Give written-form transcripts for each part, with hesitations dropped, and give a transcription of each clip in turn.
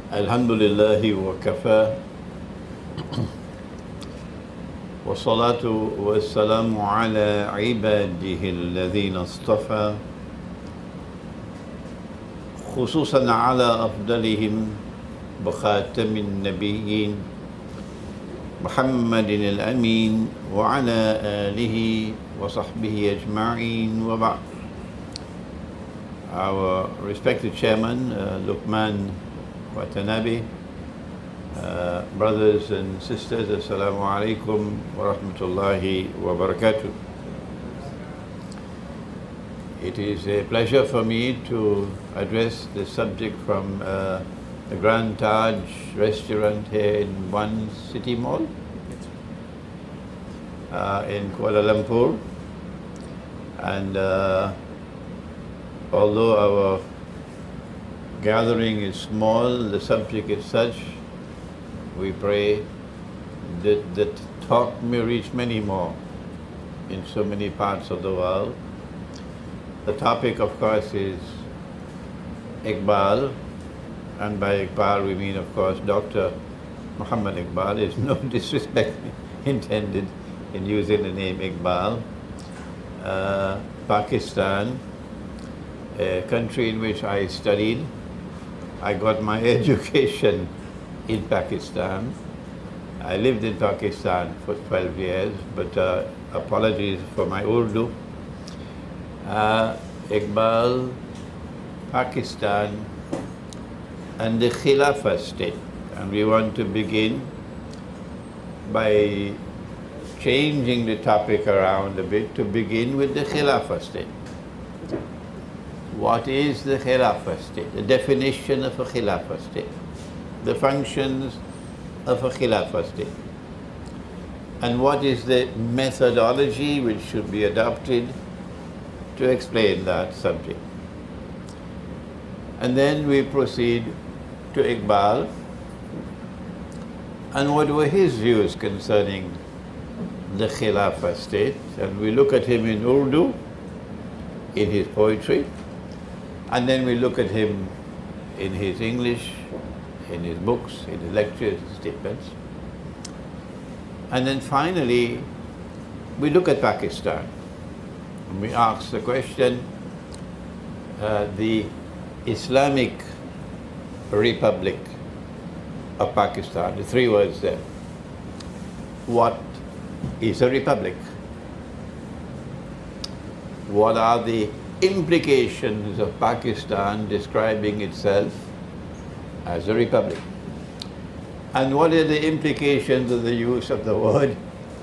Alhamdulillahi wa kafa wa salatu wa salamu ala ibadihi alladhina istafa khususan ala afdalihim bakhatamin nabiyyin Muhammadin al-amin wa ala alihi wa sahbihi ajma'in wa ba'd. Our respected chairman, Luqman Watanabe, brothers and sisters, Assalamu alaikum wa rahmatullahi wa barakatuh. It is a pleasure for me to address the subject from the Grand Taj restaurant here in One City Mall in Kuala Lumpur. And although our gathering is small, the subject is such, we pray that the talk may reach many more in so many parts of the world. The topic, of course, is IQBAL, and by IQBAL we mean, of course, Dr. Muhammad Iqbal. There is no disrespect intended in using the name IQBAL. Pakistan, a country in which I studied. I got my education in Pakistan. I lived in Pakistan for 12 years, but apologies for my Urdu. IQBAL, Pakistan, and the Khilafah state. And we want to begin by changing the topic around a bit to begin with the Khilafah state. What is the Khilafah state? The definition of a Khilafah state. The functions of a Khilafah state. And what is the methodology which should be adopted to explain that subject. And then we proceed to IQBAL. And what were his views concerning the Khilafah state? And we look at him in Urdu, in his poetry. And then we look at him in his English, in his books, in his lectures, statements. And then finally, we look at Pakistan. And we ask the question, the Islamic Republic of Pakistan, the three words there. What is a republic? What are the implications of Pakistan describing itself as a republic? And what are the implications of the use of the word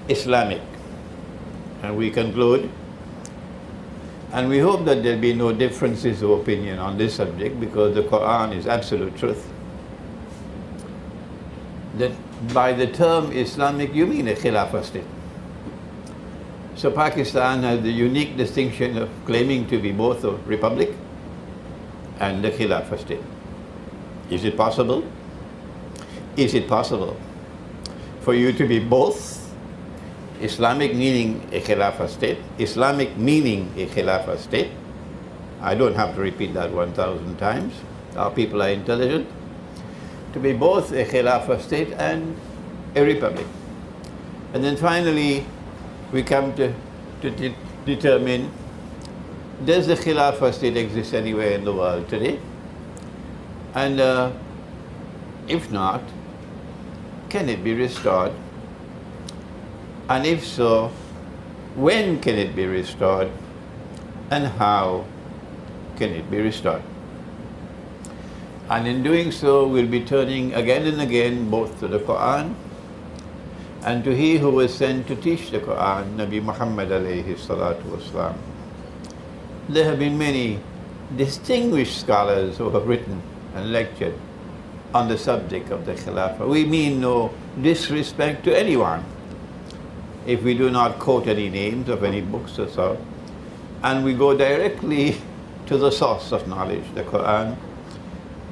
Islamic? And we conclude, and we hope that there'll be no differences of opinion on this subject, because the Quran is absolute truth, that by the term Islamic you mean a Khilafah state. So Pakistan has the unique distinction of claiming to be both a republic and a Khilafah state. Is it possible? Is it possible for you to be both Islamic meaning a Khilafah state, Islamic meaning a Khilafah state? I don't have to repeat that 1,000 times. Our people are intelligent. To be both a Khilafah state and a republic. And then finally, we come to determine, does the Khilafah state exist anywhere in the world today? And if not, can it be restored? And if so, when can it be restored? And how can it be restored? And in doing so, we'll be turning again and again both to the Quran and to he who was sent to teach the Quran, Nabi Muhammad alayhi salatu wasalam. There have been many distinguished scholars who have written and lectured on the subject of the Khilafah. We mean no disrespect to anyone if we do not quote any names of any books or so. And we go directly to the source of knowledge, the Quran,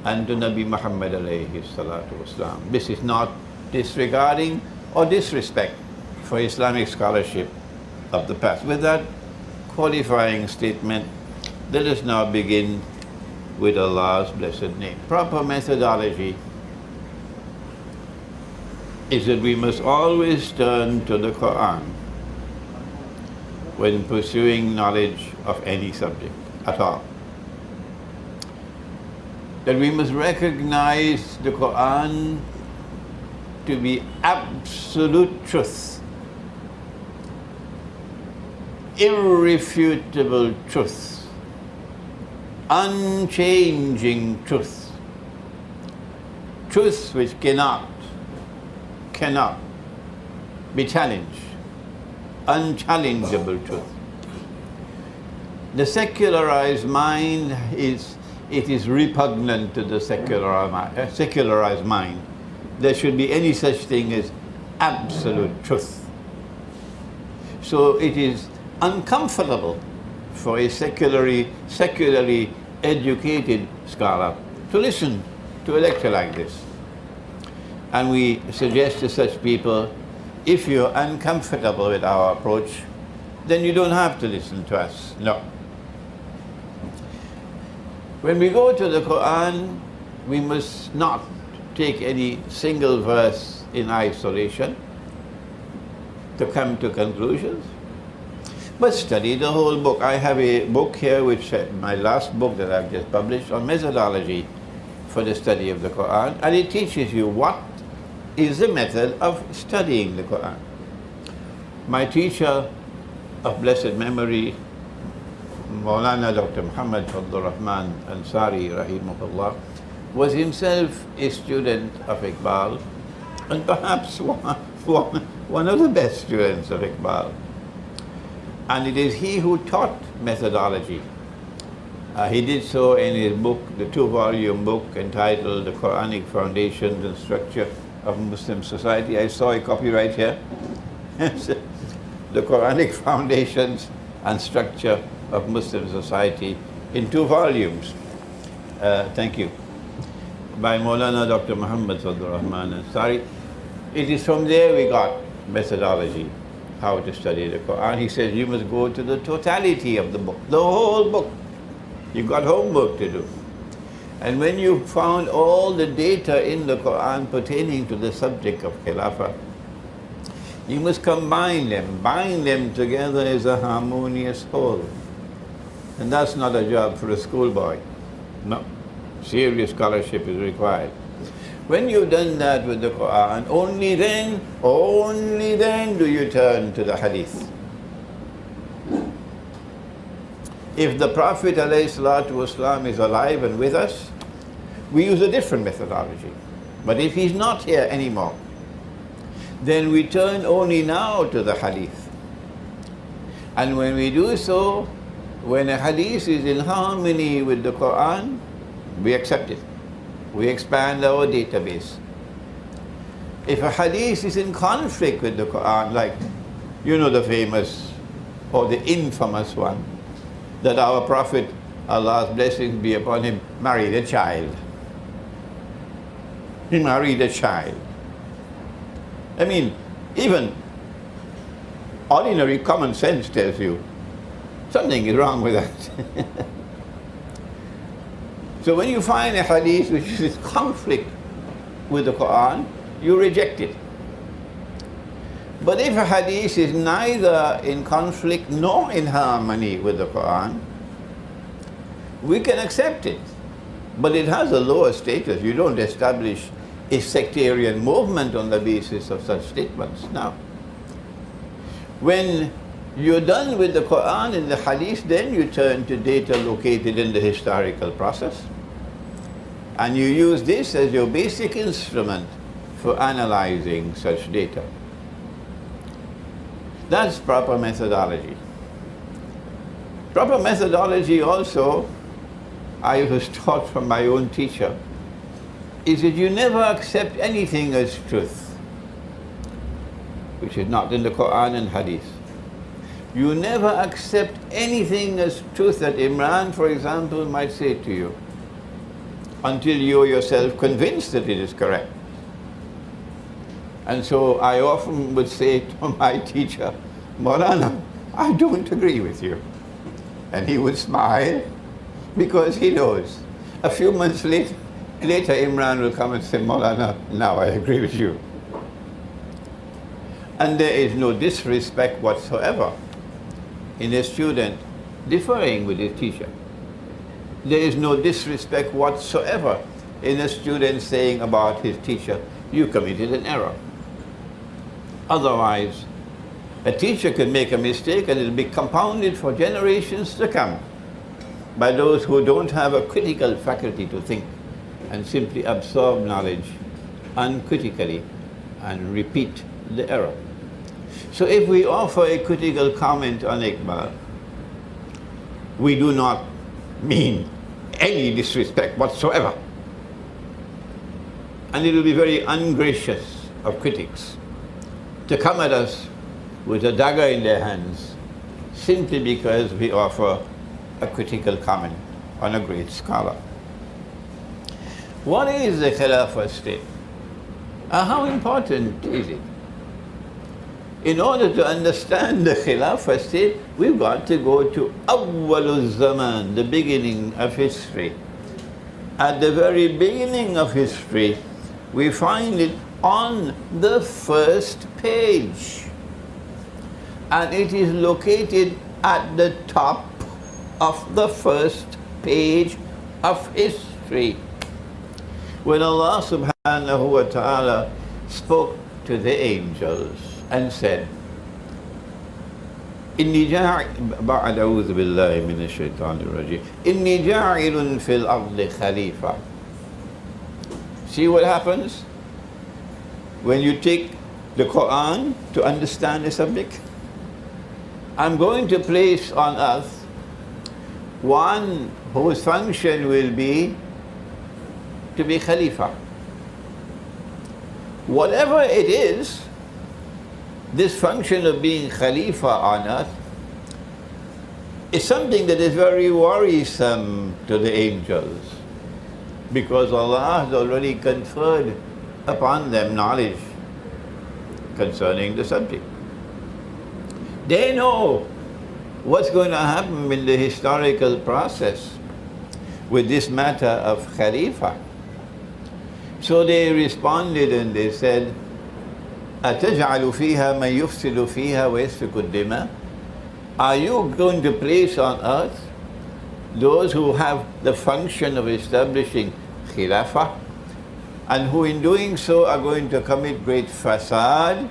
and to Nabi Muhammad alayhi salatu wasalam. This is not disregarding or disrespect for Islamic scholarship of the past. With that qualifying statement, let us now begin with Allah's blessed name. Proper methodology is that we must always turn to the Quran when pursuing knowledge of any subject at all. That we must recognize the Quran to be absolute truth, irrefutable truth, unchanging truth, truth which cannot be challenged, unchallengeable truth. The secularized mind is repugnant to the secularized mind. There should be any such thing as absolute truth. So it is uncomfortable for a secularly educated scholar to listen to a lecture like this. And we suggest to such people, if you're uncomfortable with our approach, then you don't have to listen to us. No. When we go to the Quran, we must not take any single verse in isolation to come to conclusions, but study the whole book. I have a book here, which my last book that I've just published, on methodology for the study of the Quran, and it teaches you what is the method of studying the Quran. My teacher of blessed memory, Maulana Dr. Muhammad Abdul Rahman Ansari, rahimahullah, was himself a student of IQBAL, and perhaps one of the best students of IQBAL. And it is he who taught methodology. He did so in his book, the 2-volume book entitled The Quranic Foundations and Structure of Muslim Society. I saw a copy right here. The Quranic Foundations and Structure of Muslim Society in 2 volumes. Thank you. By Maulana Dr. Muhammad Abdul Rahman Ansari. It is from there we got methodology, how to study the Quran. He says you must go to the totality of the book, the whole book. You've got homework to do. And when you found all the data in the Quran pertaining to the subject of Khilafah, you must combine them, bind them together as a harmonious whole. And that's not a job for a schoolboy. No. Serious scholarship is required. When you've done that with the Quran, only then do you turn to the Hadith. If the Prophet ﷺ is alive and with us, we use a different methodology. But if he's not here anymore, then we turn only now to the Hadith. And when we do so, when a Hadith is in harmony with the Quran, we accept it. We expand our database. If a Hadith is in conflict with the Quran, like, you know, the famous or the infamous one, that our Prophet, Allah's blessings be upon him, married a child. He married a child. I mean, even ordinary common sense tells you something is wrong with that. So when you find a hadith which is in conflict with the Quran, you reject it. But if a hadith is neither in conflict nor in harmony with the Quran, we can accept it. But it has a lower status. You don't establish a sectarian movement on the basis of such statements. Now, when you're done with the Quran and the hadith, then you turn to data located in the historical process. And you use this as your basic instrument for analyzing such data. That's proper methodology. Proper methodology also, I was taught from my own teacher, is that you never accept anything as truth, which is not in the Quran and Hadith. You never accept anything as truth that Imron, for example, might say to you, until you're yourself convinced that it is correct. And so I often would say to my teacher, Maulana, I don't agree with you. And he would smile because he knows. A few months later Imran will come and say, Maulana, now I agree with you. And there is no disrespect whatsoever in a student differing with his teacher. There is no disrespect whatsoever in a student saying about his teacher, you committed an error. Otherwise, a teacher can make a mistake and it will be compounded for generations to come by those who don't have a critical faculty to think and simply absorb knowledge uncritically and repeat the error. So if we offer a critical comment on IQBAL, we do not mean any disrespect whatsoever. And it will be very ungracious of critics to come at us with a dagger in their hands simply because we offer a critical comment on a great scholar. What is the Khilafah state? How important is it? In order to understand the Khilafah state, we've got to go to Awwalul Zaman, the beginning of history. At the very beginning of history, we find it on the first page. And it is located at the top of the first page of history. When Allah subhanahu wa ta'ala spoke to the angels and said, إِنِّي جَاعِلٌ بَعْدَ أَعُوذُ بِاللَّهِ مِنَ الشَّيْطَانِ الرَّجِيمِ إِنِّي جَاعِلٌ فِي الْأَرْضِ خَلِيفَةً. See what happens when you take the Quran to understand the subject? I'm going to place on earth one whose function will be to be Khalifa. Whatever it is, this function of being Khalifa on earth is something that is very worrisome to the angels, because Allah has already conferred upon them knowledge concerning the subject. They know what's going to happen in the historical process with this matter of Khalifa. So they responded and they said, أَتَجْعَلُ فِيهَا مَنْ يُفْسِدُ فِيهَا وَيَسْفِكُ الدِّمَاءَ. Are you going to place on earth those who have the function of establishing Khilafah, and who in doing so are going to commit great fasad,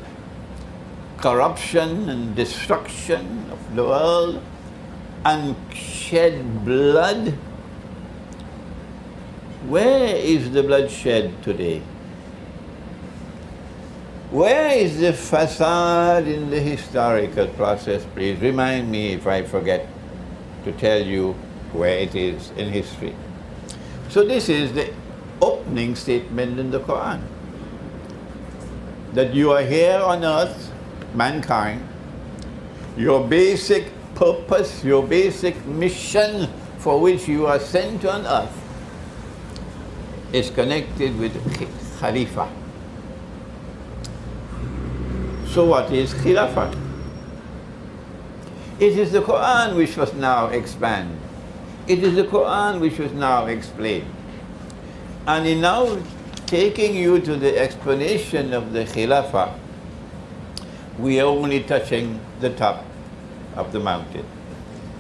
corruption and destruction of the world, and shed blood? Where is the bloodshed today? Where is the facade in the historical process? Please remind me if I forget to tell you where it is in history. So this is the opening statement in the Quran, that you are here on earth, mankind, your basic purpose, your basic mission for which you are sent on earth is connected with Khalifa. So what is Khilafah? It is the Quran which was now expanded. It is the Quran which was now explained. And in now taking you to the explanation of the Khilafah, we are only touching the top of the mountain.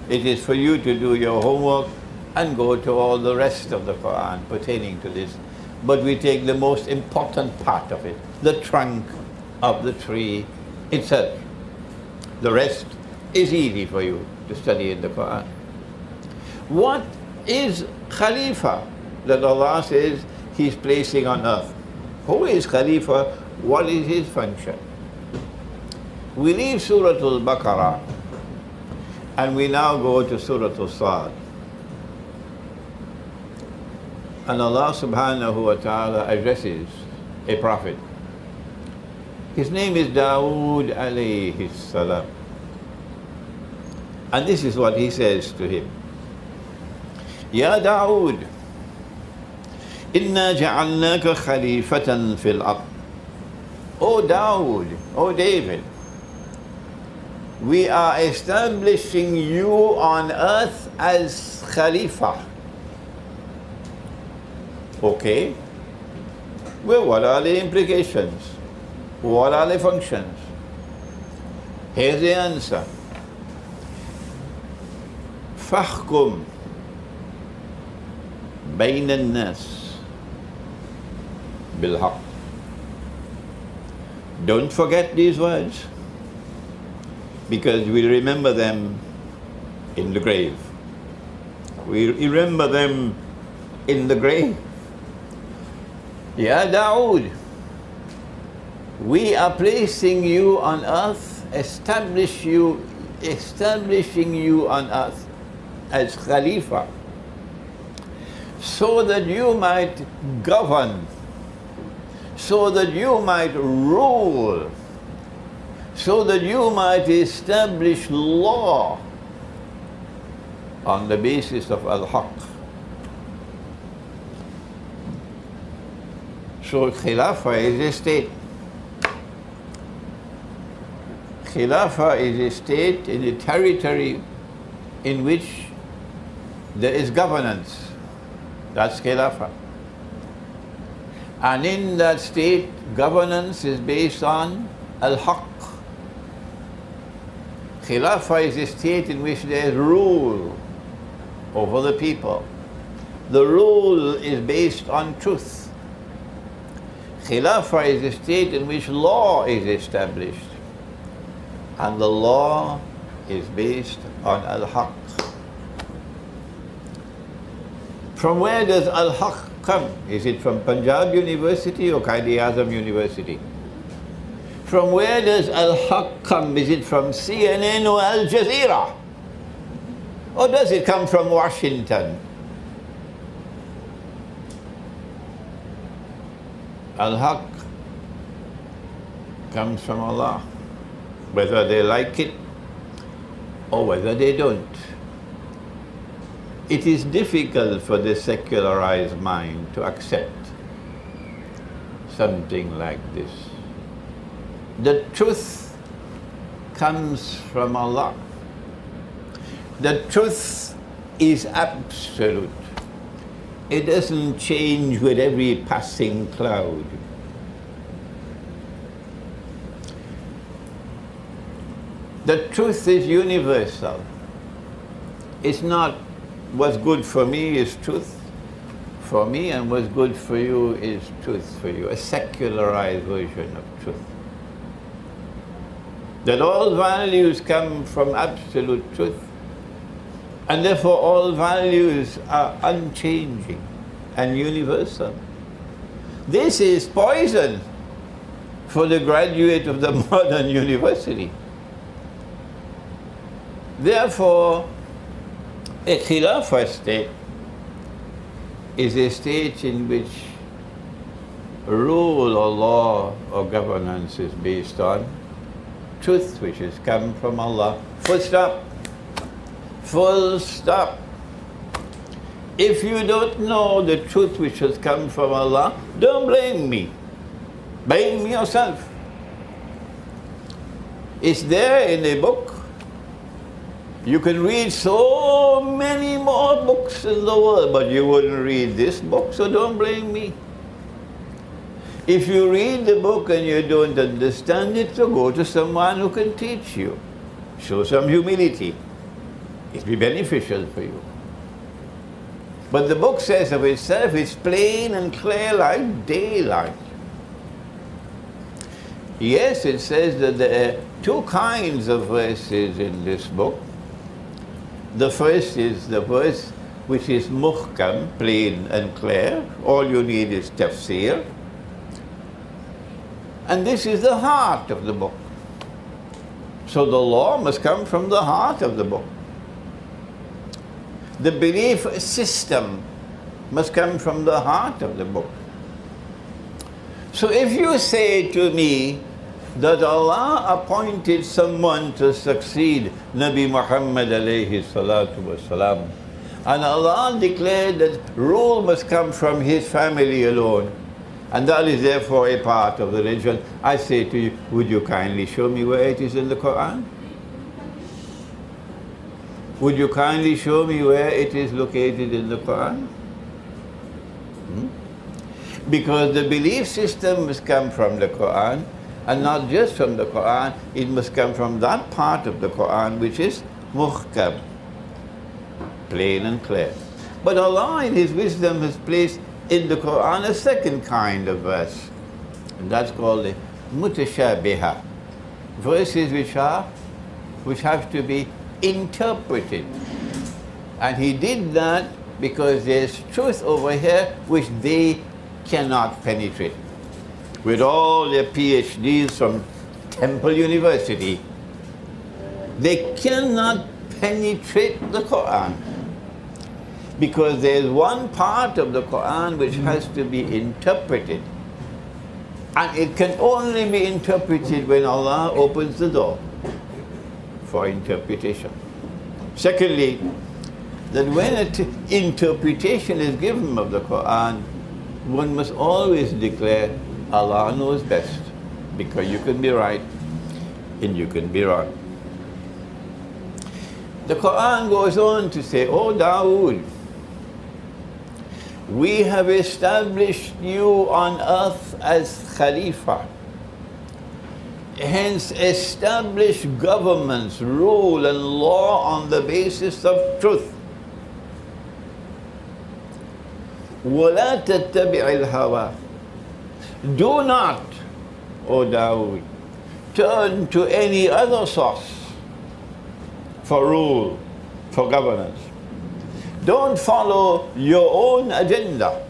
It is for you to do your homework and go to all the rest of the Quran pertaining to this. But we take the most important part of it, the trunk of the tree itself. The rest is easy for you to study in the Quran. What is Khalifa that Allah says He's placing on earth? Who is Khalifa? What is his function? We leave Surah Al-Baqarah and we now go to Surah Al-Sad. And Allah subhanahu wa ta'ala addresses a prophet. His name is Dawood alayhi salam. And this is what he says to him. Ya Dawood, inna ja'alnaka khalifatan fil ard. O Dawood, O David, we are establishing you on earth as Khalifa. Okay, well, what are the implications? What are the functions? Here's the answer. فَاحْكُمْ بَيْنَ النَّاسِ بِالْحَقِّ. Don't forget these words, because we'll remember them in the grave. We remember them in the grave. Ya Dawood, we are placing you on earth, establishing you on earth as Khalifa, so that you might govern, so that you might rule, so that you might establish law on the basis of al-haq. So Khilafah is a state. Khilafah is a state in a territory in which there is governance. That's Khilafah. And in that state, governance is based on al-haq. Khilafah is a state in which there is rule over the people. The rule is based on truth. Khilafah is a state in which law is established, and the law is based on al-haq. From where does al-haq come? Is it from Punjab University or Quaid-e-Azam University? From where does al-haq come? Is it from CNN or Al Jazeera? Or does it come from Washington? Al-haq comes from Allah, whether they like it or whether they don't. It is difficult for the secularized mind to accept something like this. The truth comes from Allah. The truth is absolute. It doesn't change with every passing cloud. The truth is universal. It's not what's good for me is truth for me, and what's good for you is truth for you, a secularized version of truth. That all values come from absolute truth, and therefore all values are unchanging and universal. This is poison for the graduate of the modern university. Therefore, a Khilafah state is a state in which rule or law or governance is based on truth, which has come from Allah. Full stop. Full stop. If you don't know the truth which has come from Allah, don't blame me. Blame yourself. It's there in a book. You can read so many more books in the world, but you wouldn't read this book, so don't blame me. If you read the book and you don't understand it, so go to someone who can teach you. Show some humility. It'll be beneficial for you. But the book says of itself, it's plain and clear like daylight. Yes, it says that there are two kinds of verses in this book. The first is the verse which is muhkam, plain and clear. All you need is tafsir. And this is the heart of the book. So the law must come from the heart of the book. The belief system must come from the heart of the book. So if you say to me that Allah appointed someone to succeed Nabi Muhammad alayhi salatu wasalam, and Allah declared that rule must come from his family alone, and that is therefore a part of the religion, I say to you, would you kindly show me where it is in the Quran? Would you kindly show me where it is located in the Quran? Because the belief system must come from the Quran, And not just from the Quran, it must come from that part of the Quran which is muhkam, plain and clear. But Allah in His wisdom has placed in the Quran a second kind of verse, and that's called the mutashabiha, verses which have to be interpreted. And He did that because there's truth over here which they cannot penetrate. With all their PhDs from Temple University, they cannot penetrate the Quran, because there's one part of the Quran which has to be interpreted, and it can only be interpreted when Allah opens the door for interpretation. Secondly, that when an interpretation is given of the Quran, one must always declare Allah knows best, because you can be right and you can be wrong. The Quran goes on to say, "O Dawood, we have established you on earth as Khalifa. Hence establish governments, rule and law on the basis of truth. وَلَا تَتَّبِعِ الْهَوَى. Do not, O Dawood, turn to any other source for rule, for governance. Don't follow your own agenda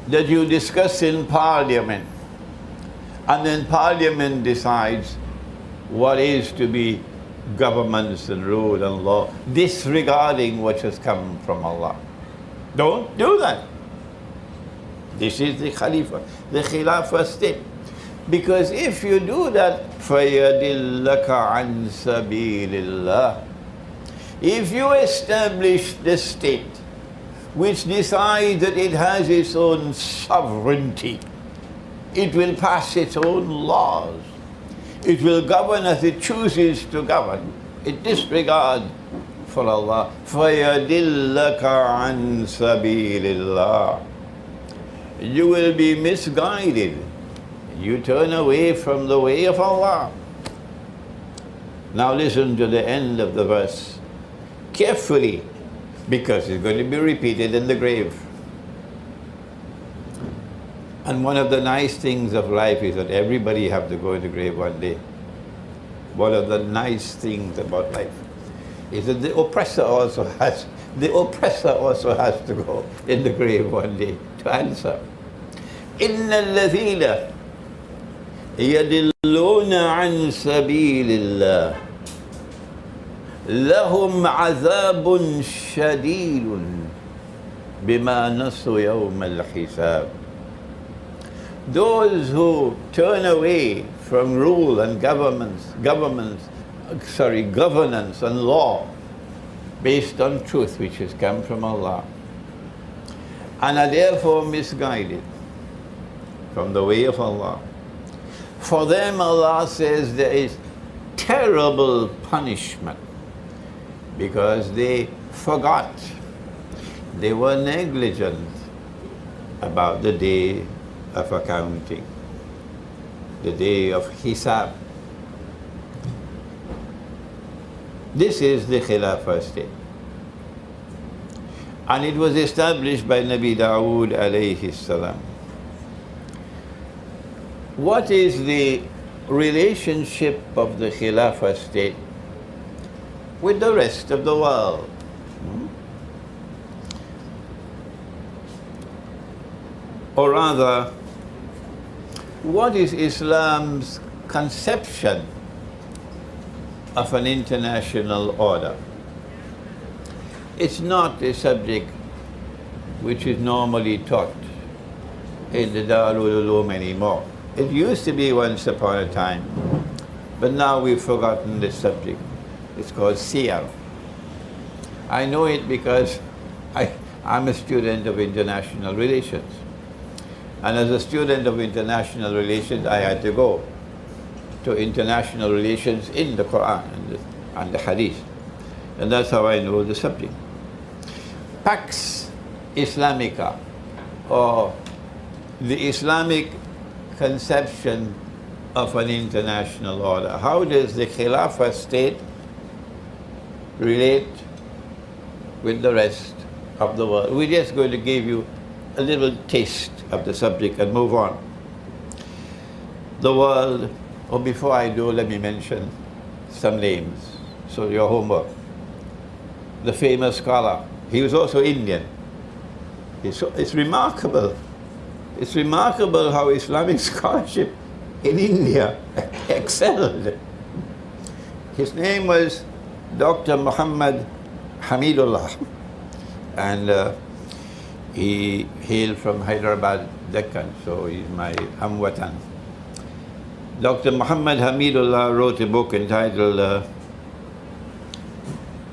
that you discuss in Parliament, and then Parliament decides what is to be governments and rule and law, disregarding what has come from Allah. Don't do that. This is the Khalifa, the Khilafah state. Because if you do that, فَيَدِلَّكَ عَنْ سَبِيلِ اللَّهِ. If you establish the state which decides that it has its own sovereignty, it will pass its own laws, it will govern as it chooses to govern, it disregards for Allah. فَيَدِلَّكَ عَنْ سَبِيلِ اللَّهِ. You will be misguided. You turn away from the way of Allah. Now listen to the end of the verse carefully, because it's going to be repeated in the grave. And one of the nice things of life is that everybody have to go in the grave one day. One of the nice things about life is that the oppressor also has to go in the grave one day to answer. إِنَّ الَّذِينَ يَدِلُّونَ عَنْ سَبِيلِ اللَّهِ لَهُمْ عَذَابٌ شَدِيدٌ بِمَا نَسُوا يَوْمَ الْحِسَابِ. Those who turn away from rule and governance and law based on truth which has come from Allah, and are therefore misguided from the way of Allah, for them Allah says there is terrible punishment, because they forgot, they were negligent about the day of accounting, the day of hisab. This is the Khilafah state, and it was established by Nabi Dawood alayhi salam. What is the relationship of the Khilafah state with the rest of the world? Or rather, what is Islam's conception of an international order? It's not a subject which is normally taught in the Darul Uloom anymore. It used to be once upon a time, but now we've forgotten this subject. It's called Siyar. I know it because I'm a student of international relations. And as a student of international relations, I had to go to international relations in the Quran and the Hadith. And that's how I know the subject. Pax Islamica, or the Islamic conception of an international order. How does the Khilafah state relate with the rest of the world? We're just going to give you a little taste of the subject and move on. The world, or before I do, let me mention some names. So your homework. The famous scholar, he was also Indian. It's remarkable. It's remarkable how Islamic scholarship in India excelled. His name was Dr. Muhammad Hamidullah, and he hailed from Hyderabad, Deccan, so he's my Hamwatan. Dr. Muhammad Hamidullah wrote a book entitled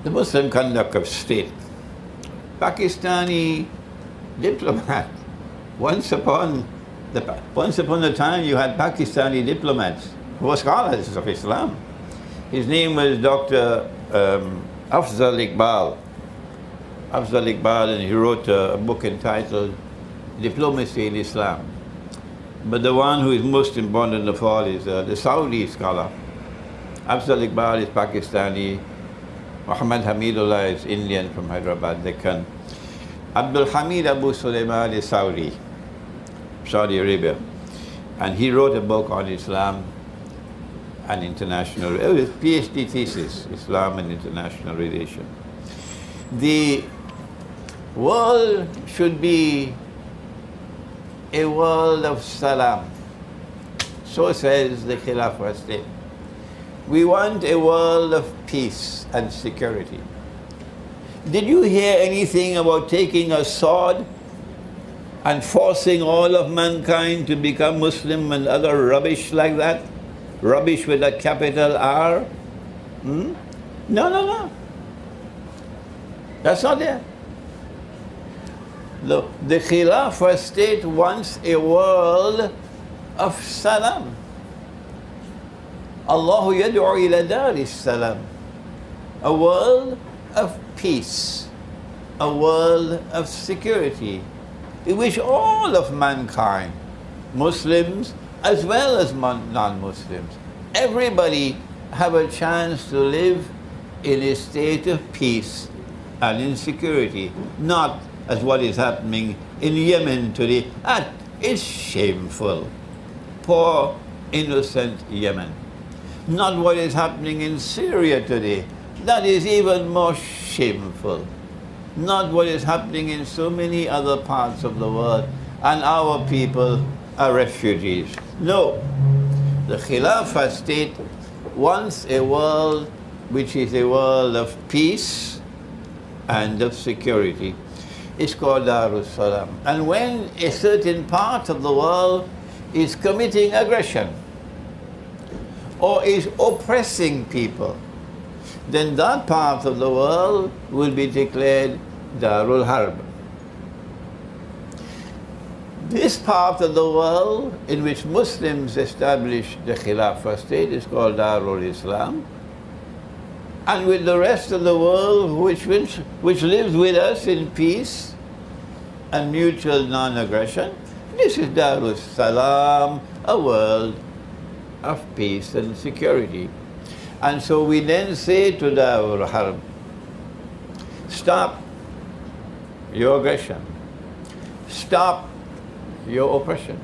The Muslim Conduct of State. Pakistani diplomat. Once upon a time you had Pakistani diplomats who were scholars of Islam. His name was Dr. Afzal Iqbal. And he wrote a book entitled Diplomacy in Islam. But the one who is most important of all is the Saudi scholar. Afzal Iqbal is Pakistani. Muhammad Hamidullah is Indian from Hyderabad, Deccan. Abdul Hamid Abu Sulaiman is Saudi Arabia. And he wrote a book on Islam and international, his PhD thesis, Islam and International Relation. The world should be a world of salam. So says the Khilafah state. We want a world of peace and security. Did you hear anything about taking a sword and forcing all of mankind to become Muslim and other rubbish like that? Rubbish with a capital R? No. That's not there. The Khilafah state wants a world of salam. Allahu yad'u ila daris salam. A world of peace, a world of security, in which all of mankind, Muslims as well as non-Muslims, everybody have a chance to live in a state of peace and in security, not as what is happening in Yemen today. That is shameful. Poor, innocent Yemen. Not what is happening in Syria today. That is even more shameful. Not what is happening in so many other parts of the world, and our people are refugees. No. The Khilafah state wants a world which is a world of peace and of security. It's called Darus Salam. And when a certain part of the world is committing aggression or is oppressing people, then that part of the world will be declared Darul Harb. This part of the world in which Muslims establish the Khilafah state is called Darul Islam. And with the rest of the world which lives with us in peace and mutual non-aggression, this is Darul Salam, a world of peace and security. And so we then say to Darul Harb, stop your aggression, stop your oppression.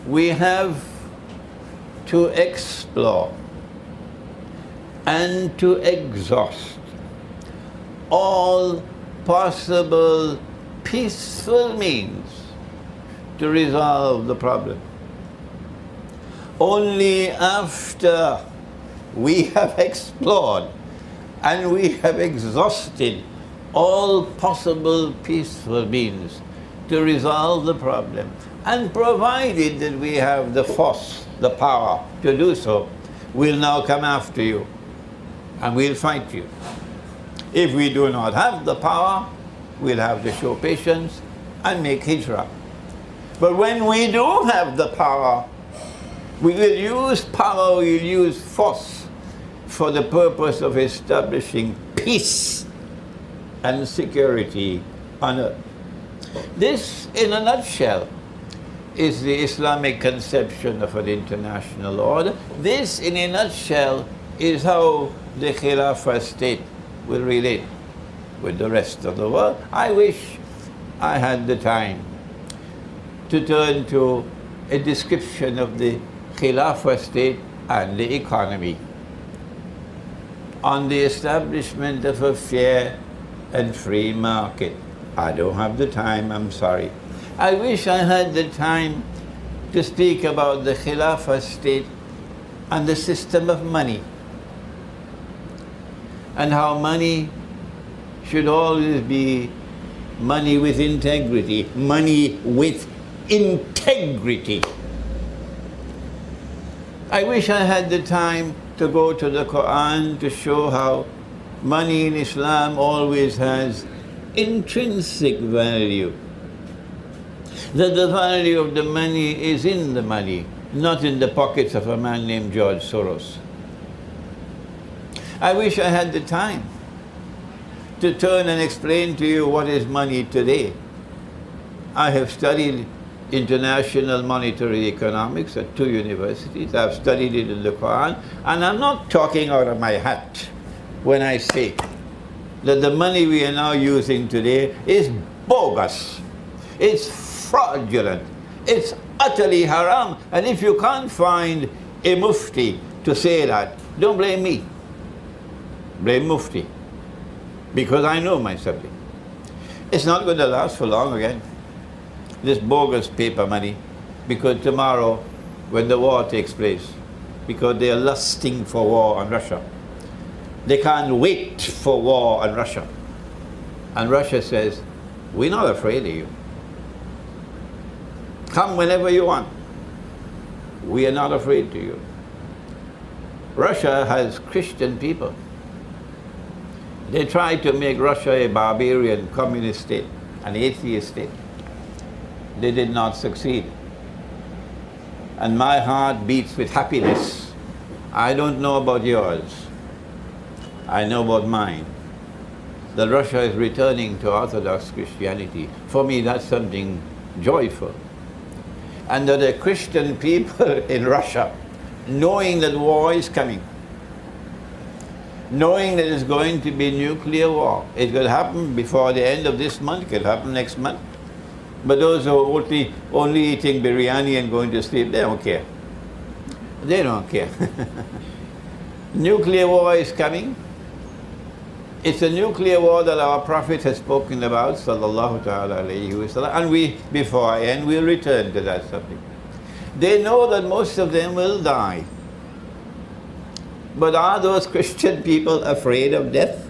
We have to explore and to exhaust all possible peaceful means to resolve the problem. Only after we have explored and we have exhausted all possible peaceful means to resolve the problem, and provided that we have the force, the power to do so, we'll now come after you and we'll fight you. If we do not have the power, we'll have to show patience and make hijrah. But when we do have the power, we will use power, we will use force for the purpose of establishing peace and security on earth. This, in a nutshell, is the Islamic conception of an international order. This, in a nutshell, is how the Khilafah state will relate with the rest of the world. I wish I had the time to turn to a description of the Khilafah state and the economy on the establishment of a fair and free market. I don't have the time, I'm sorry. I wish I had the time to speak about the Khilafah state and the system of money, and how money should always be money with integrity, money with integrity. I wish I had the time to go to the Quran to show how money in Islam always has intrinsic value. That the value of the money is in the money, not in the pockets of a man named George Soros. I wish I had the time to turn and explain to you what is money today. I have studied international monetary economics at 2 universities. I've studied it in the Quran, and I'm not talking out of my hat when I say that the money we are now using today is bogus. It's fraudulent. It's utterly haram. And if you can't find a mufti to say that, don't blame me. Blame mufti. Because I know my subject. It's not going to last for long again, this bogus paper money, because tomorrow, when the war takes place, because they are lusting for war on Russia, they can't wait for war on Russia. And Russia says, we're not afraid of you. Come whenever you want. We are not afraid of you. Russia has Christian people. They tried to make Russia a barbarian communist state, an atheist state. They did not succeed. And my heart beats with happiness. I don't know about yours. I know about mine. That Russia is returning to Orthodox Christianity. For me, that's something joyful. And that the Christian people in Russia, knowing that war is coming, knowing that it's going to be nuclear war, it could happen before the end of this month, it could happen next month. But those who are only eating biryani and going to sleep, they don't care. They don't care. Nuclear war is coming. It's a nuclear war that our Prophet has spoken about, sallallahu ta'ala alayhi wa sallam, and we, before I end, we'll return to that subject. They know that most of them will die. But are those Christian people afraid of death?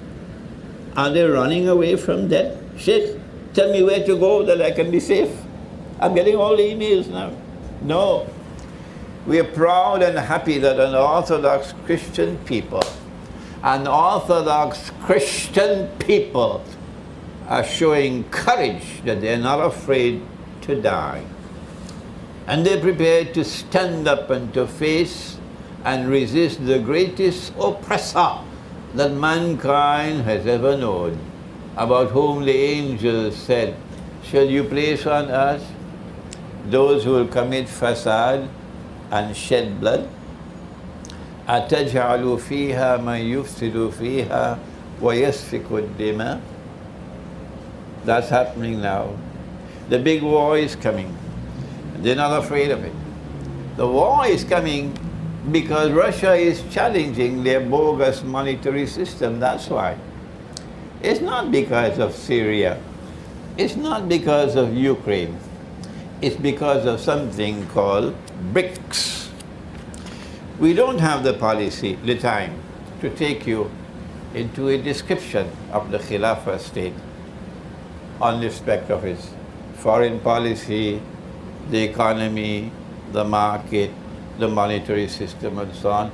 Are they running away from death? Sheikh, tell me where to go that I can be safe. I'm getting all the emails now. No. We are proud and happy that an Orthodox Christian people, are showing courage that they're not afraid to die. And they're prepared to stand up and to face and resist the greatest oppressor that mankind has ever known, about whom the angels said, shall you place on us those who will commit fasad and shed blood? أَتَجْعَلُ فِيهَا مَنْ يُفْسِدُ فِيهَا وَيَسْفِكُ الدِّمَاءَ. That's happening now. The big war is coming. They're not afraid of it. The war is coming because Russia is challenging their bogus monetary system. That's why. It's not because of Syria. It's not because of Ukraine. It's because of something called BRICS. We don't have the policy, the time, to take you into a description of the Khilafah state on respect of its foreign policy, the economy, the market, the monetary system, and so on.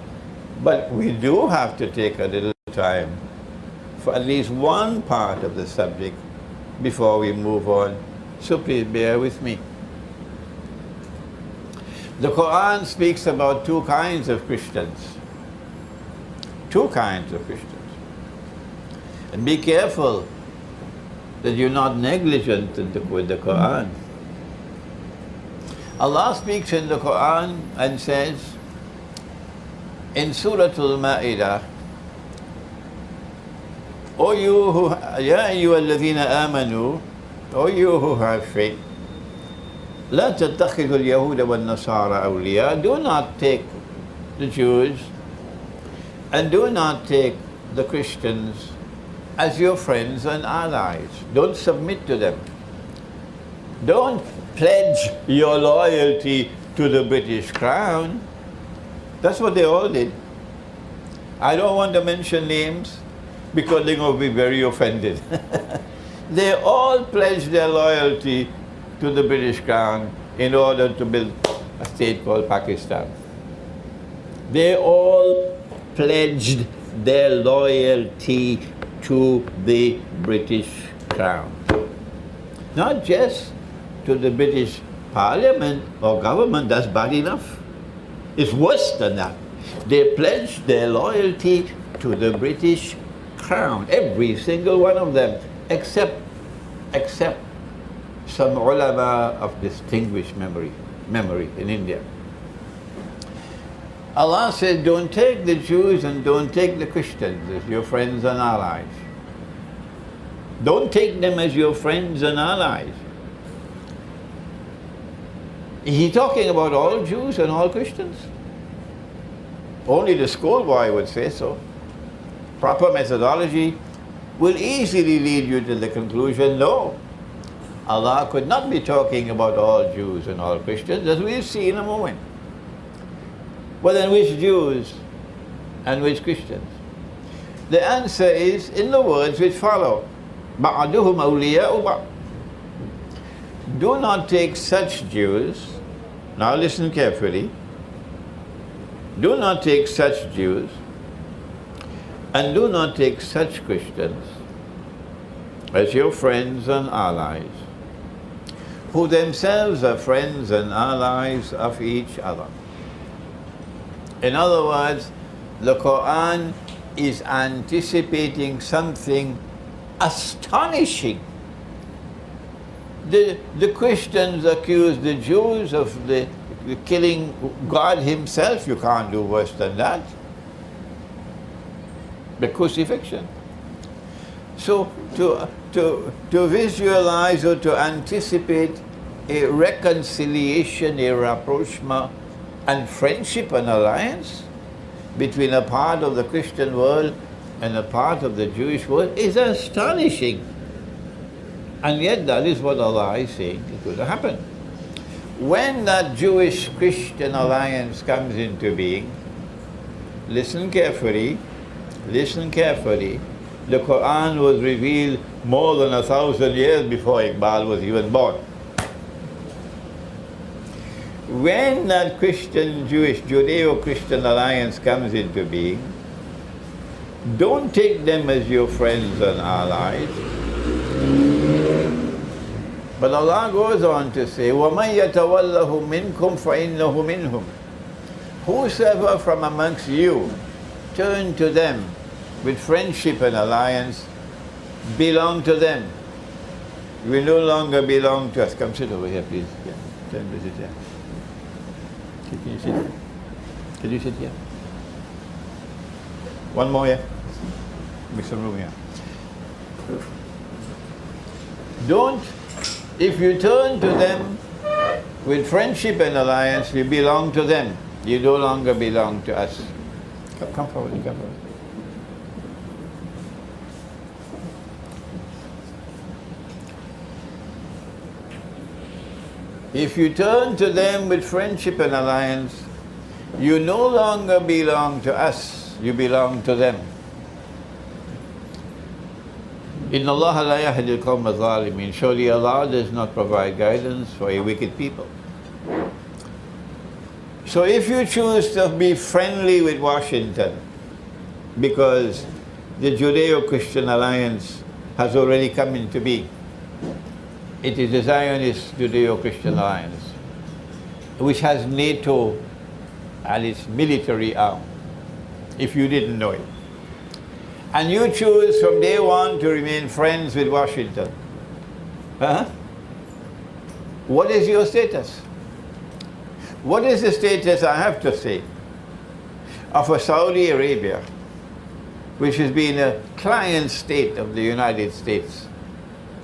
But we do have to take a little time for at least one part of the subject before we move on. So please bear with me. The Quran speaks about two kinds of Christians. Two kinds of Christians. And be careful that you're not negligent with the Quran. Allah speaks in the Quran and says in Surah Al-Ma'idah, O you who, Ya ayyuhalladhina amanu, O you who have faith, La tattakhidhu al-yahuda wal-nasara awliya, do not take the Jews and do not take the Christians as your friends and allies. Don't submit to them. Don't pledge your loyalty to the British Crown. That's what they all did. I don't want to mention names because they're going to be very offended. They all pledged their loyalty to the British Crown in order to build a state called Pakistan. They all pledged their loyalty to the British Crown. Not just to the British Parliament or government, that's bad enough. It's worse than that. They pledged their loyalty to the British Crown, every single one of them, except some ulama of distinguished memory in India. Allah says, don't take the Jews and don't take the Christians as your friends and allies. Don't take them as your friends and allies. Is he talking about all Jews and all Christians? Only the schoolboy would say so. Proper methodology will easily lead you to the conclusion, no. Allah could not be talking about all Jews and all Christians, as we'll see in a moment. Well, then which Jews and which Christians? The answer is in the words which follow. بَعْدُهُمْ أَوْلِيَاءُ بَعْضٍ. Do not take such Jews, now listen carefully, do not take such Jews and do not take such Christians as your friends and allies, who themselves are friends and allies of each other. In other words, the Quran is anticipating something astonishing. The Christians accuse the Jews of the killing God himself. You can't do worse than that. The crucifixion. So to visualize or to anticipate a reconciliation, a rapprochement, and friendship and alliance between a part of the Christian world and a part of the Jewish world is astonishing. And yet that is what Allah is saying is going to happen. When that Jewish-Christian alliance comes into being, listen carefully, the Quran was revealed more than 1,000 years before IQBAL was even born. When that Christian-Jewish, Judeo-Christian alliance comes into being, don't take them as your friends and allies. But Allah goes on to say, وَمَنْ يَتَوَلَّهُ مِنْكُمْ فَإِنَّهُ مِنْهُمْ. Whosoever from amongst you turn to them with friendship and alliance, belong to them. We no longer belong to us. Come sit over here, please. Yeah. Turn to sit here. Can you sit? Can you sit here? One more here. Make some room here. Don't, if you turn to them with friendship and alliance, you belong to them. You no longer belong to us. Come forward, come forward. If you turn to them with friendship and alliance, you no longer belong to us, you belong to them. Inna Allah la yahdi al-qawma adh-dhalimin. Surely Allah does not provide guidance for a wicked people. So if you choose to be friendly with Washington, because the Judeo-Christian alliance has already come into being, it is the Zionist Judeo-Christian alliance, which has NATO and its military arm, if you didn't know it. And you choose from day one to remain friends with Washington. What is your status? What is the status, I have to say, of a Saudi Arabia, which has been a client state of the United States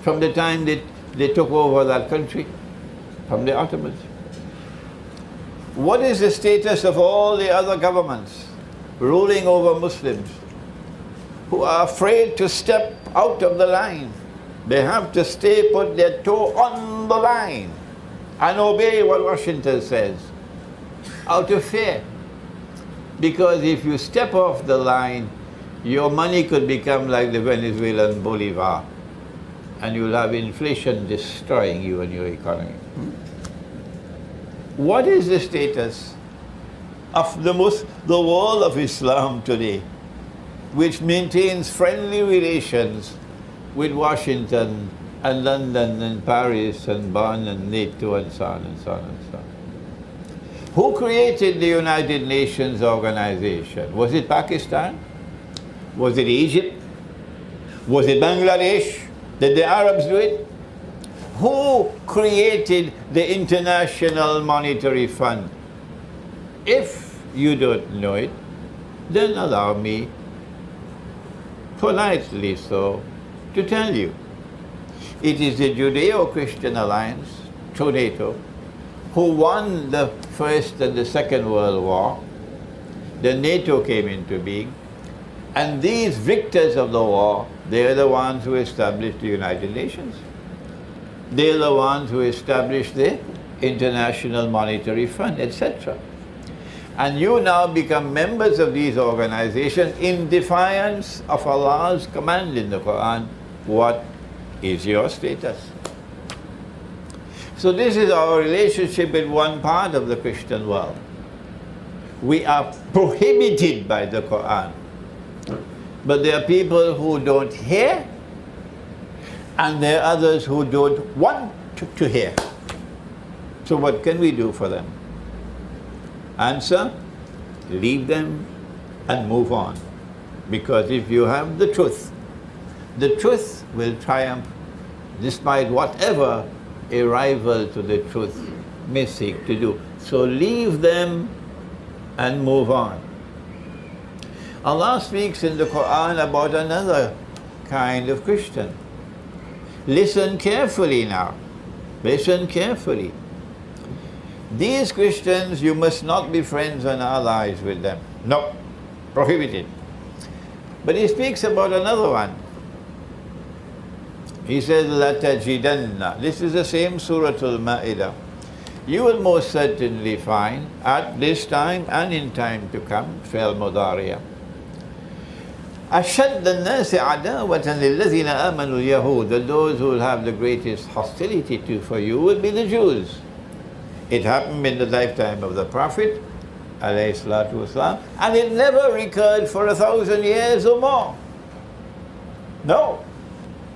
from the time that they took over that country from the Ottomans? What is the status of all the other governments ruling over Muslims who are afraid to step out of the line? They have to put their toe on the line and obey what Washington says out of fear. Because if you step off the line, your money could become like the Venezuelan Bolivar, and you'll have inflation destroying you and your economy. What is the status of the world of Islam today, which maintains friendly relations with Washington and London and Paris and Bonn and NATO and so on and so on and so on? Who created the United Nations organization? Was it Pakistan? Was it Egypt? Was it Bangladesh? Did the Arabs do it? Who created the International Monetary Fund? If you don't know it, then allow me, politely so, to tell you. It is the Judeo-Christian Alliance, through NATO, who won the First and the Second World War. Then NATO came into being. And these victors of the war, they're the ones who established the United Nations. They're the ones who established the International Monetary Fund, etc. And you now become members of these organizations in defiance of Allah's command in the Quran. What is your status? So this is our relationship with one part of the Christian world. We are prohibited by the Quran. But there are people who don't hear, and there are others who don't want to hear. So what can we do for them? Answer, leave them and move on. Because if you have the truth will triumph despite whatever a rival to the truth may seek to do. So leave them and move on. Allah speaks in the Quran about another kind of Christian. Listen carefully now. Listen carefully. These Christians, you must not be friends and allies with them. No, prohibited. But he speaks about another one. He says, لَتَجِدَنَّ. This is the same Surah Al-Ma'idah. You will most certainly find at this time and in time to come, Fi'l Mudariya, أَشَدَّ النَّاسِ عَدَاوَةً لِلَّذِينَ آمَنُوا الْيَهُودَ. Those who will have the greatest hostility for you will be the Jews. It happened in the lifetime of the Prophet, alayhi salatu wasalam, and it never recurred for 1,000 years or more. No.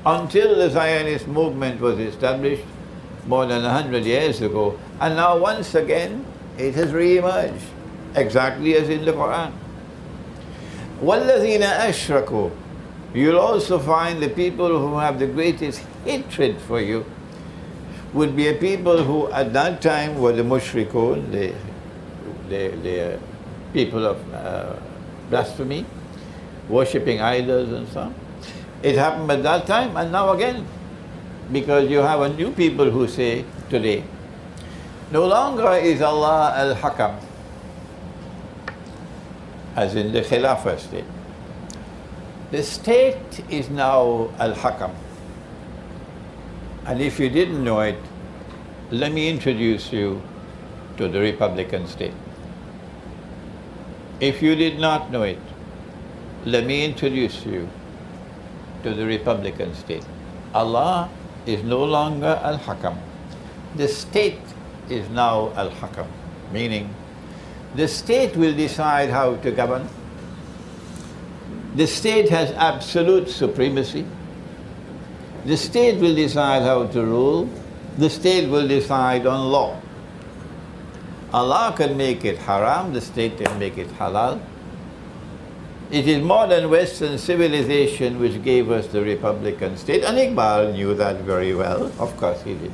Until the Zionist movement was established more than 100 years ago. And now once again, it has re-emerged, exactly as in the Quran. وَالَّذِينَ أَشْرَكُوا. You'll also find the people who have the greatest hatred for you would be a people who at that time were the mushrikun, the people of blasphemy, worshipping idols and so on. It happened at that time and now again, because you have a new people who say today, no longer is Allah al-Hakam, as in the Khilafah state. The state is now al-Hakam. And if you didn't know it, let me introduce you to the Republican state. If you did not know it, let me introduce you to the Republican state. Allah is no longer al-Hakam. The state is now al-Hakam, meaning the state will decide how to govern. The state has absolute supremacy. The state will decide how to rule. The state will decide on law. Allah can make it haram, the state can make it halal. It is modern Western civilization which gave us the Republican state, and IQBAL knew that very well. Of course he did.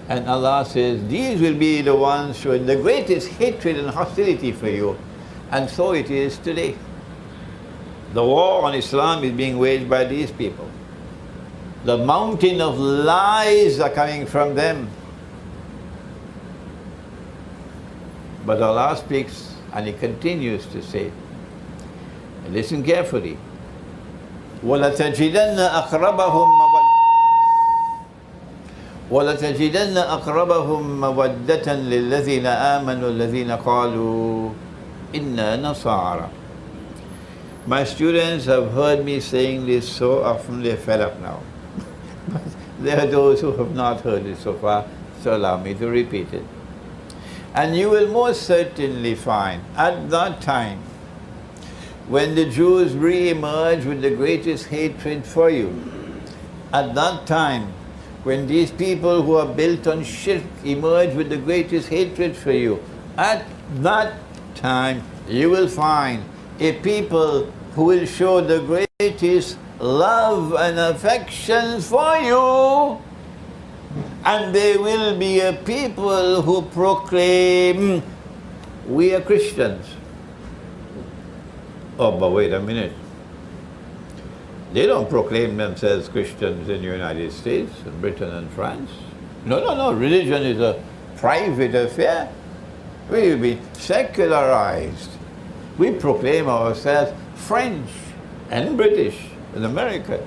And Allah says, these will be the ones showing the greatest hatred and hostility for you. And so it is today. The war on Islam is being waged by these people. The mountain of lies are coming from them. But Allah speaks and He continues to say, listen carefully, وَلَتَجِدَنَّ أَقْرَبَهُمْ مَوَدَّةً لِلَّذِينَ آمَنُوا الَّذِينَ قَالُوا إِنَّا نَصَارَى. My students have heard me saying this so often they're fed up now. But there are those who have not heard it so far, so allow me to repeat it. And you will most certainly find at that time, when the Jews re-emerge with the greatest hatred for you, at that time, when these people who are built on shirk emerge with the greatest hatred for you, at that time you will find a people who will show the greatest love and affection for you. And they will be a people who proclaim, we are Christians. Oh, but wait a minute. They don't proclaim themselves Christians in the United States, and Britain and France. No. Religion is a private affair. We've been secularized. We proclaim ourselves French and British and American.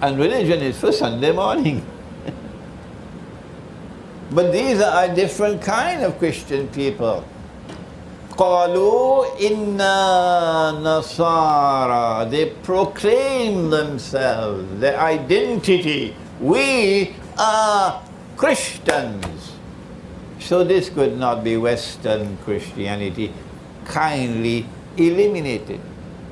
And religion is for Sunday morning. But these are a different kind of Christian people. قَالُوا إِنَّا نَصَارَى. They proclaim themselves, their identity. We are Christians. So this could not be Western Christianity. Kindly eliminate it.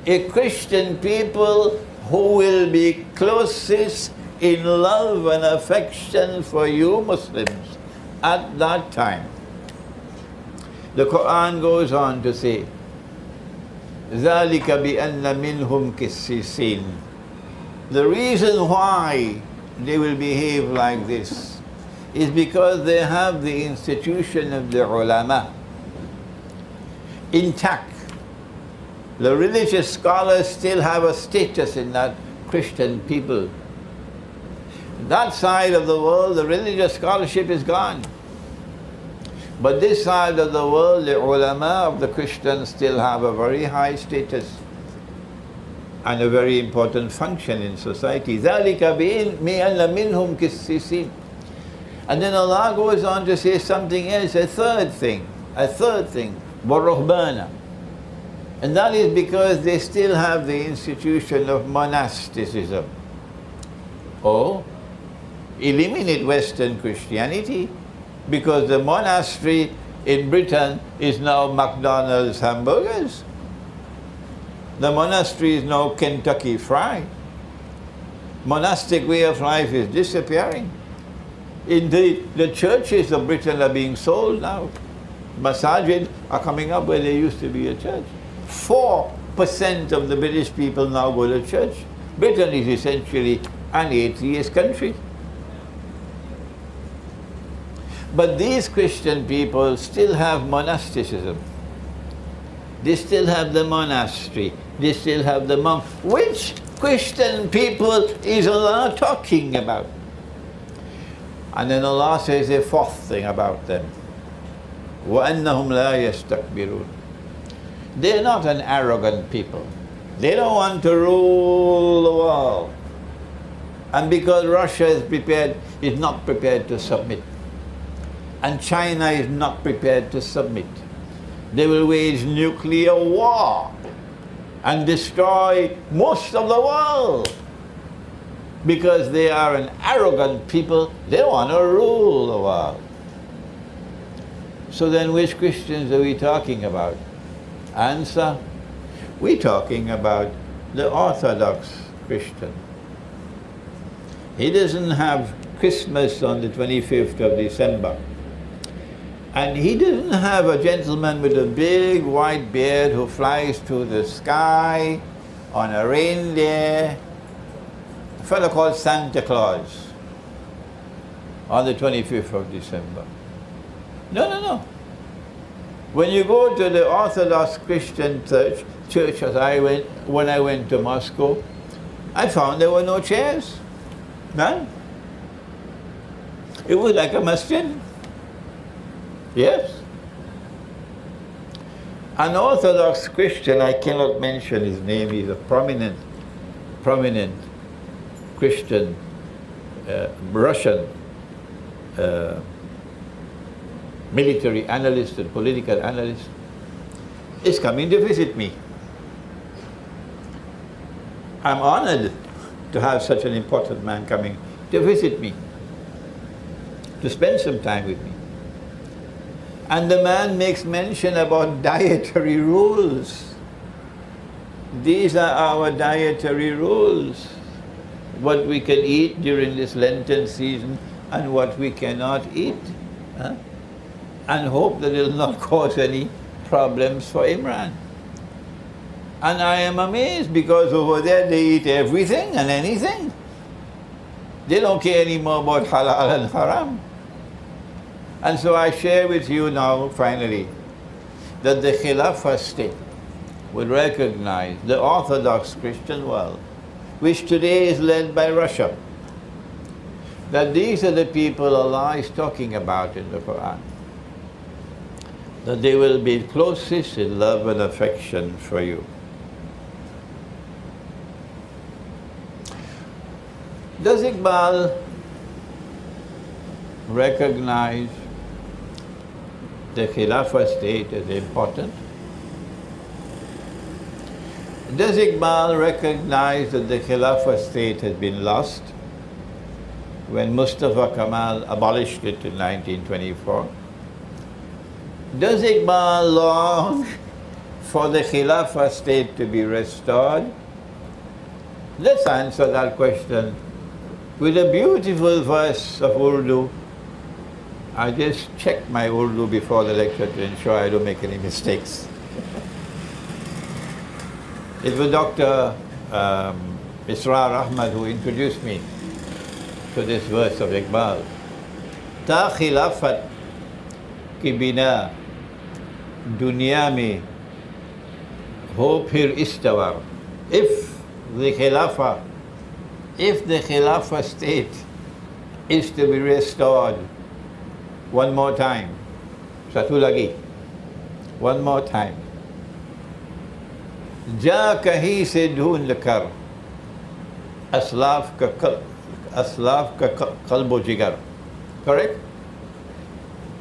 A Christian people who will be closest in love and affection for you Muslims at that time. The Quran goes on to say, ذَلِكَ بِأَنَّ مِنْهُمْ كِسِّسِينَ. The reason why they will behave like this is because they have the institution of the ulama intact. The religious scholars still have a status in that Christian people. That side of the world, the religious scholarship is gone. But this side of the world, the ulama of the Christians still have a very high status and a very important function in society. ذَلِكَ بِأَنَّ مِنْهُمْ كِسِّسِينَ. And then Allah goes on to say something else, a third thing, وَالرُّهْبَانَ. And that is because they still have the institution of monasticism. Or eliminate Western Christianity, because the monastery in Britain is now McDonald's hamburgers. The monastery is now Kentucky Fried. Monastic way of life is disappearing. Indeed, the churches of Britain are being sold now. Masajid are coming up where there used to be a church. 4% of the British people now go to church. Britain is essentially an atheist country. But these Christian people still have monasticism. They still have the monastery. They still have the monk. Which Christian people is Allah talking about? And then Allah says a fourth thing about them. وَأَنَّهُمْ لَا يَسْتَكْبِرُونَ. They're not an arrogant people. They don't want to rule the world. And because Russia is not prepared to submit, and China is not prepared to submit, they will wage nuclear war and destroy most of the world. Because they are an arrogant people, they want to rule the world. So then which Christians are we talking about? Answer, we're talking about the Orthodox Christian. He doesn't have Christmas on the 25th of December. And he doesn't have a gentleman with a big white beard who flies to the sky on a reindeer, a fellow called Santa Claus. on the 25th of December. No, no, no. When you go to the Orthodox Christian church as when I went to Moscow, I found there were no chairs. None. It was like a masjid. Yes. An Orthodox Christian, I cannot mention his name, he's a prominent Christian, Russian military analyst and political analyst, is coming to visit me. I'm honored to have such an important man coming to visit me, to spend some time with me. And the man makes mention about dietary rules. These are our dietary rules. What we can eat during this Lenten season and what we cannot eat. Huh? And hope that it will not cause any problems for Imran. And I am amazed because over there they eat everything and anything. They don't care anymore about halal and haram. And so I share with you now, finally, that the Khilafah state would recognize the Orthodox Christian world, which today is led by Russia, that these are the people Allah is talking about in the Quran, that they will be closest in love and affection for you. Does IQBAL recognize the Khilafah state as important? Does IQBAL recognize that the Khilafah state has been lost when Mustafa Kemal abolished it in 1924? Does IQBAL long for the Khilafah state to be restored? Let's answer that question with a beautiful verse of Urdu. I just checked my Urdu before the lecture to ensure I don't make any mistakes. It was Dr. Israr Ahmad who introduced me to this verse of IQBAL. Ta khilafat ki bina dunya mein ho phir istawar. If the Khilafah state is to be restored, one more time, Satu lagi, one more time. Ja kahi se dhoond kar, aslaf ka qalbo jigar. Correct?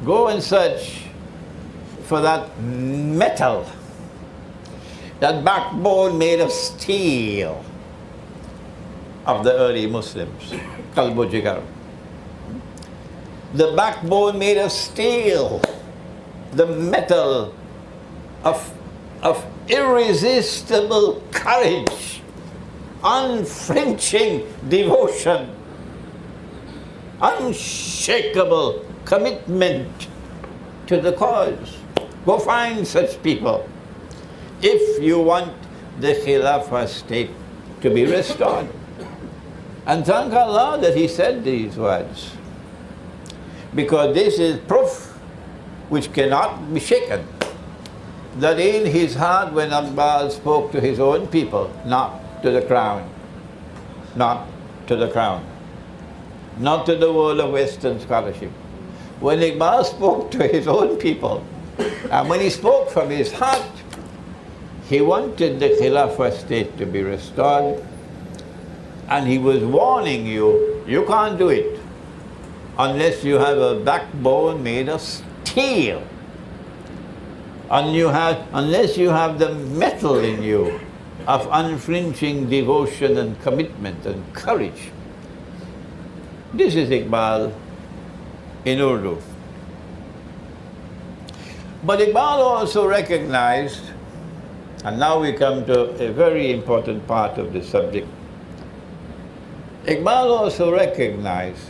Go and search for that metal, that backbone made of steel of the early Muslims, qalbo jigar. The backbone made of steel, the metal of irresistible courage, unflinching devotion, unshakable commitment to the cause. Go find such people if you want the Khilafah state to be restored. And thank Allah that He said these words, because this is proof which cannot be shaken, that in his heart when IQBAL spoke to his own people, not to the crown, not to the crown, not to the world of Western scholarship. When IQBAL spoke to his own people, and when he spoke from his heart, he wanted the Khilafah state to be restored, and he was warning you, you can't do it unless you have a backbone made of steel, unless you have the metal in you of unflinching devotion and commitment and courage. This is IQBAL in Urdu. But IQBAL also recognized, and now we come to a very important part of the subject, IQBAL also recognized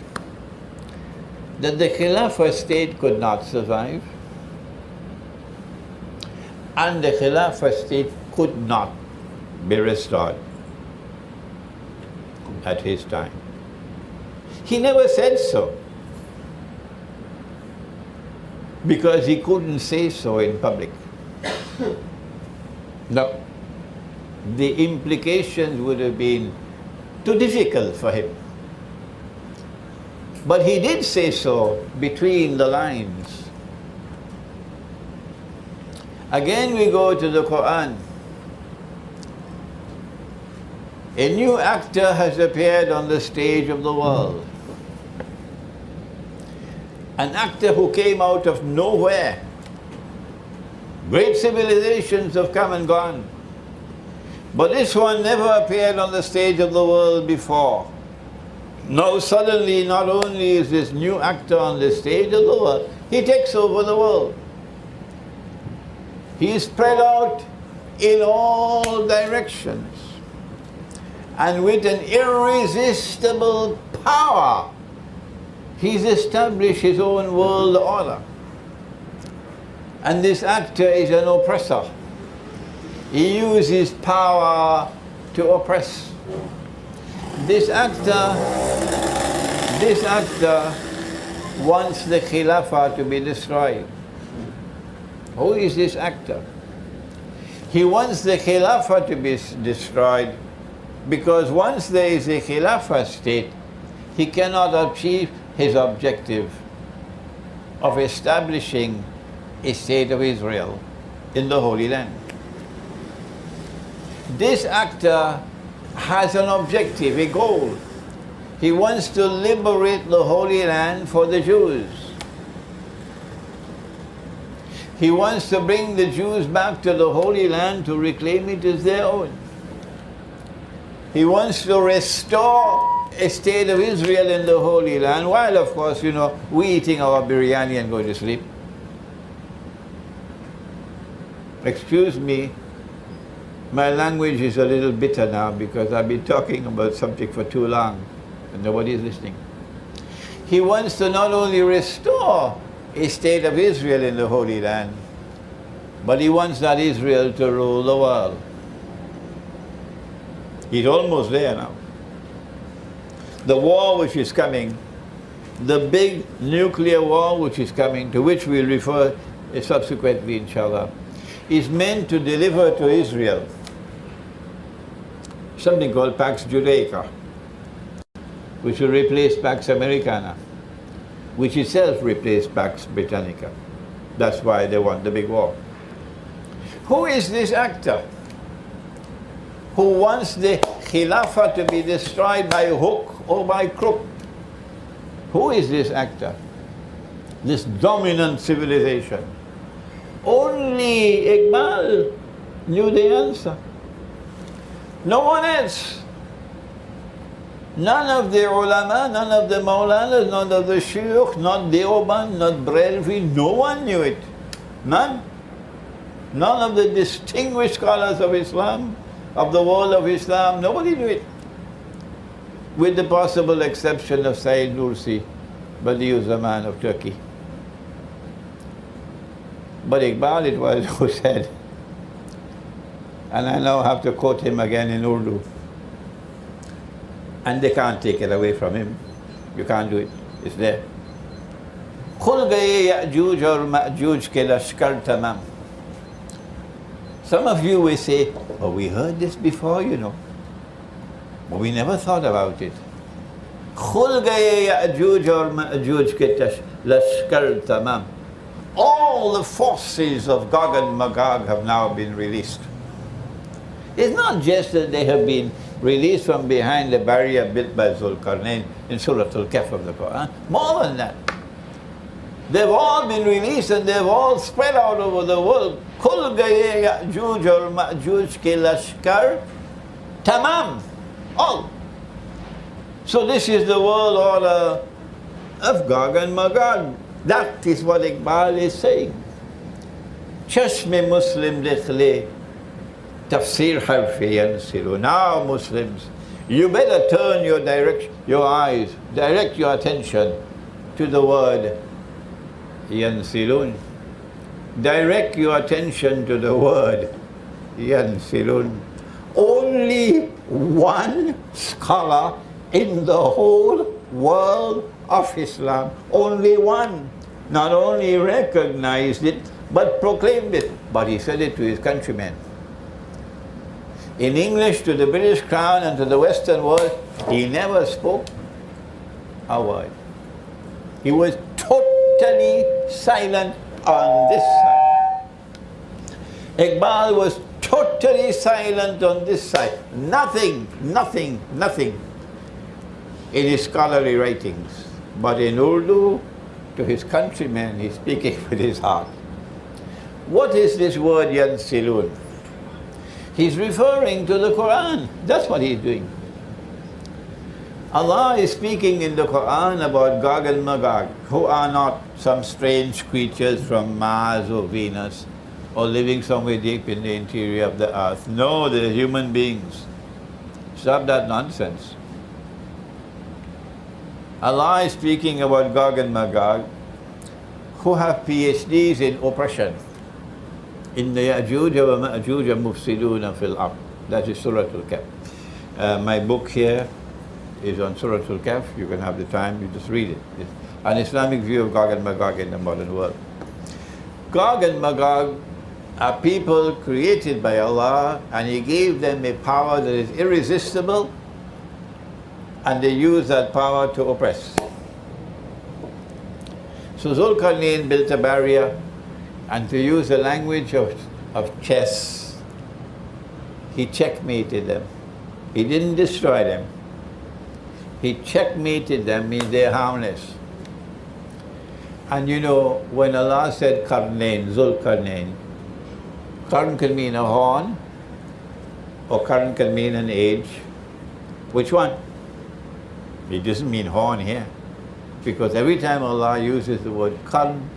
that the Khilafah state could not survive, and the Khilafah state could not be restored at his time. He never said so. because he couldn't say so in public. No. The implications would have been too difficult for him. But he did say so between the lines. Again we go to the Quran. A new actor has appeared on the stage of the world. An actor who came out of nowhere. Great civilizations have come and gone. But this one never appeared on the stage of the world before. Now suddenly, not only is this new actor on the stage of the world, he takes over the world. He is spread out in all directions. And with an irresistible power, he's established his own world order. And this actor is an oppressor. He uses power to oppress. This actor wants the Khilafah to be destroyed. Who is this actor? He wants the Khilafah to be destroyed because once there is a Khilafah state, he cannot achieve his objective of establishing a state of Israel in the Holy Land. This actor has an objective, a goal. He wants to liberate the Holy Land for the Jews. He wants to bring the Jews back to the Holy Land to reclaim it as their own. He wants to restore a state of Israel in the Holy Land, while of course, you know, we eating our biryani and going to sleep. Excuse me, my language is a little bitter now because I've been talking about something for too long and nobody is listening. He wants to not only restore a state of Israel in the Holy Land, but he wants that Israel to rule the world. He's almost there now. The war which is coming, the big nuclear war which is coming, to which we'll refer subsequently, inshallah, is meant to deliver to Israel something called Pax Judaica, which will replace Pax Americana, which itself replaced Pax Britannica. That's why they want the big war. Who is this actor who wants the Khilafah to be destroyed by hook or by crook? Who is this actor? This dominant civilization? Only IQBAL knew the answer. No one else. None of the ulama, none of the maulanas, none of the Syekh, not Deoban, not Brelvi, no one knew it. None. None of the distinguished scholars of Islam, of the world of Islam, nobody knew it. With the possible exception of Sayyid Nursi, Badiuzzzaman of Turkey. But IQBAL it was who said, and I now have to quote him again in Urdu, and they can't take it away from him. You can't do it. It's there. खुल गए याजूज और माजूज के लश्कर तमाम. Some of you will say, oh, we heard this before, you know, but we never thought about it. खुल गए याजूज और माजूज के लश्कर तमाम. All the forces of Gog and Magog have now been released. It's not just that they have been released from behind the barrier built by Zulkarnain in Surah Al-Kahf of the Quran. More than that. They've all been released and they've all spread out over the world. Kul gaye Ya'juj or Ma'juj ke lashkar tamam. All. So this is the world order of Gog and Magog. That is what IQBAL is saying. Chashme Muslim dekhle tafsir harfi yansilu. Now Muslims, you better turn your eyes, direct your attention to the word yansilun. Direct your attention to the word yansilun. Only one scholar in the whole world of Islam, only one, not only recognized it, but proclaimed it. But he said it to his countrymen. In English, to the British Crown and to the Western world, he never spoke a word. He was totally silent on this side. Iqbal was totally silent on this side. Nothing in his scholarly writings. But in Urdu, to his countrymen, he's speaking with his heart. What is this word yansilun? He's referring to the Quran. That's what he's doing. Allah is speaking in the Quran about Gog and Magog, who are not some strange creatures from Mars or Venus, or living somewhere deep in the interior of the earth. No, they're human beings. Stop that nonsense. Allah is speaking about Gog and Magog, who have PhDs in oppression. In the Ya'juj wa Ma'juj mufsiduna fil ard. That is Surah Al-Kahf. My book here is on Surah Al-Kahf. You can have the time, you just read it. It's an Islamic view of Gog and Magog in the modern world. Gog and Magog are people created by Allah, and He gave them a power that is irresistible, and they use that power to oppress. So Zulkarnain built a barrier, and to use the language of chess, he checkmated them. He didn't destroy them. He checkmated them, means they're harmless. And you know, when Allah said Qarnain, Zulkarnain, Qarn can mean a horn, or Qarn can mean an age. Which one? It doesn't mean horn here. Because every time Allah uses the word Qarn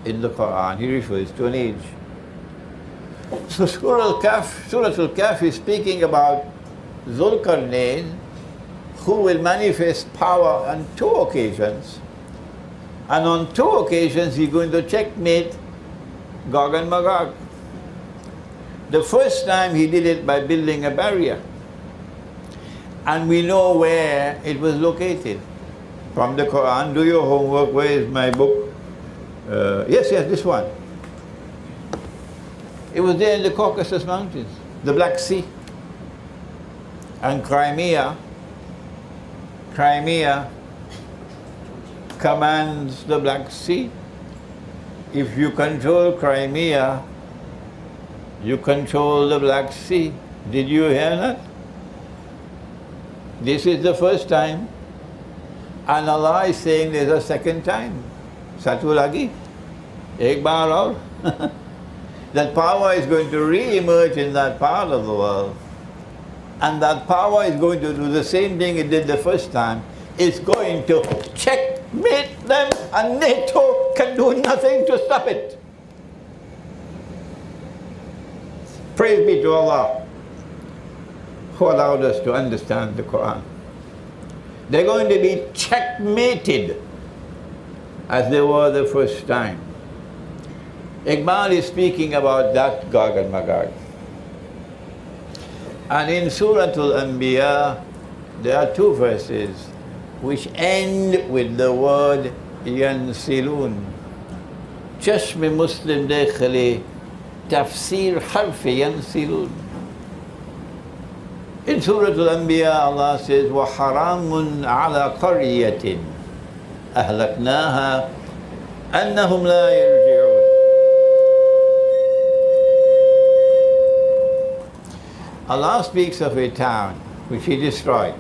in the Quran, He refers to an age. So Surah Al-Kahf is speaking about Zulkarnain, who will manifest power on 2 occasions. And on 2 occasions, he's going to checkmate Gog and Magog. The first time he did it by building a barrier. And we know where it was located. From the Quran, do your homework. Where is my book? Yes, this one. It was there in the Caucasus Mountains, the Black Sea. And Crimea commands the Black Sea. If you control Crimea, you control the Black Sea. Did you hear that? This is the first time. And Allah is saying there's a second time. Satu lagi. Ek baar aur. That power is going to re-emerge in that part of the world. And that power is going to do the same thing it did the first time. It's going to checkmate them, and NATO can do nothing to stop it. Praise be to Allah, who allowed us to understand the Quran. They're going to be checkmated as they were the first time. Iqbal is speaking about that Gog and Magog. And in Surah Al-Anbiya, there are 2 verses which end with the word yansilun. Chashme Muslim dekhli tafsir harfi yansilun. In Surah Al-Anbiya, Allah says, وَحَرَامٌ عَلَى قَرْيَةٍ أَهْلَكْنَاهَا أَنَّهُمْ لَا يَرْجِعُونَ. Allah speaks of a town which He destroyed.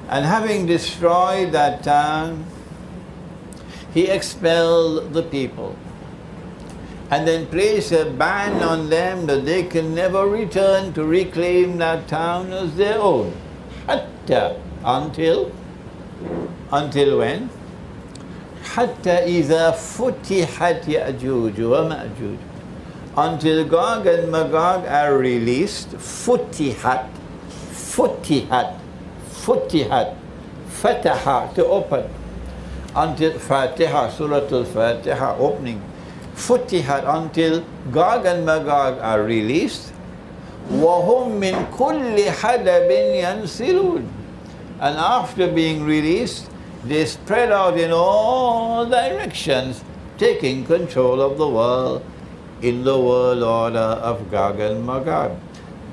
And having destroyed that town, He expelled the people. And then placed a ban on them that they can never return to reclaim that town as their own. Until when? حتى إذا فتحت يأجوج ومأجوج. Until Gog and Magog are released. Futihat, Fataha, to open. Until Fatiha, Surah Al-Fatiha, opening. Futihat, until Gog and Magog are released. وَهُمْ مِنْ كُلِّ حَدَبٍ يَنْسِلُونَ. And after being released, They spread out in all directions, taking control of the world in the world order of Gog and Magog.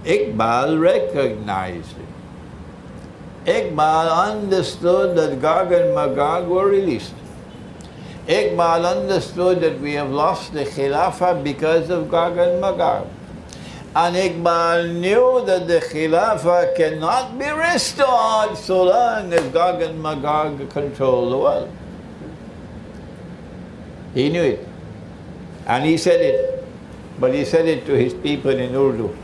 IQBAL recognized it. IQBAL understood that Gog and Magog were released. IQBAL understood that we have lost the Khilafah because of Gog and Magog. And IQBAL knew that the Khilafah cannot be restored so long as Gog and Magog control the world. He knew it. And he said it. But he said it to his people in Urdu.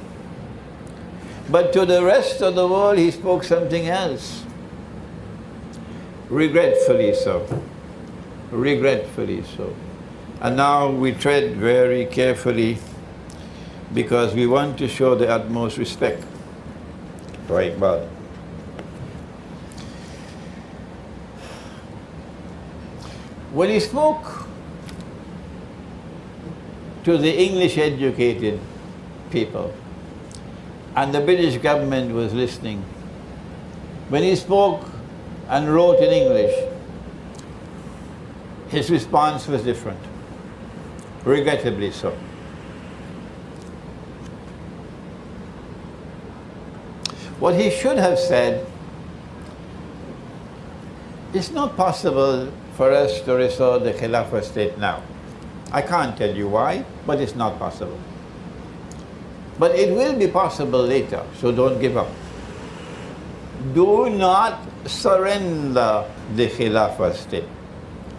But to the rest of the world, he spoke something else. Regretfully so. Regretfully so. And now we tread very carefully because we want to show the utmost respect for IQBAL. When he spoke to the English-educated people, and the British government was listening, when he spoke and wrote in English, his response was different, regrettably so. What he should have said, it's not possible for us to restore the Khilafah state now. I can't tell you why, but it's not possible. But it will be possible later, so don't give up. Do not surrender the Khilafah state.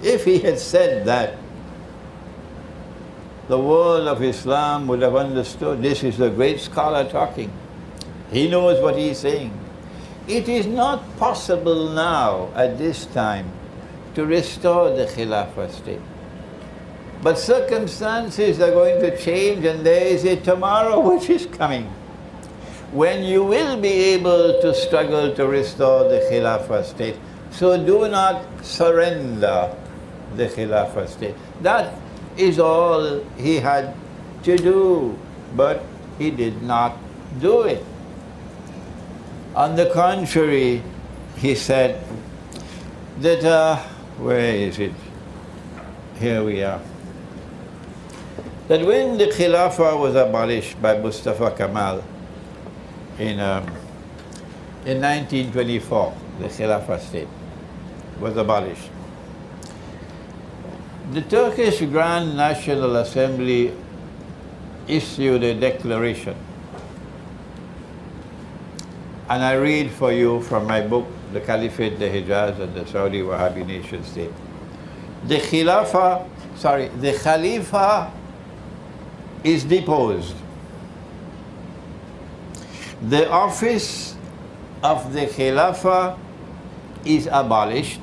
If he had said that, the world of Islam would have understood this is a great scholar talking. He knows what he's saying. It is not possible now, at this time, to restore the Khilafah state. But circumstances are going to change, and there is a tomorrow which is coming, when you will be able to struggle to restore the Khilafah state. So do not surrender the Khilafah state. That is all he had to do, but he did not do it. On the contrary, he said that, where is it? Here we are. That when the Khilafah was abolished by Mustafa Kemal in 1924, the Khilafah state was abolished. The Turkish Grand National Assembly issued a declaration. And I read for you from my book, The Caliphate, the Hijaz, and the Saudi Wahhabi Nation State. The Khilafah, the Khalifa is deposed. The office of the Khilafah is abolished,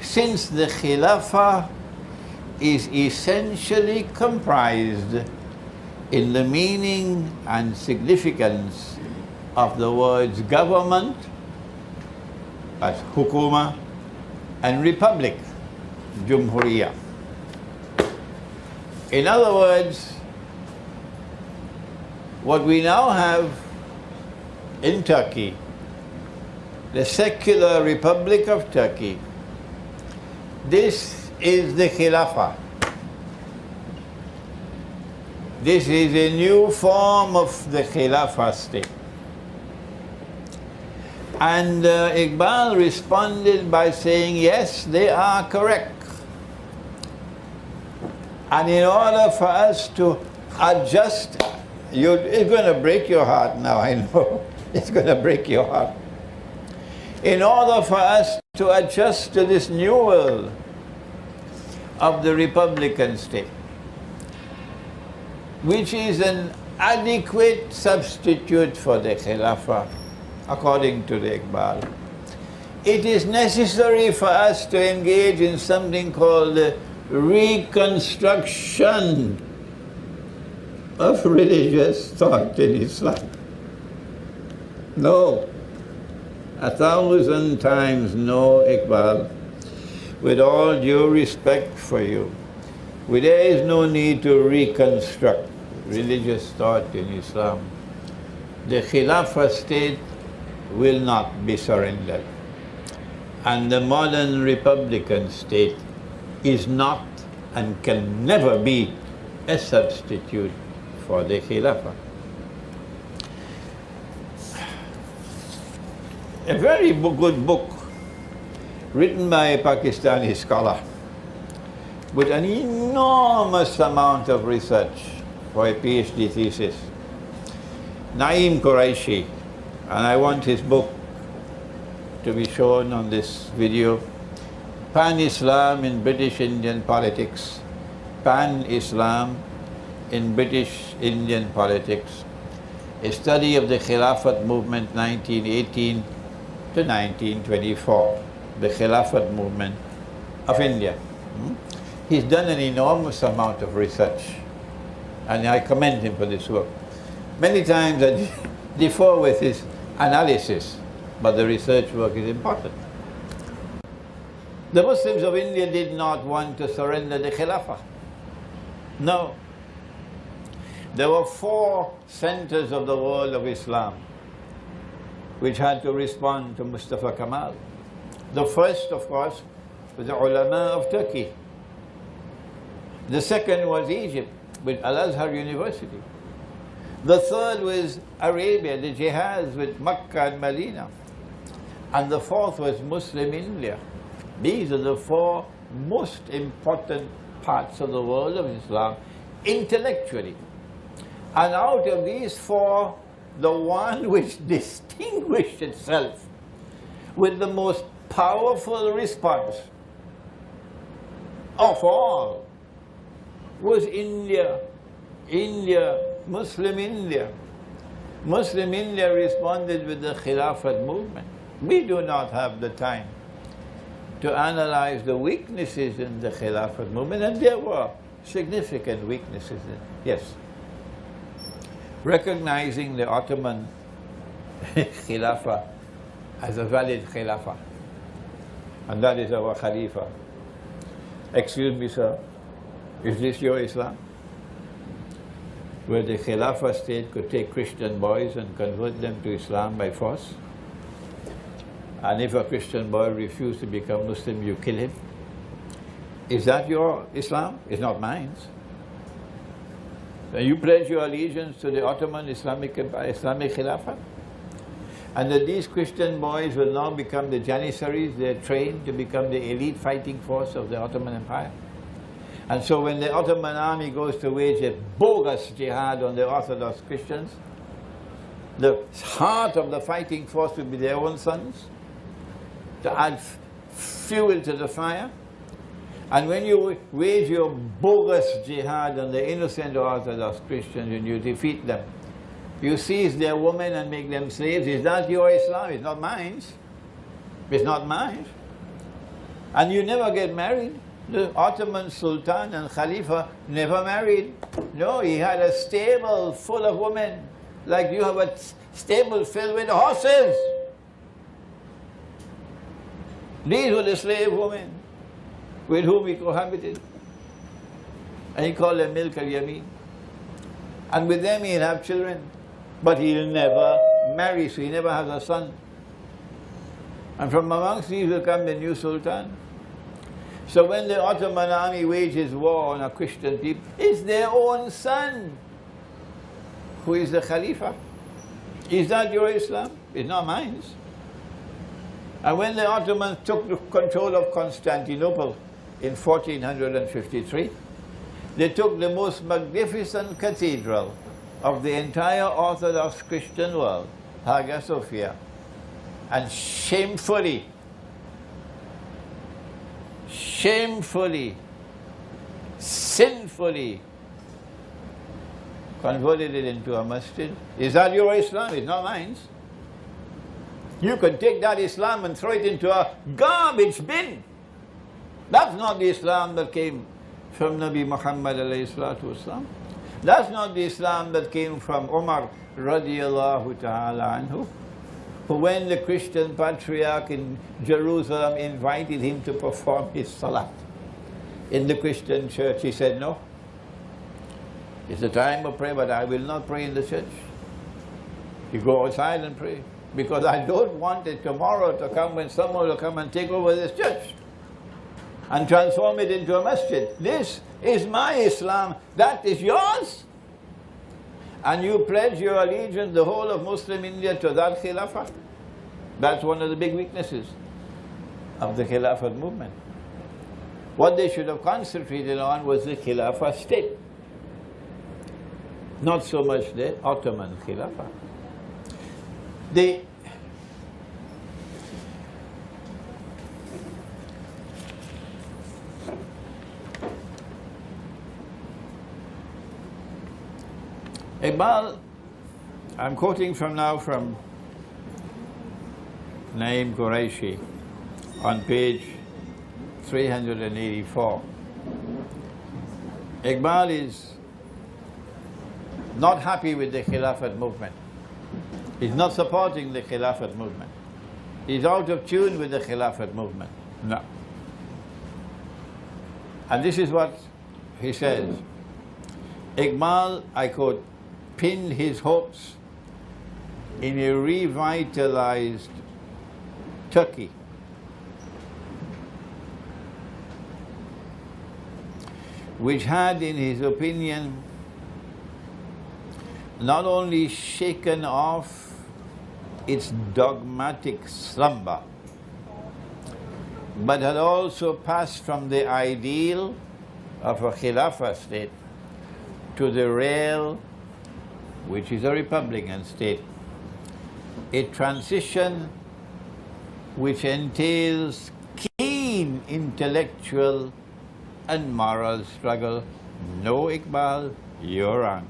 since the Khilafah is essentially comprised in the meaning and significance of the words government, as hukuma, and republic, jumhuriyah. In other words, what we now have in Turkey, the secular Republic of Turkey, this is the Khilafah. This is a new form of the Khilafah state. And IQBAL responded by saying, yes, they are correct. And in order for us to adjust, it's going to break your heart now, I know. It's going to break your heart. In order for us to adjust to this new world of the Republican state, which is an adequate substitute for the Khilafah, according to the IQBAL, it is necessary for us to engage in something called the reconstruction of religious thought in Islam. No. 1,000 times no, IQBAL. With all due respect for you, there is no need to reconstruct religious thought in Islam. The Khilafah state will not be surrendered. And the modern republican state is not and can never be a substitute for the Khilafah. A very good book written by a Pakistani scholar with an enormous amount of research for a PhD thesis, Naeem Qureshi, and I want his book to be shown on this video, Pan-Islam in British Indian Politics, Pan-Islam in British Indian Politics, a study of the Khilafat movement 1918 to 1924, the Khilafat movement of India. He's done an enormous amount of research, and I commend him for this work. Many times I differ with his analysis, but the research work is important. The Muslims of India did not want to surrender the Khilafah. No. There were 4 centers of the world of Islam which had to respond to Mustafa Kemal. The first, of course, was the ulama of Turkey. The second was Egypt with Al-Azhar University. The third was Arabia, the jihads with Makkah and Medina. And the fourth was Muslim India. These are the 4 most important parts of the world of Islam intellectually. And out of these 4, the one which distinguished itself with the most powerful response of all was India. Muslim India. Muslim India responded with the Khilafat movement. We do not have the time to analyze the weaknesses in the Khilafat movement, and there were significant weaknesses. Yes. Recognizing the Ottoman Khilafah as a valid Khilafah, and that is our Khalifa. Excuse me, sir, is this your Islam? Where the Khilafah state could take Christian boys and convert them to Islam by force? And if a Christian boy refused to become Muslim, you kill him? Is that your Islam? It's not mine. You pledge your allegiance to the Ottoman Islamic Khilafah? And that these Christian boys will now become the Janissaries, they're trained to become the elite fighting force of the Ottoman Empire. And so when the Ottoman army goes to wage a bogus jihad on the Orthodox Christians, the heart of the fighting force will be their own sons, to add fuel to the fire. And when you wage your bogus jihad on the innocent Orthodox Christians and you defeat them, you seize their women and make them slaves. Is that your Islam? It's not mine. It's not mine. And you never get married. The Ottoman Sultan and Khalifa never married. No, he had a stable full of women, like you have a stable filled with horses. These were the slave women with whom he cohabited. And he called them Milk al-Yamin. And with them he'll have children. But he'll never marry, so he never has a son. And from amongst these will come the new Sultan. So when the Ottoman army wages war on a Christian people, it's their own son who is the Khalifa. Is that your Islam? It's not mine. And when the Ottomans took control of Constantinople in 1453, they took the most magnificent cathedral of the entire Orthodox Christian world, Hagia Sophia, and shamefully, sinfully converted it into a masjid. Is that your Islam? It's not mine. You can take that Islam and throw it into a garbage bin. That's not the Islam that came from Nabi Muhammad alayhi salatu wasalam. That's not the Islam that came from Umar radiallahu ta'ala anhu, who when the Christian patriarch in Jerusalem invited him to perform his salat in the Christian church, he said, no, it's the time of prayer, but I will not pray in the church. You go outside and pray. because I don't want it tomorrow to come when someone will come and take over this church and transform it into a masjid. This is my Islam, that is yours. And you pledge your allegiance, the whole of Muslim India, to that Khilafah. That's one of the big weaknesses of the Khilafah movement. What they should have concentrated on was the Khilafah state, not so much the Ottoman Khilafah. IQBAL, I'm quoting from Naim Qureshi on page 384. IQBAL is not happy with the Khilafat movement. He's not supporting the Khilafat movement. He's out of tune with the Khilafat movement. No. And this is what he says. IQBAL, I quote, pinned his hopes in a revitalized Turkey. Which had, in his opinion, not only shaken off its dogmatic slumber, but had also passed from the ideal of a Khilafah state to the real, which is a Republican state, a transition which entails keen intellectual and moral struggle. No, IQBAL, you're wrong.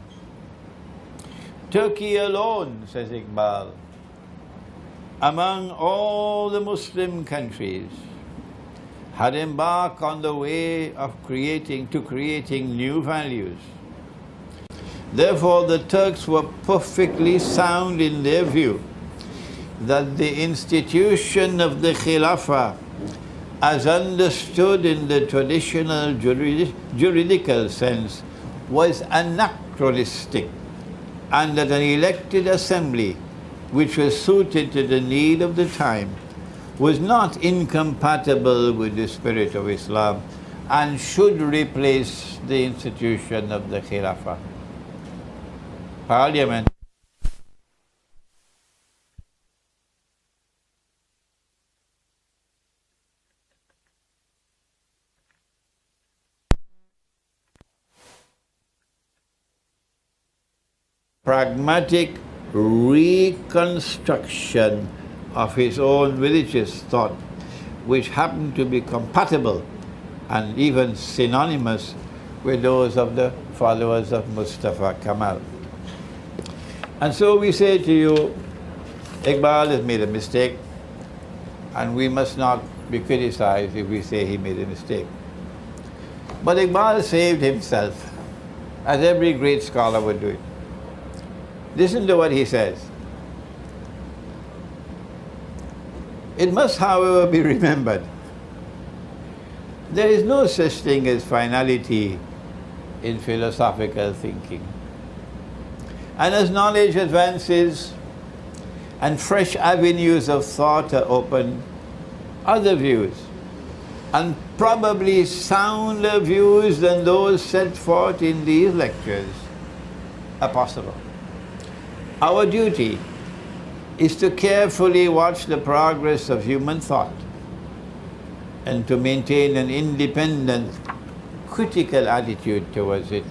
Turkey alone, says IQBAL, among all the Muslim countries, had embarked on the way of creating new values. Therefore, the Turks were perfectly sound in their view that the institution of the Khilafah, as understood in the traditional juridical sense, was anachronistic, and that an elected assembly, which was suited to the need of the time, was not incompatible with the spirit of Islam and should replace the institution of the Khilafah. Parliament. Pragmatic reconstruction of his own religious thought, which happened to be compatible and even synonymous with those of the followers of Mustafa Kemal. And so we say to you, IQBAL has made a mistake, and we must not be criticized if we say he made a mistake. But IQBAL saved himself, as every great scholar would do it. Listen to what he says. It must, however, be remembered, there is no such thing as finality in philosophical thinking. And as knowledge advances and fresh avenues of thought are opened, other views, and probably sounder views than those set forth in these lectures, are possible. Our duty is to carefully watch the progress of human thought and to maintain an independent, critical attitude towards it.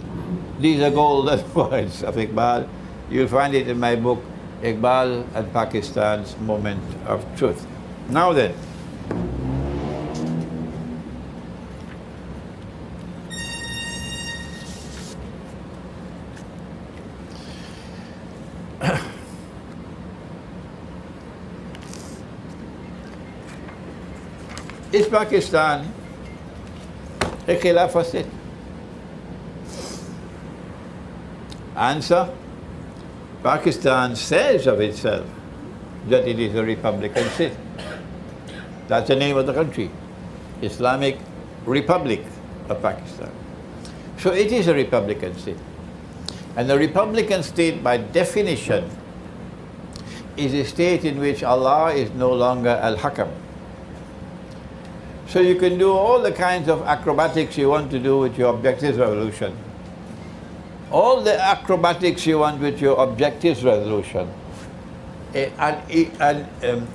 These are golden words of IQBAL. You'll find it in my book, IQBAL and Pakistan's Moment of Truth. Now then, is Pakistan a Khilafah state? Answer: Pakistan says of itself that it is a Republican state. That's the name of the country, Islamic Republic of Pakistan. So it is a Republican state. And the Republican state, by definition, is a state in which Allah is no longer Al-Hakam. So you can do all the kinds of acrobatics you want to do with your objectives resolution. All the acrobatics you want with your objectives resolution. A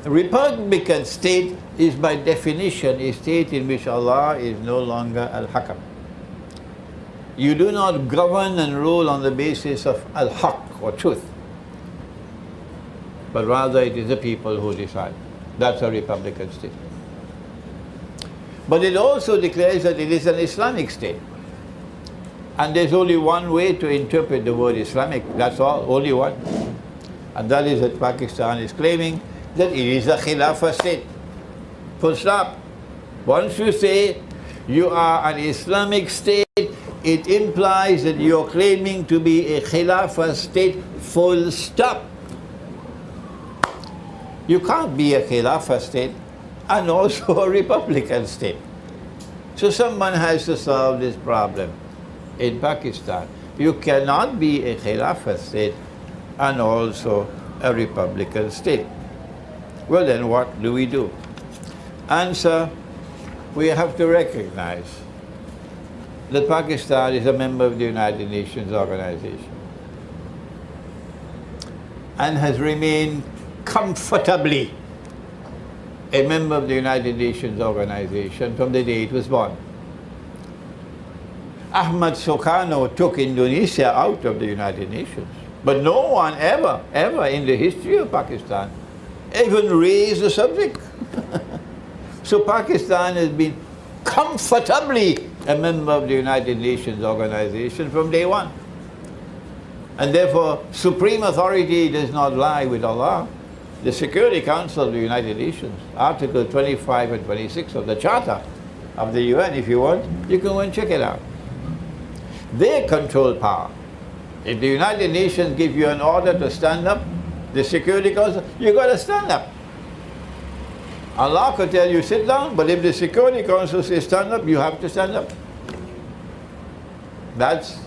Republican state is by definition a state in which Allah is no longer Al-Hakam. You do not govern and rule on the basis of Al-Haq or truth, but rather it is the people who decide. That's a Republican state. But it also declares that it is an Islamic state. And there's only one way to interpret the word Islamic, that's all, only one. And that is that Pakistan is claiming that it is a Khilafah state. Full stop. Once you say you are an Islamic state, it implies that you're claiming to be a Khilafah state, full stop. You can't be a Khilafah state and also a Republican state. So someone has to solve this problem in Pakistan. You cannot be a Khilafah state and also a Republican state. Well then, what do we do? Answer, we have to recognize that Pakistan is a member of the United Nations organization and has remained comfortably a member of the United Nations organization from the day it was born. Ahmad Sukarno took Indonesia out of the United Nations, but no one ever in the history of Pakistan even raised the subject. So Pakistan has been comfortably a member of the United Nations organization from day one. And therefore, supreme authority does not lie with Allah. The Security Council of the United Nations, Article 25 and 26 of the Charter of the UN, if you want, you can go and check it out. They control power. If the United Nations give you an order to stand up, the Security Council, you got to stand up. Allah could tell you sit down, but if the Security Council says stand up, you have to stand up. That's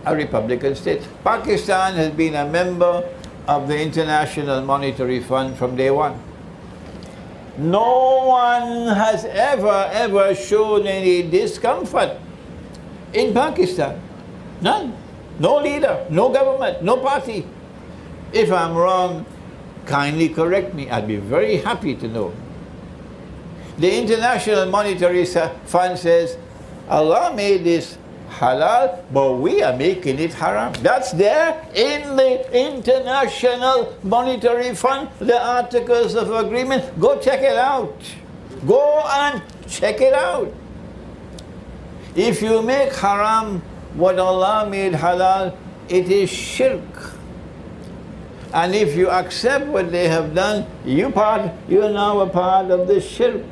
a Republican state. Pakistan has been a member of the International Monetary Fund from day one. No one has ever shown any discomfort in Pakistan. None. No leader, no government, no party. If I'm wrong, kindly correct me. I'd be very happy to know. The International Monetary Fund says, Allah made this halal, but we are making it haram. That's there in the International Monetary Fund, the Articles of Agreement. Go check it out. Go and check it out. If you make haram what Allah made halal, it is shirk. And if you accept what they have done, you're now a part of the shirk.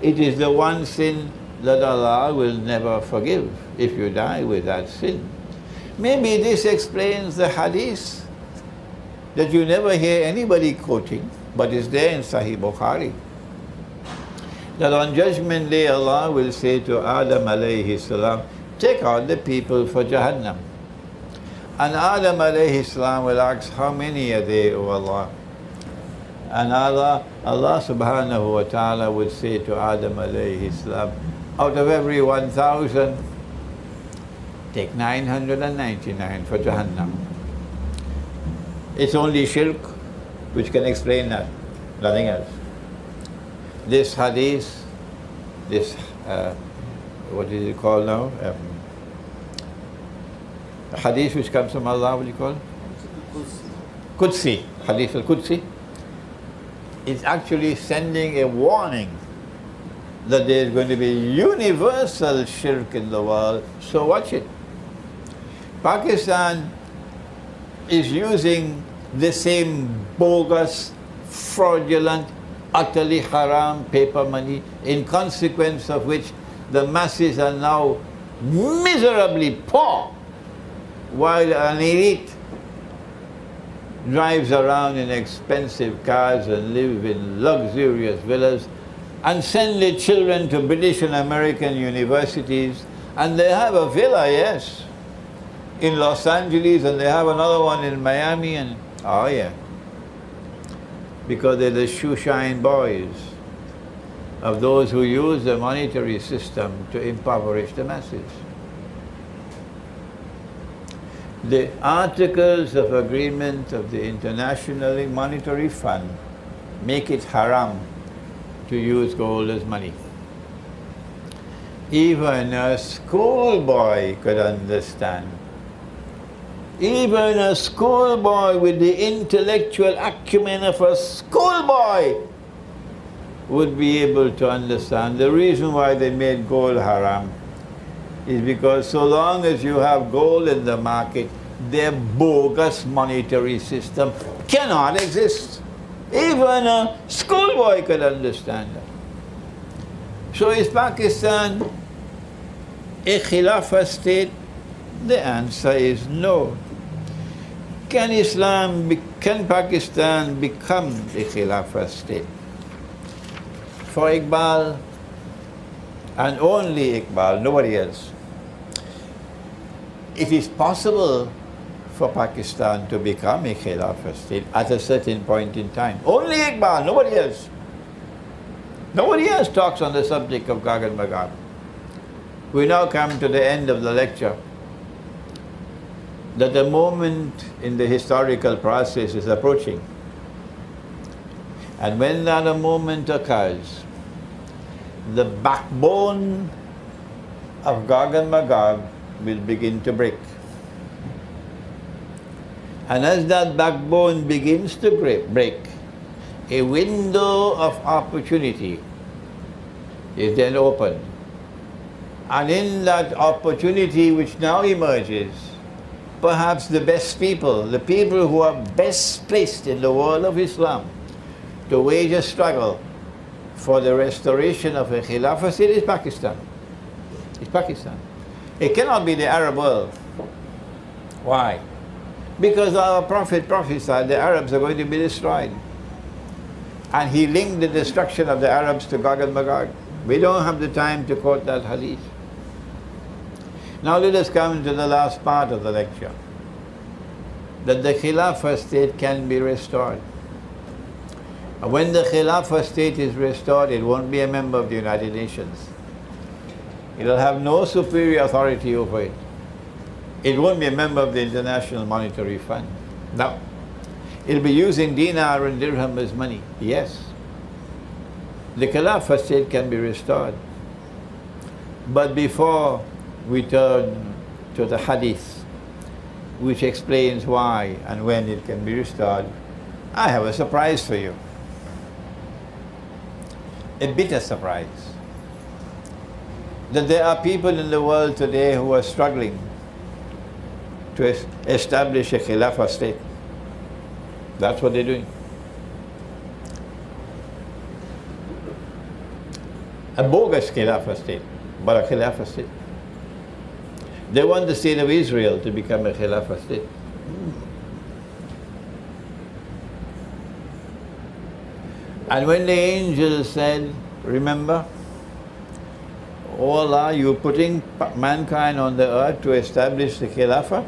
It is the one sin that Allah will never forgive if you die with that sin. Maybe this explains the hadith that you never hear anybody quoting, but is there in Sahih Bukhari. That on Judgment Day Allah will say to Adam alayhi salam, take out the people for Jahannam. And Adam alayhi salam will ask, how many are they, O Allah? And Allah subhanahu wa ta'ala would say to Adam alayhi salam, out of every 1,000, take 999 for Jahannam. It's only shirk which can explain that, nothing else. This hadith, this, what is it called now? Hadith which comes from Allah, what do you call it? Qudsi. Hadith al-Qudsi. It's actually sending a warning that there is going to be universal shirk in the world, so watch it. Pakistan is using the same bogus, fraudulent, utterly haram paper money, in consequence of which the masses are now miserably poor, while an elite drives around in expensive cars and live in luxurious villas and send their children to British and American universities, and they have a villa, yes, in Los Angeles, and they have another one in Miami, and oh yeah, because they're the shoeshine boys of those who use the monetary system to impoverish the masses. The Articles of Agreement of the International Monetary Fund make it haram to use gold as money. Even a schoolboy could understand. Even a schoolboy with the intellectual acumen of a schoolboy would be able to understand the reason why they made gold haram is because so long as you have gold in the market, their bogus monetary system cannot exist. Even a schoolboy could understand that. So is Pakistan a Khilafah state? The answer is no. Can Pakistan become a Khilafah state? For IQBAL, and only IQBAL, nobody else, it is possible for Pakistan to become a Khilafah state at a certain point in time. Only IQBAL, nobody else. Nobody else talks on the subject of Gag and Magog. We now come to the end of the lecture, that the moment in the historical process is approaching. And when that moment occurs, the backbone of Gog and Magog will begin to break. And as that backbone begins to break, a window of opportunity is then opened. And in that opportunity which now emerges, perhaps the best people, the people who are best placed in the world of Islam to wage a struggle for the restoration of a Khilafah state is Pakistan. It's Pakistan. It cannot be the Arab world. Why? Because our Prophet prophesied the Arabs are going to be destroyed. And he linked the destruction of the Arabs to Gog and Magog. We don't have the time to quote that hadith. Now let us come to the last part of the lecture. That the Khilafah state can be restored. And when the Khilafah state is restored, it won't be a member of the United Nations. It will have no superior authority over it. It won't be a member of the International Monetary Fund. No. It'll be using dinar and dirham as money. Yes. The Khilafah state can be restored. But before we turn to the hadith, which explains why and when it can be restored, I have a surprise for you. A bitter surprise. That there are people in the world today who are struggling to establish a Khilafah state. That's what they're doing. A bogus Khilafah state, but a Khilafah state. They want the state of Israel to become a Khilafah state. And when the angel said, remember, O Allah, you're putting mankind on the earth to establish the Khilafah?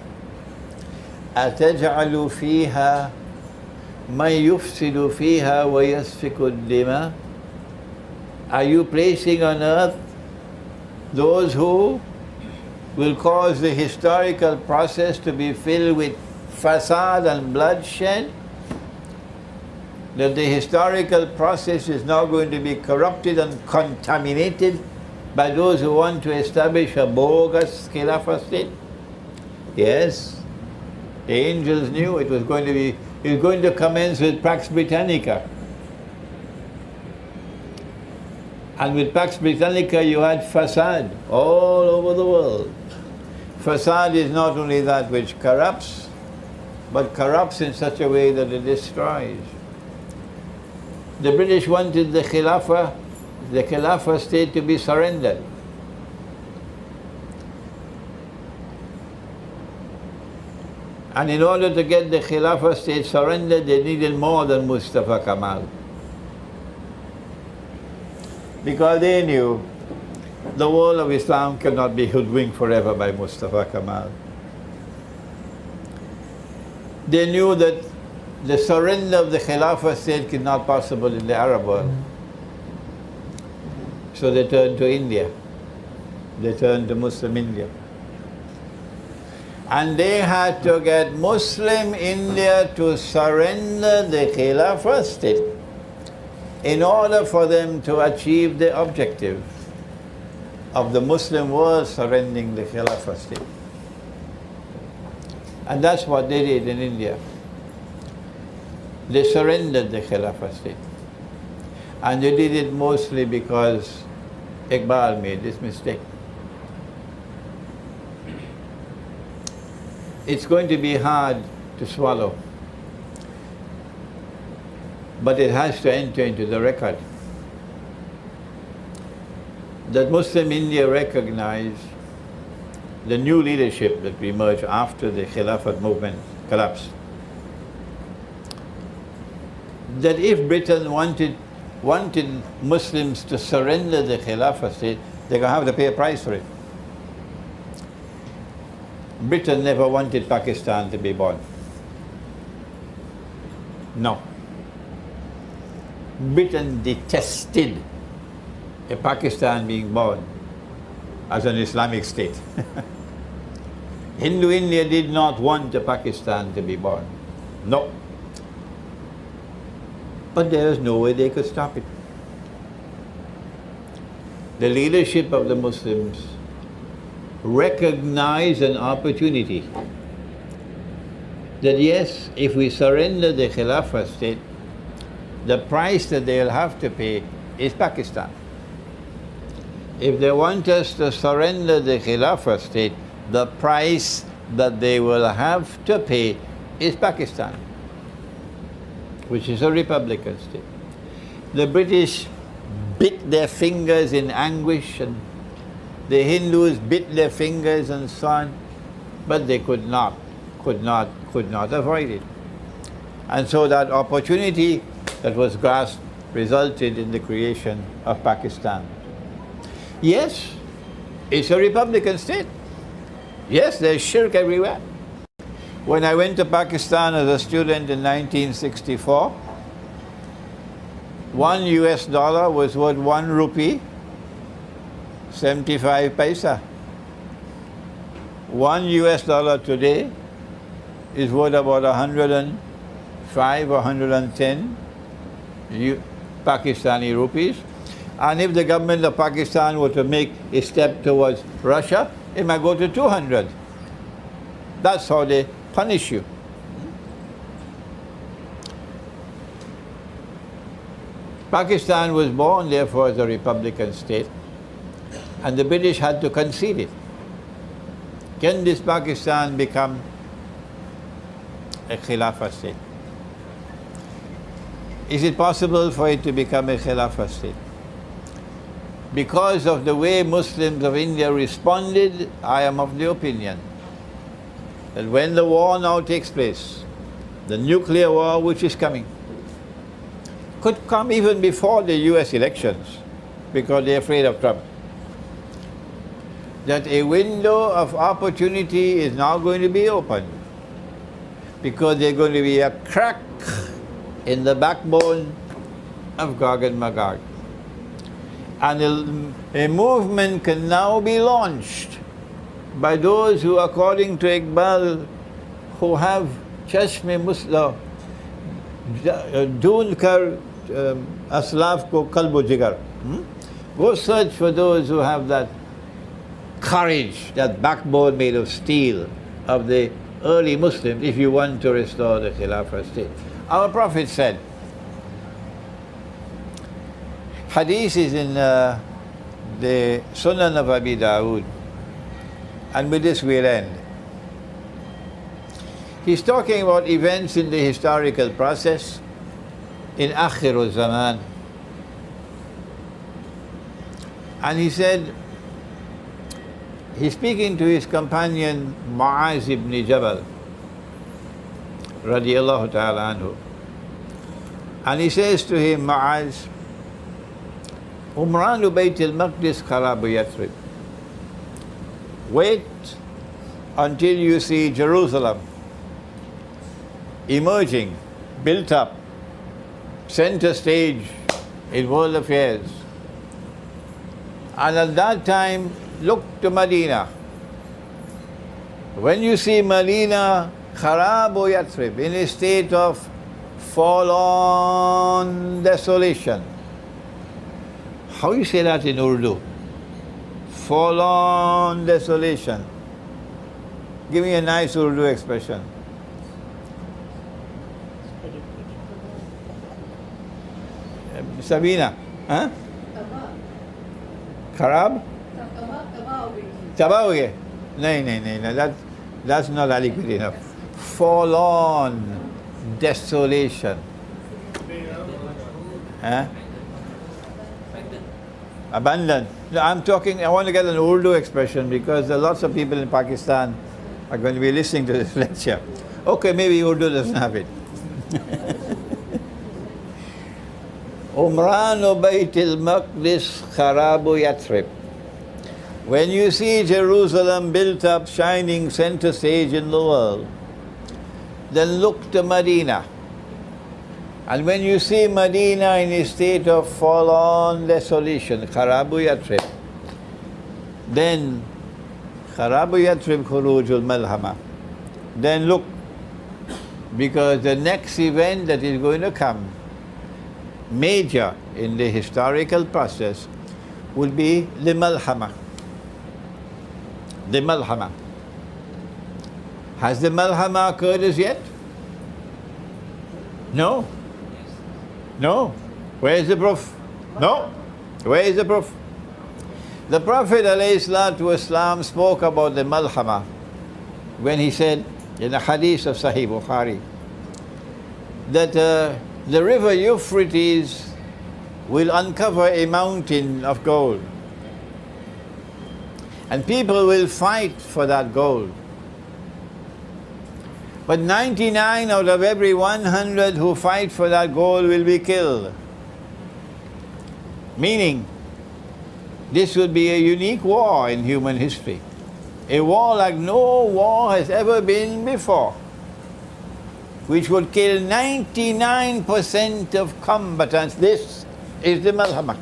أَتَجْعَلُ فِيهَا مَنْ يُفْسِدُ فِيهَا وَيَسْفِكُ الدِّمَاءَ? Are you placing on earth those who will cause the historical process to be filled with fasad and bloodshed? That the historical process is now going to be corrupted and contaminated by those who want to establish a bogus Khilafah state? Yes. The angels knew it was going to commence with Pax Britannica. And with Pax Britannica you had fasad all over the world. Fasad is not only that which corrupts, but corrupts in such a way that it destroys. The British wanted the Khilafah state to be surrendered. And in order to get the Khilafah state surrendered, they needed more than Mustafa Kemal. Because they knew the world of Islam cannot be hoodwinked forever by Mustafa Kemal. They knew that the surrender of the Khilafah state is not possible in the Arab world. So they turned to India. They turned to Muslim India. And they had to get Muslim India to surrender the Khilafah state in order for them to achieve the objective of the Muslim world surrendering the Khilafah state. And that's what they did in India. They surrendered the Khilafah state. And they did it mostly because IQBAL made this mistake. It's going to be hard to swallow, but it has to enter into the record that Muslim India recognized the new leadership that emerged after the Khilafat movement collapsed. That if Britain wanted Muslims to surrender the Khilafah state, they're going to have to pay a price for it. Britain never wanted Pakistan to be born. No. Britain detested a Pakistan being born as an Islamic state. Hindu India did not want a Pakistan to be born. No. But there was no way they could stop it. The leadership of the Muslims recognized an opportunity that yes, if we surrender the Khilafah state, the price that they'll have to pay is Pakistan. If they want us to surrender the Khilafah state, the price that they will have to pay is Pakistan, which is a republican state. The British bit their fingers in anguish, and the Hindus bit their fingers and so on, but they could not avoid it. And so that opportunity that was grasped resulted in the creation of Pakistan. Yes, it's a republican state. Yes, there's shirk everywhere. When I went to Pakistan as a student in 1964, $1 US was worth 1 rupee, 75 paisa. $1 US today is worth about 105 or 110 Pakistani rupees. And if the government of Pakistan were to make a step towards Russia, it might go to 200. That's how they punish you. Pakistan was born, therefore, as a republican state, and the British had to concede it. Can this Pakistan become a Khilafah state? Is it possible for it to become a Khilafah state? Because of the way Muslims of India responded, I am of the opinion that when the war now takes place, the nuclear war which is coming, could come even before the US elections, because they're afraid of Trump, that a window of opportunity is now going to be opened, because there's going to be a crack in the backbone of Gog and Magog. And a movement can now be launched by those who, according to IQBAL, who have Chashme Musla, Doon Kar Aslaf Ko Kalbo Jigar. Go search for those who have that courage, that backbone made of steel of the early Muslims, if you want to restore the Khilafah state. Our Prophet said, hadith is in the Sunan of Abi Dawood, and with this we'll end. He's talking about events in the historical process in Akhirul Zaman. And he said, he's speaking to his companion Mu'az ibn Jabal, radiyallahu ta'ala anhu. And he says to him, Mu'az, Umranu Bayt al-Maqdis Kharabu Yathrib. Wait until you see Jerusalem emerging, built up, center stage in world affairs. And at that time, look to Medina. When you see Medina, Kharabu Yathrib, in a state of forlorn desolation. How you say that in Urdu? Forlorn desolation. Give me a nice Urdu expression. Sabina, huh? Kharab? Tabawi. No, that's not adequate enough. Forlorn desolation. Huh? Abandoned. No, I want to get an Urdu expression because there are lots of people in Pakistan are going to be listening to this lecture. Okay, maybe Urdu doesn't have it. Umranu Baytil Maqdis Kharabu Yathrib. When you see Jerusalem built up, shining center stage in the world, then look to Medina. And when you see Medina in a state of forlorn desolation, Kharabu Yathrib, then Kharabu Yathrib Khurujul Malhama. Then look, because the next event that is going to come, major in the historical process, will be the Malhama. The Malhama. Has the Malhama occurred as yet? No. No. Where is the proof? No. Where is the proof? The Prophet ﷺ spoke about the Malhama when he said in the hadith of Sahih Bukhari that the river Euphrates will uncover a mountain of gold. And people will fight for that gold. But 99 out of every 100 who fight for that gold will be killed. Meaning, this will be a unique war in human history. A war like no war has ever been before, which would kill 99% of combatants. This is the Malhama.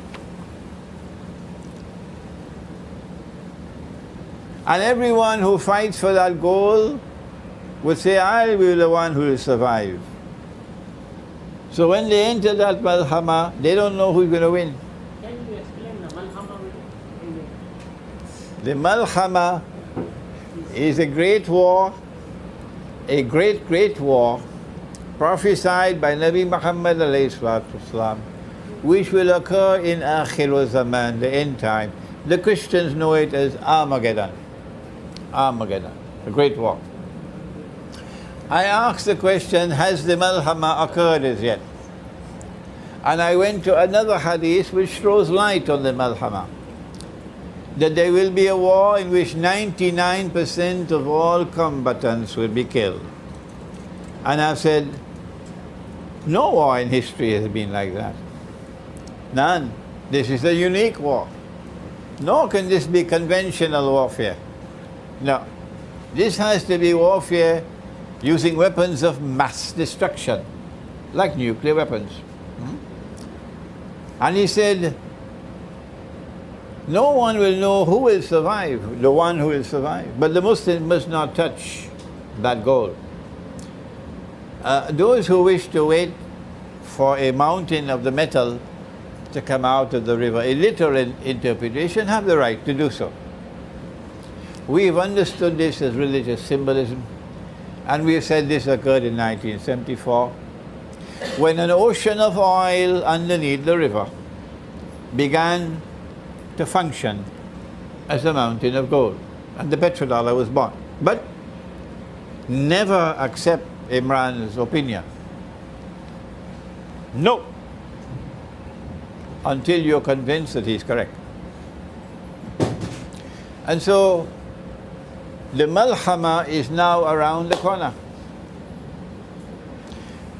And everyone who fights for that goal would say, I will be the one who will survive. So when they enter that Malhama, they don't know who's going to win. Can you explain the Malhama? The Malhama is a great war, a great war, prophesied by Nabi Muhammad ﷺ, which will occur in Akhir Zaman, the end time. The Christians know it as Armageddon. Armageddon, a great war. I asked the question, has the Malhama occurred as yet? And I went to another hadith which throws light on the Malhama, that there will be a war in which 99% of all combatants will be killed. And I've said, no war in history has been like that. None. This is a unique war. Nor can this be conventional warfare. No. This has to be warfare using weapons of mass destruction, like nuclear weapons. And he said, no one will know who will survive, the one who will survive. But the Muslims must not touch that goal. Those who wish to wait for a mountain of the metal to come out of the river, a literal interpretation, have the right to do so. We've understood this as religious symbolism, and we have said this occurred in 1974, when an ocean of oil underneath the river began to function as a mountain of gold, and the petrodollar was born. But never accept Imran's opinion. No, until you're convinced that he's correct. And so the Malhama is now around the corner.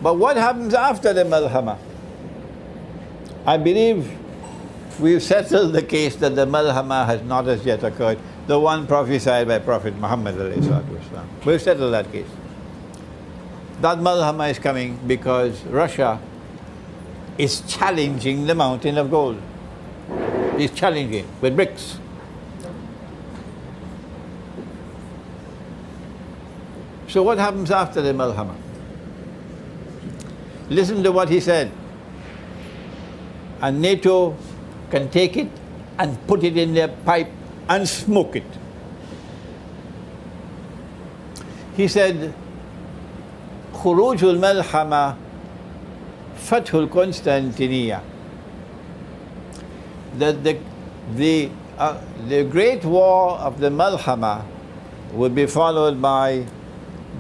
But what happens after the Malhama? I believe we've settled the case that the Malhama has not as yet occurred, the one prophesied by Prophet Muhammad ﷺ. We've settled that case. That malhama is coming because Russia is challenging the mountain of gold. It's challenging with bricks. So what happens after the malhama? Listen to what he said. And NATO can take it and put it in their pipe and smoke it. He said, خروج الملحمة فتح القسطنطينية. That the great war of the Malhama would be followed by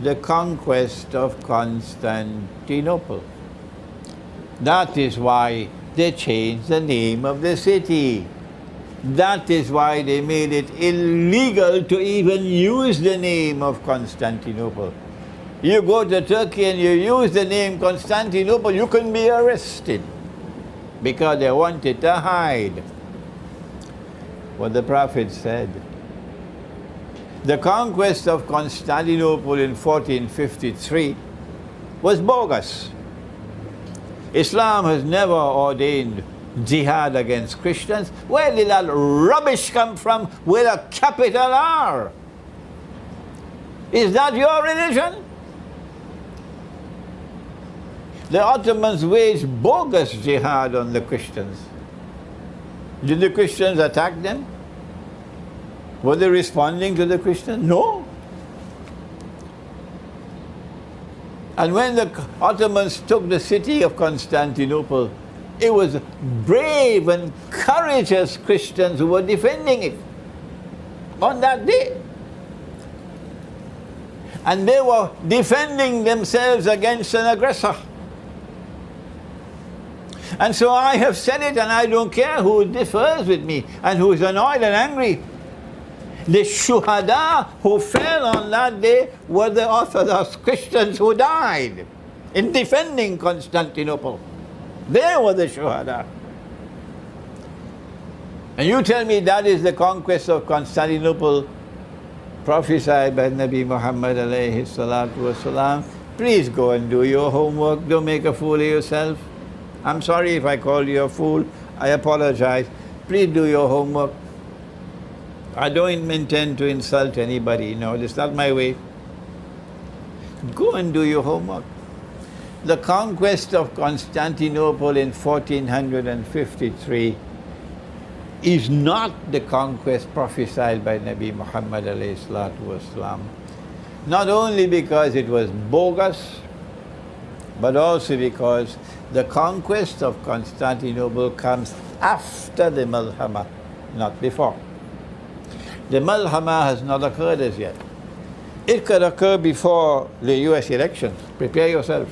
the conquest of Constantinople. That is why they changed the name of the city. That is why they made it illegal to even use the name of Constantinople. You go to Turkey and you use the name Constantinople, you can be arrested because they wanted to hide what the Prophet said. The conquest of Constantinople in 1453 was bogus. Islam has never ordained jihad against Christians. Where did that rubbish come from with a capital R? Is that your religion? The Ottomans waged bogus jihad on the Christians. Did the Christians attack them? Were they responding to the Christians? No. And when the Ottomans took the city of Constantinople, it was brave and courageous Christians who were defending it on that day. And they were defending themselves against an aggressor. And so I have said it, and I don't care who differs with me and who is annoyed and angry. The shuhada who fell on that day were the Orthodox Christians who died in defending Constantinople. They were the shuhada. And you tell me that is the conquest of Constantinople prophesied by Nabi Muhammad alayhi salatu wasalam. Please go and do your homework. Don't make a fool of yourself. I'm sorry if I call you a fool. I apologize. Please do your homework. I don't intend to insult anybody. No, it's not my way. Go and do your homework. The conquest of Constantinople in 1453 is not the conquest prophesied by Nabi Muhammad alayhi salatu wasalam. Not only because it was bogus, but also because the conquest of Constantinople comes after the Malhama, not before. The Malhama has not occurred as yet. It could occur before the US elections. Prepare yourself.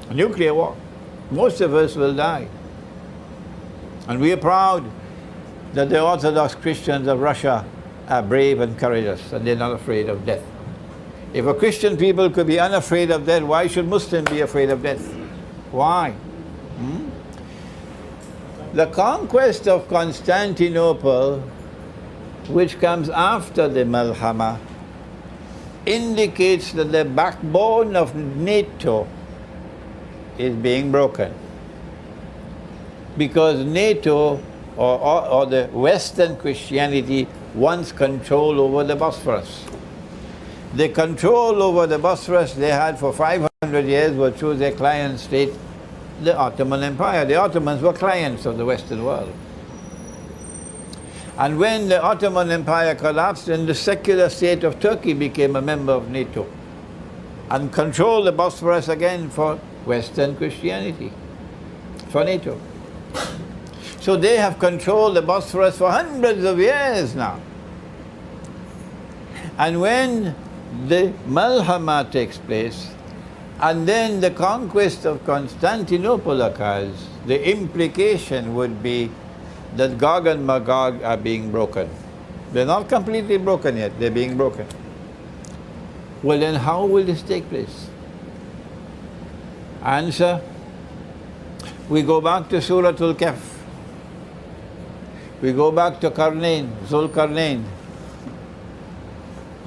A nuclear war. Most of us will die. And we are proud that the Orthodox Christians of Russia are brave and courageous, and they're not afraid of death. If a Christian people could be unafraid of death, why should Muslims be afraid of death? Why? The conquest of Constantinople, which comes after the Malhama, indicates that the backbone of NATO is being broken. Because NATO, or the Western Christianity, wants control over the Bosphorus. The control over the Bosphorus they had for 500 years was through their client state, the Ottoman Empire. The Ottomans were clients of the Western world. And when the Ottoman Empire collapsed, then the secular state of Turkey became a member of NATO and controlled the Bosphorus again for Western Christianity, for NATO. So they have controlled the Bosphorus for hundreds of years now. And when the Malhama takes place, and then the conquest of Constantinople occurs, the implication would be that Gog and Magog are being broken. They're not completely broken yet, they're being broken. Well then, how will this take place? Answer, we go back to Suratul Kahf. We go back to Qarnayn, Zulqarnain.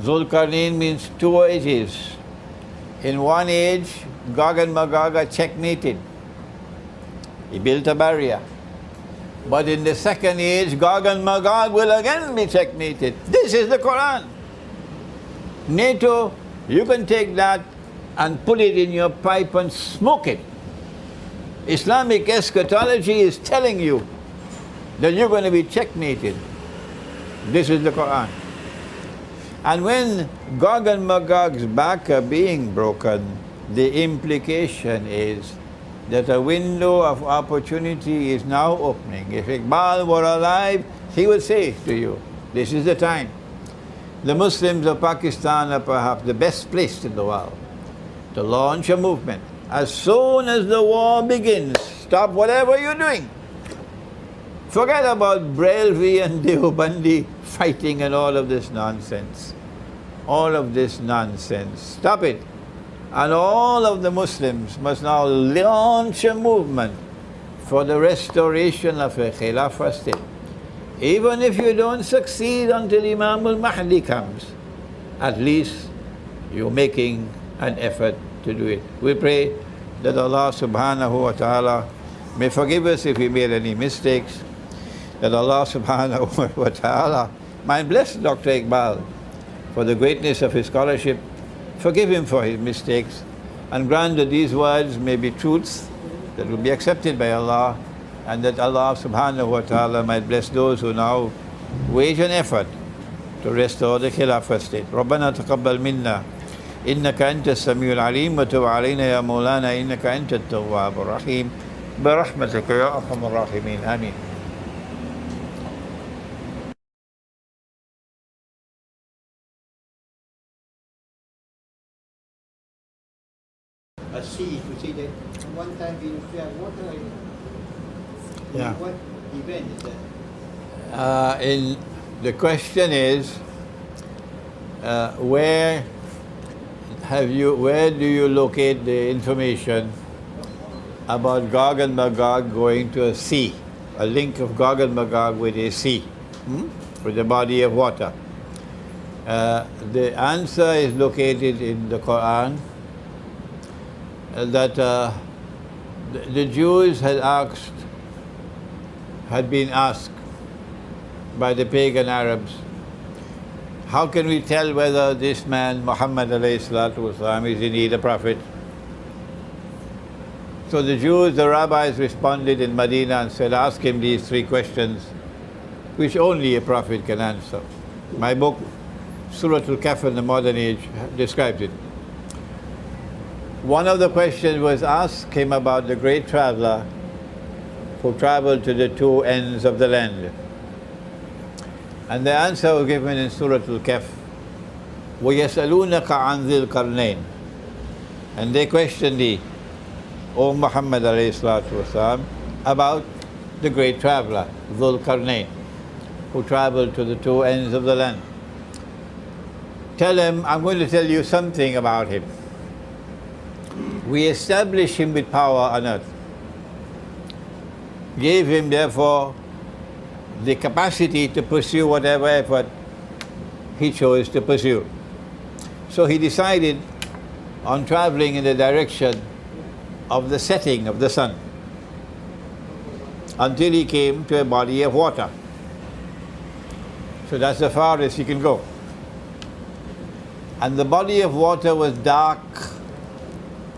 Zulqarnain means 2 ages. In one age, Gog and Magog are checkmated. He built a barrier. But in the second age, Gog and Magog will again be checkmated. This is the Quran. NATO, you can take that and put it in your pipe and smoke it. Islamic eschatology is telling you that you're going to be checkmated. This is the Quran. And when Gog and Magog's back are being broken, the implication is that a window of opportunity is now opening. If IQBAL were alive, he would say to you, this is the time. The Muslims of Pakistan are perhaps the best placed in the world to launch a movement. As soon as the war begins, stop whatever you're doing. Forget about Brailvi and Deobandi fighting and all of this nonsense. All of this nonsense. Stop it. And all of the Muslims must now launch a movement for the restoration of a Khilafah state. Even if you don't succeed until Imam al-Mahdi comes, at least you're making an effort to do it. We pray that Allah subhanahu wa ta'ala may forgive us if we made any mistakes, that Allah subhanahu wa ta'ala might bless Dr. IQBAL for the greatness of his scholarship, forgive him for his mistakes, and grant that these words may be truths that will be accepted by Allah, and that Allah subhanahu wa ta'ala might bless those who now wage an effort to restore the Khilafah state. ربنا تقبل منا إنك أنت السميع العليم وتب علينا يا مولانا إنك أنت التواب الرحيم برحمتك يا أرحم الراحمين آمين. A sea, to see that one time we used to have water in Yeah. what event is that? The question is, where do you locate the information about Gog and Magog going to a sea, a link of Gog and Magog with a sea, with a body of water? The answer is located in the Quran, that the Jews had been asked by the pagan Arabs, how can we tell whether this man, Muhammad alayhi salatu wasalam, is indeed a prophet? So the Jews, the rabbis responded in Medina and said, ask him these three questions, which only a prophet can answer. My book, Surah Al-Kahf in the Modern Age, describes it. One of the questions was asked him about the great traveler who traveled to the two ends of the land. And the answer was given in Surah Al-Kahf. وَيَسْأَلُونَكَ عَنْ ذِي الْقَرْنَيْنِ. And they questioned thee, O Muhammad alayhi salatu wasalam, about the great traveler, Dhul Qarnayn, who traveled to the two ends of the land. Tell him, I'm going to tell you something about him. We established him with power on earth, gave him therefore the capacity to pursue whatever effort he chose to pursue. So he decided on traveling in the direction of the setting of the sun until he came to a body of water. So that's the farthest he can go. And the body of water was dark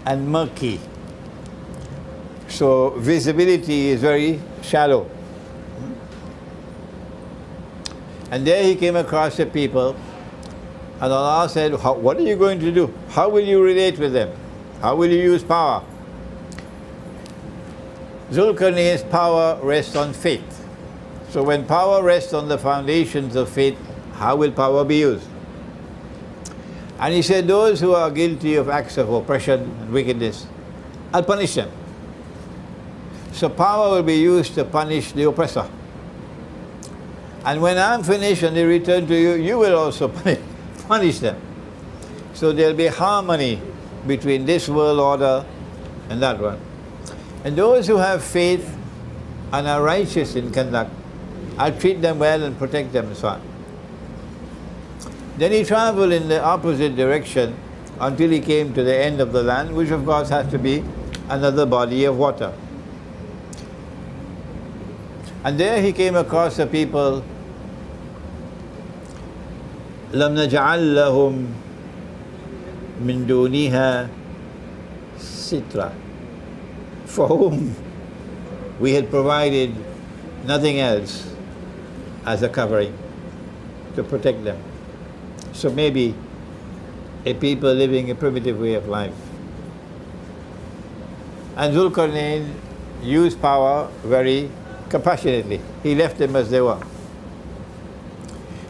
and murky. So visibility is very shallow. And there he came across the people, and Allah said, what are you going to do? How will you relate with them? How will you use power? Zulkarnain's power rests on faith. So when power rests on the foundations of faith, how will power be used? And he said, those who are guilty of acts of oppression and wickedness, I'll punish them. So power will be used to punish the oppressor. And when I'm finished and they return to you, you will also punish them. So there'll be harmony between this world order and that one. And those who have faith and are righteous in conduct, I'll treat them well and protect them and so on. Then he traveled in the opposite direction until he came to the end of the land, which of course has to be another body of water. And there he came across the people. لم نجعل لهم من دونها سترا, for whom we had provided nothing else as a covering to protect them. So maybe a people living a primitive way of life. And Zulkarnain used power very compassionately. He left them as they were.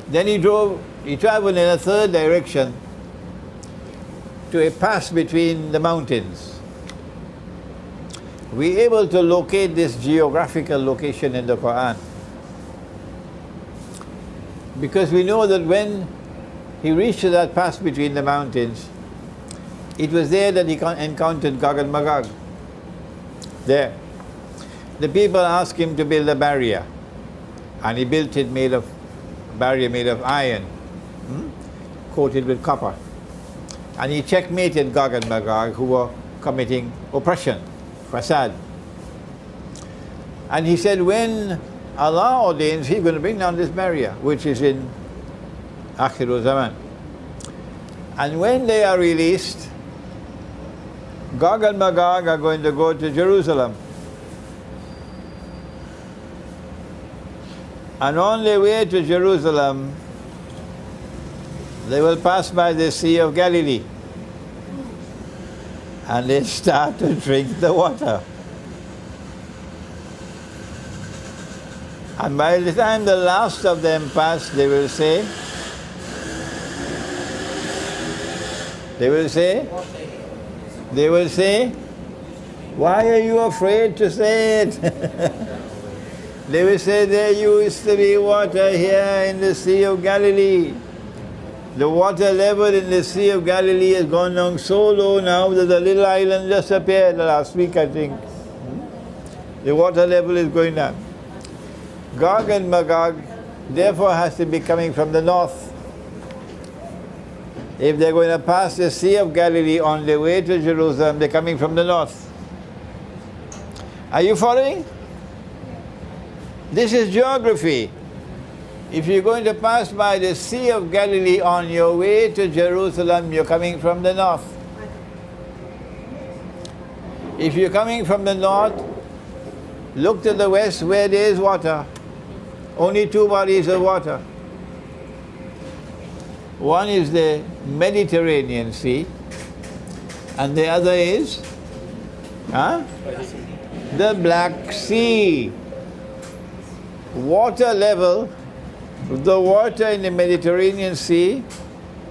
Then he traveled in a third direction to a pass between the mountains. We're able to locate this geographical location in the Quran because we know that when he reached to that pass between the mountains, it was there that he encountered Gog and Magog. There. The people asked him to build a barrier, and he built it barrier made of iron, coated with copper. And he checkmated Gog and Magog, who were committing oppression, fasad. And he said, when Allah ordains, he's going to bring down this barrier, which is in Akhirul Zaman. And when they are released, Gog and Magog are going to go to Jerusalem. And on their way to Jerusalem, they will pass by the Sea of Galilee. And they start to drink the water. And by the time the last of them pass, they will say, why are you afraid to say it? They will say, there used to be water here in the Sea of Galilee. The water level in the Sea of Galilee has gone down so low now that the little island just appeared last week, I think. The water level is going down. Gog and Magog therefore has to be coming from the north. If they're going to pass the Sea of Galilee on their way to Jerusalem, they're coming from the north. Are you following? This is geography. If you're going to pass by the Sea of Galilee on your way to Jerusalem, you're coming from the north. If you're coming from the north, look to the west where there is water. Only two bodies of water. One is the Mediterranean Sea, and the other is the Black Sea. Water level, the water in the Mediterranean Sea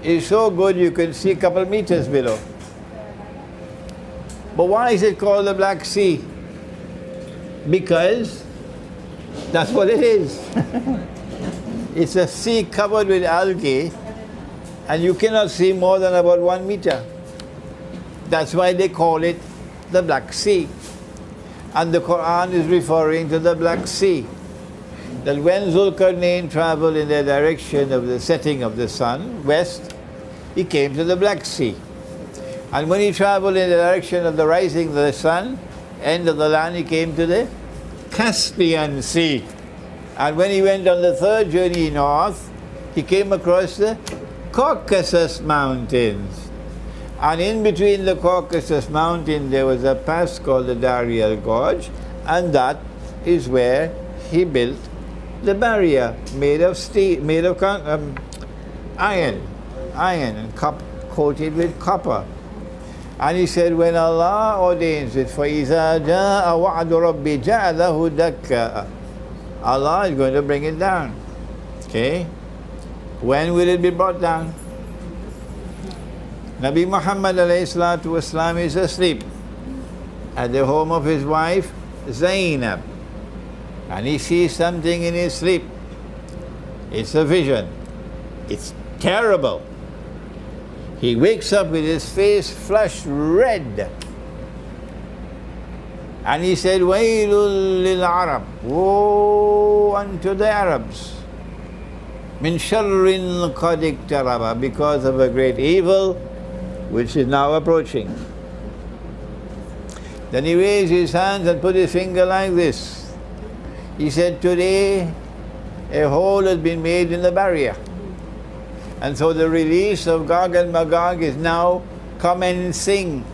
is so good you can see a couple meters below. But why is it called the Black Sea? Because that's what it is. It's a sea covered with algae, and you cannot see more than about 1 meter. That's why they call it the Black Sea. And the Quran is referring to the Black Sea. That when Zulkarnain traveled in the direction of the setting of the sun, west, he came to the Black Sea. And when he traveled in the direction of the rising of the sun, end of the land, he came to the Caspian Sea. And when he went on the third journey north, he came across the Caucasus Mountains. And in between the Caucasus Mountain, there was a pass called the Darial Gorge, and that is where he built the barrier made of steel, made of iron and coated with copper. And he said, when Allah ordains it, فَإِذَا جَاءَ وَعْدُ رَبِّ جَعَلَهُ دَكَّاءَ, Allah is going to bring it down. Okay? When will it be brought down? Nabi Muhammad ﷺ is asleep at the home of his wife Zainab, and he sees something in his sleep. It's a vision. It's terrible. He wakes up with his face flushed red, and he said, Wailul lil Arab, woe unto the Arabs, min sharrin qad iktaraba, because of a great evil which is now approaching. Then he raised his hands and put his finger like this. He said, today a hole has been made in the barrier. And so the release of Gog and Magog is now commencing.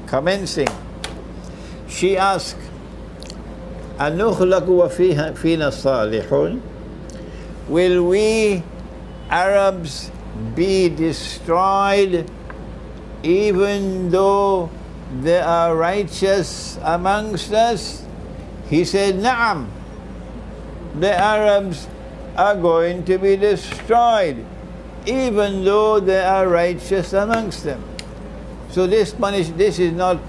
Commencing. She asked, أَنُخْلَقُ وَفِينَا الصَّالِحُونَ? Will we Arabs be destroyed even though there are righteous amongst us? He said, Na'am. The Arabs are going to be destroyed even though there are righteous amongst them. So this is not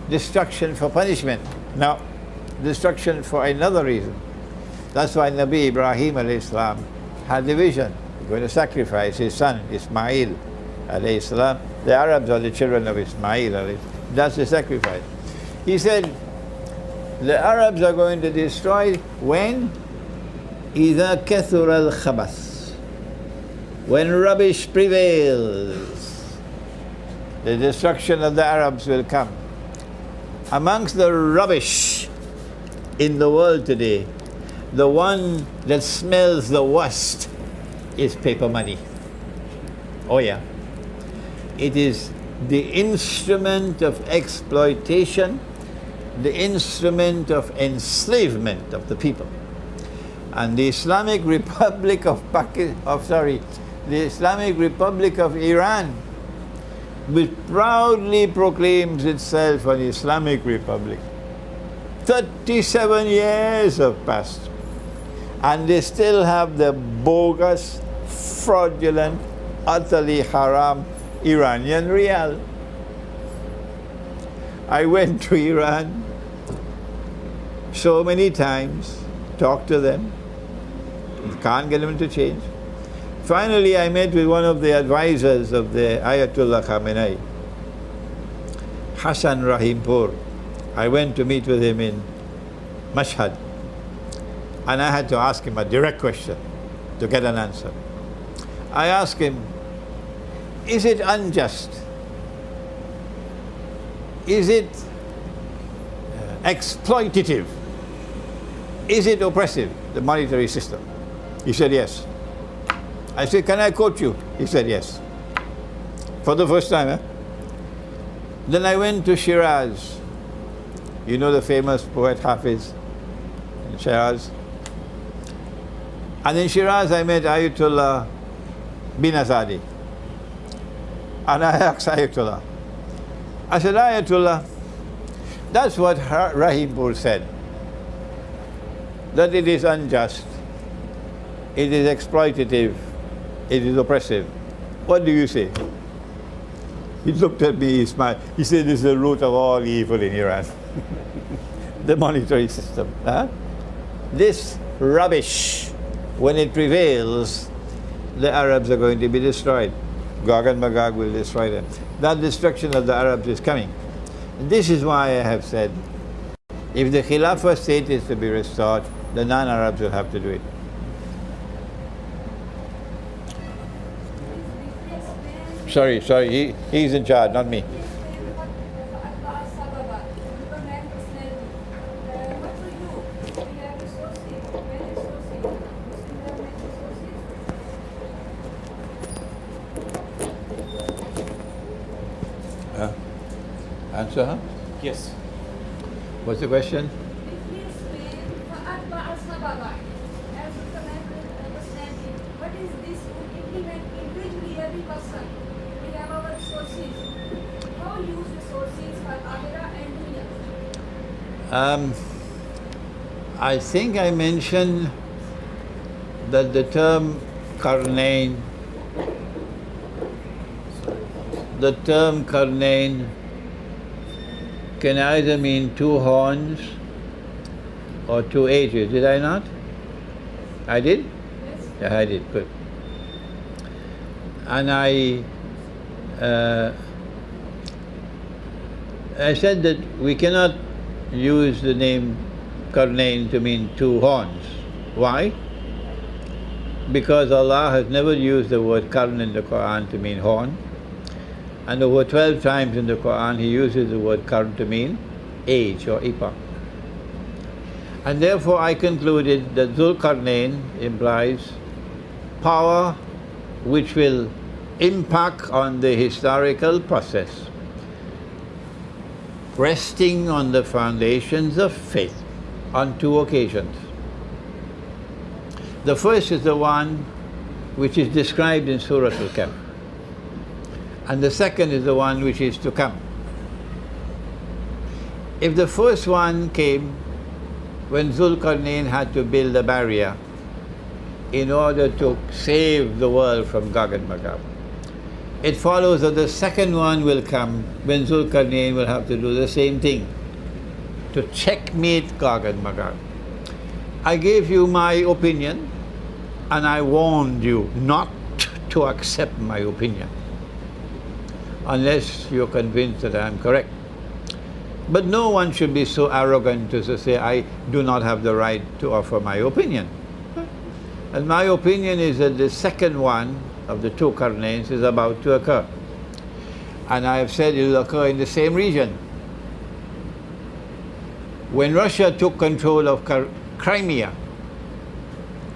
destruction for punishment. No, destruction for another reason. That's why Nabi Ibrahim alayhi salam had a vision. He's going to sacrifice his son Ismail alayhi salam. The Arabs are the children of Ismail alayhi salam. That's the sacrifice. He said, the Arabs are going to destroy when? إِذَا كَثُرَ الْخَبَثِ, when rubbish prevails, the destruction of the Arabs will come. Amongst the rubbish in the world today, the one that smells the worst is paper money. Oh yeah. It is the instrument of exploitation, the instrument of enslavement of the people. And the Islamic Republic of the Islamic Republic of Iran, which proudly proclaims itself an Islamic Republic. 37 years have passed, and they still have the bogus, fraudulent, utterly haram Iranian rial. I went to Iran so many times, talked to them, can't get them to change. Finally, I met with one of the advisors of the Ayatollah Khamenei, Hassan Rahimpur. I went to meet with him in Mashhad, and I had to ask him a direct question to get an answer. I asked him, is it unjust? Is it exploitative? Is it oppressive, the monetary system? He said yes. I said, can I quote you? He said yes. For the first time, eh? Then I went to Shiraz. You know the famous poet Hafiz in Shiraz? And in Shiraz I met Ayatollah bin Azadi. And I asked Ayatollah, I said, Ayatollah, that's what Rahimpur said, that it is unjust, it is exploitative, it is oppressive. What do you say? He looked at me, he smiled. He said, this is the root of all evil in Iran. The monetary system. Huh? This rubbish, when it prevails, the Arabs are going to be destroyed. Gog and Magog will destroy them. That destruction of the Arabs is coming. And this is why I have said, if the Khilafah state is to be restored, the non-Arabs will have to do it. Sorry, he's in charge, not me. Answer, huh? Yes. What's the question? What is this implement individually every person? We have our sources. How use the sources for Akhirah and Dunya? I think I mentioned that the term Karnain, can either mean two horns or two ages. Did I not? I did? Yes. Yeah, I did. Good. And I said that we cannot use the name Karnain to mean two horns. Why? Because Allah has never used the word Karn in the Quran to mean horn. And over 12 times in the Quran he uses the word qarn to mean age or epoch. And therefore I concluded that Zulqarnain implies power which will impact on the historical process, resting on the foundations of faith on two occasions. The first is the one which is described in Surah Al-Kahf, and the second is the one which is to come. If the first one came when Zulqarnain had to build a barrier in order to save the world from Gog and Magog, it follows that the second one will come when Zulqarnain will have to do the same thing, to checkmate Gog and Magog. I gave you my opinion, and I warned you not to accept my opinion unless you're convinced that I'm correct. But no one should be so arrogant as to say, I do not have the right to offer my opinion. And my opinion is that the second one of the two Qarnains is about to occur. And I have said it will occur in the same region. When Russia took control of Crimea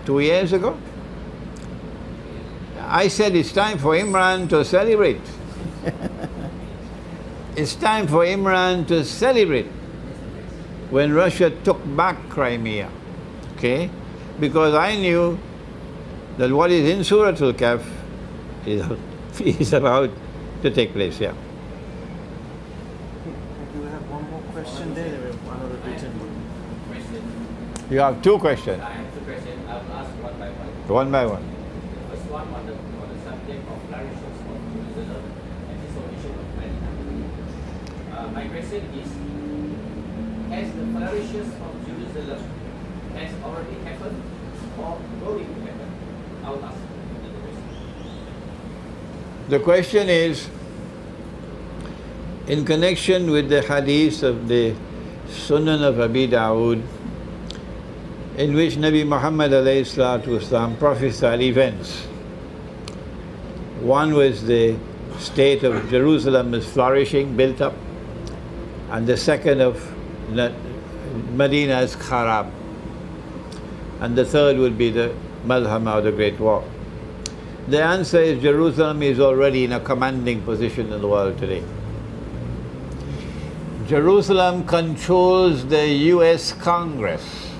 2 years ago, I said it's time for Imron to celebrate. It's time for Imron to celebrate when Russia took back Crimea, okay? Because I knew that what is in Surah Al-Kahf is about to take place, yeah. We have one more question there. We have another written one. You have two questions. I have two questions. I will ask one by one. One by one. The first one on the subject of flourishes of Jerusalem and dissolution of Medina. My question is, has the flourishes of Jerusalem has already happened or going to happen? I will ask the question. The question is, in connection with the hadith of the Sunan of Abi Dawood, in which Nabi Muhammad ﷺ prophesied events. One was the state of Jerusalem is flourishing, built up, and the second of Medina is kharab, and the third would be the Malhama, or the Great War. The answer is Jerusalem is already in a commanding position in the world today. Jerusalem controls the US Congress,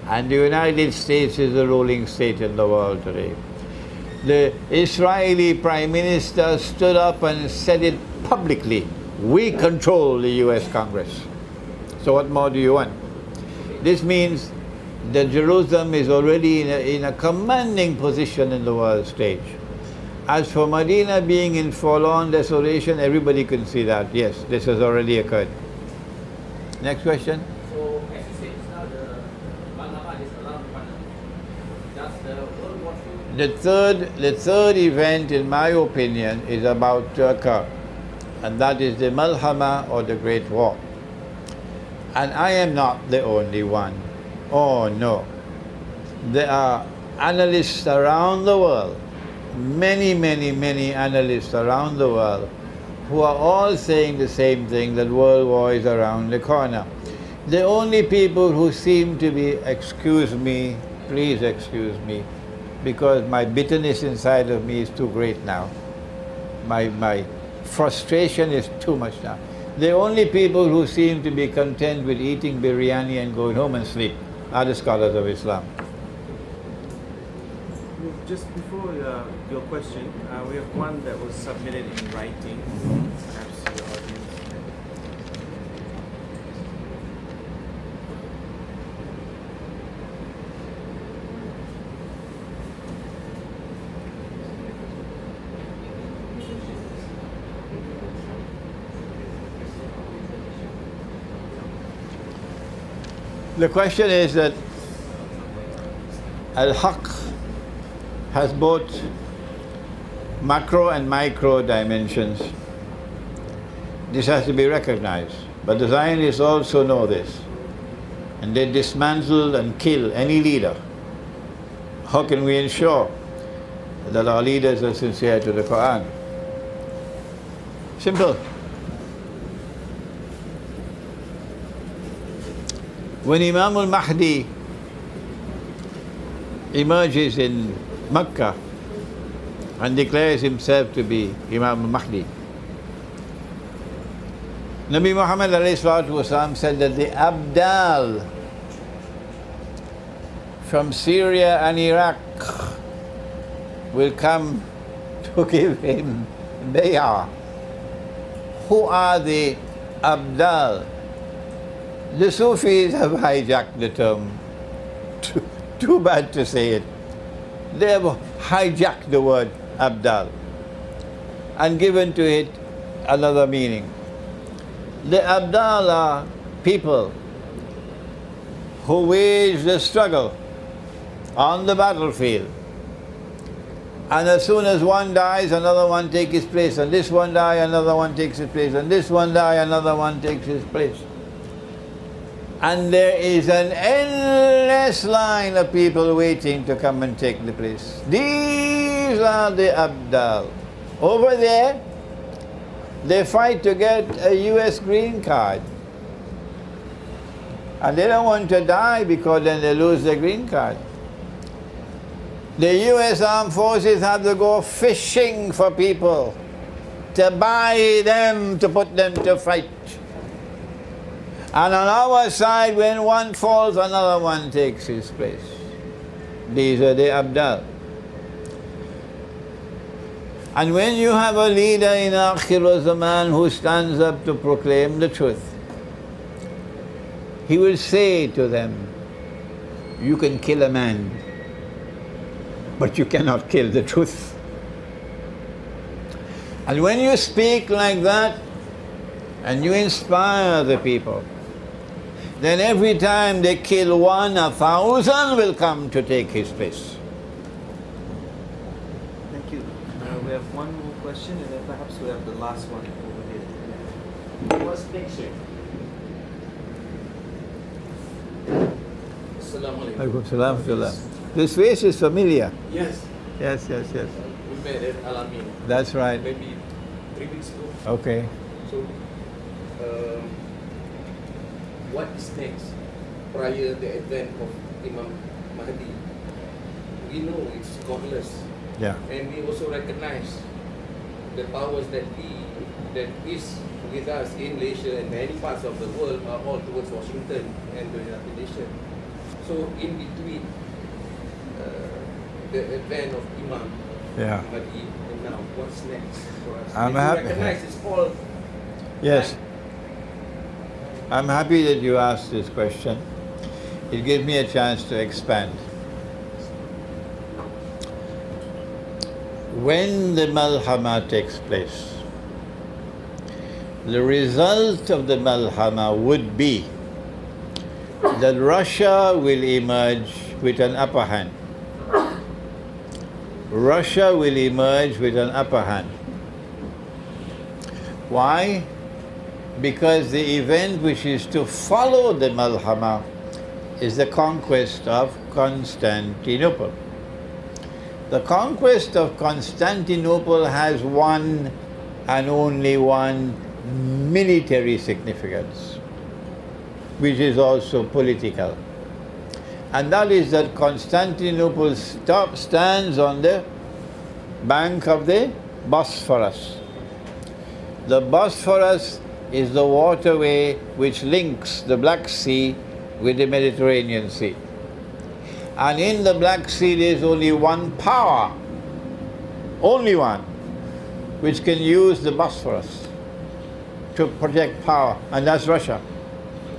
and the United States is the ruling state in the world today. The Israeli Prime Minister stood up and said it publicly, we control the US Congress. So what more do you want? This means that Jerusalem is already in a commanding position in the world stage. As for Medina being in forlorn desolation, everybody can see that. Yes, this has already occurred. Next question. So, as you said, now the Malhama is around the corner. Does the World War II? The third event, in my opinion, is about to occur, and that is the Malhama, or the Great War. And I am not the only one. Oh no. There are analysts around the world, many analysts around the world, who are all saying the same thing, that world war is around the corner. The only people who seem to be, excuse me, please excuse me, because my bitterness inside of me is too great now. My frustration is too much now. The only people who seem to be content with eating biryani and going home and sleep are the scholars of Islam. Just before your question, we have one that was submitted in writing. Perhaps the audience. The question is that Al-Haq has both macro and micro dimensions. This has to be recognized. But the Zionists also know this. And they dismantle and kill any leader. How can we ensure that our leaders are sincere to the Quran? Simple. When Imam al-Mahdi emerges in Mecca and declares himself to be Imam al-Mahdi, Nabi Muhammad ﷺ said that the Abdal from Syria and Iraq will come to give him bay'ah. Who are the Abdal? The Sufis have hijacked the term. Too bad to say it. They have hijacked the word Abdal and given to it another meaning. The Abdal are people who wage the struggle on the battlefield. And as soon as one dies, another one takes his place. And this one dies, another one takes his place. And this one dies, another one takes his place. And there is an endless line of people waiting to come and take the place. These are the Abdal. Over there, they fight to get a US green card. And they don't want to die because then they lose their green card. The US Armed Forces have to go fishing for people to buy them, to put them to fight. And on our side, when one falls, another one takes his place. These are the Abdal. And when you have a leader in Akhir Zaman who stands up to proclaim the truth, he will say to them, you can kill a man, but you cannot kill the truth. And when you speak like that, and you inspire the people, then every time they kill one, 1,000 will come to take his place. Thank you. We have one more question, and then perhaps we have the last one over here. What's next, Syekh? Assalamu alaikum. This face is familiar. Yes. Yes, yes, yes. We met at Alamin. That's right. Maybe 3 weeks ago. Okay. So, what is next prior the advent of Imam Mahdi? We know it's godless, Yeah. and we also recognize the powers that is with us in Malaysia and many parts of the world are all towards Washington and the United Nations. So, in between the advent of Imam Yeah. Mahdi and now, what's next for us? I'm And we happy. recognize it's all. Yes. I'm happy that you asked this question. It gives me a chance to expand. When the Malhama takes place, the result of the Malhama would be that Russia will emerge with an upper hand. Russia will emerge with an upper hand. Why? Because the event which is to follow the Malhama is the conquest of Constantinople. The conquest of Constantinople has one and only one military significance, which is also political. And that is that Constantinople stands on the bank of the Bosphorus. The Bosphorus is the waterway which links the Black Sea with the Mediterranean Sea. And in the Black Sea there is only one power, only one, which can use the Bosphorus to project power, and that's Russia.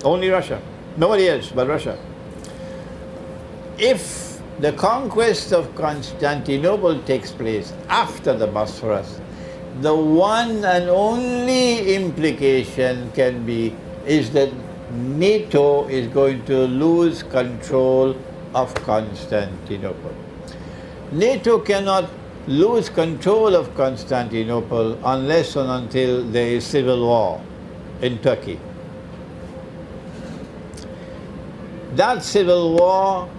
Only Russia. Nobody else but Russia. If the conquest of Constantinople takes place after the Bosphorus, the one and only implication is that NATO is going to lose control of Constantinople. NATO cannot lose control of Constantinople unless and until there is civil war in Turkey. That civil war,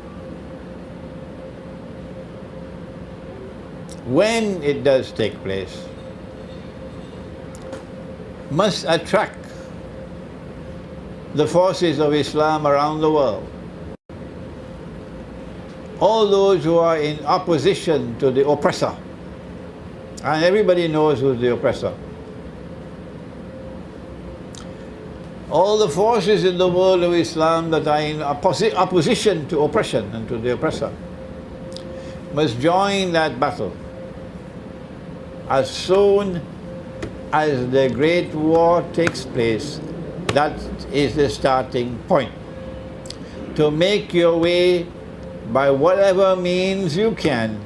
when it does take place, must attract the forces of Islam around the world. All those who are in opposition to the oppressor, and everybody knows who's the oppressor. All the forces in the world of Islam that are in opposition to oppression and to the oppressor must join that battle as soon as the great war takes place. That is the starting point. To make your way by whatever means you can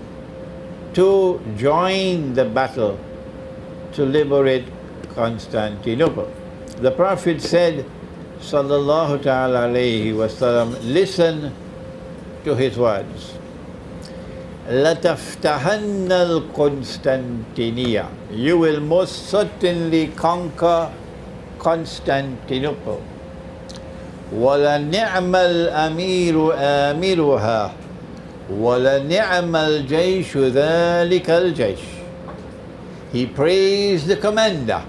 to join the battle to liberate Constantinople. The Prophet said, sallallahu ta'ala alayhi wa sallam, listen to his words. لَتَفْتَحَنَّ الْقُنْسْتَنْتِنِيَّةِ, you will most certainly conquer Constantinople. وَلَنِعْمَ الْأَمِيرُ آمِرُهَا وَلَنِعْمَ الْجَيْشُ ذَلِكَ الْجَيْشُ. He praised the commander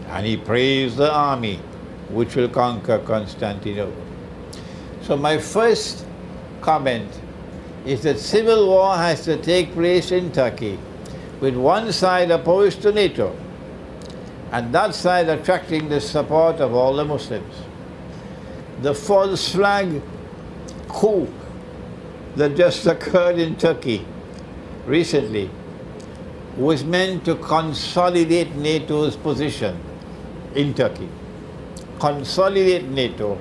and he praised the army which will conquer Constantinople. So my first comment is that civil war has to take place in Turkey, with one side opposed to NATO and that side attracting the support of all the Muslims. The false flag coup that just occurred in Turkey recently was meant to consolidate NATO's position in Turkey. Consolidate NATO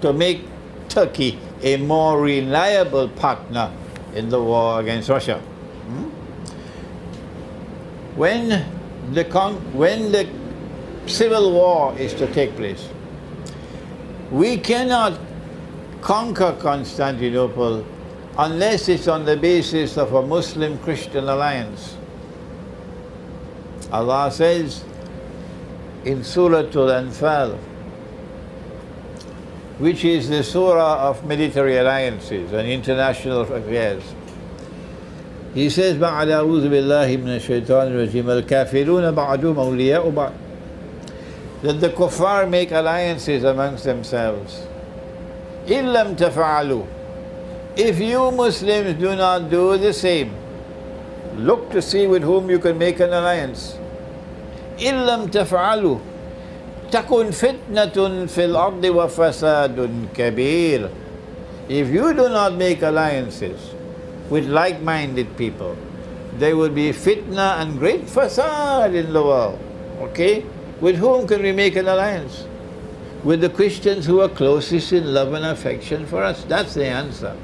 to make Turkey a more reliable partner in the war against Russia. When the civil war is to take place, we cannot conquer Constantinople unless it's on the basis of a Muslim-Christian alliance. Allah says in Surah Al-Anfal, which is the surah of military alliances and international affairs, He says, بَعْدَ أَعُوذُ بِاللَّهِ مِنَ الشَّيْطَانِ الرَّجِيمِ الْكَافِرُونَ بَعْدُهُمْ أَوْلِيَاءُ بَعْضٍ, that the kuffar make alliances amongst themselves. إِن لَمْ تَفْعَلُوا, if you Muslims do not do the same, look to see with whom you can make an alliance. إِن لَمْ تَفْعَلُوا تَكُنْ فِتْنَةٌ فِي الْأَرْضِ وَفَسَادٌ كَبِيرٌ. If you do not make alliances with like-minded people, there will be fitna and great fasad in the world. Okay? With whom can we make an alliance? With the Christians who are closest in love and affection for us. That's the answer.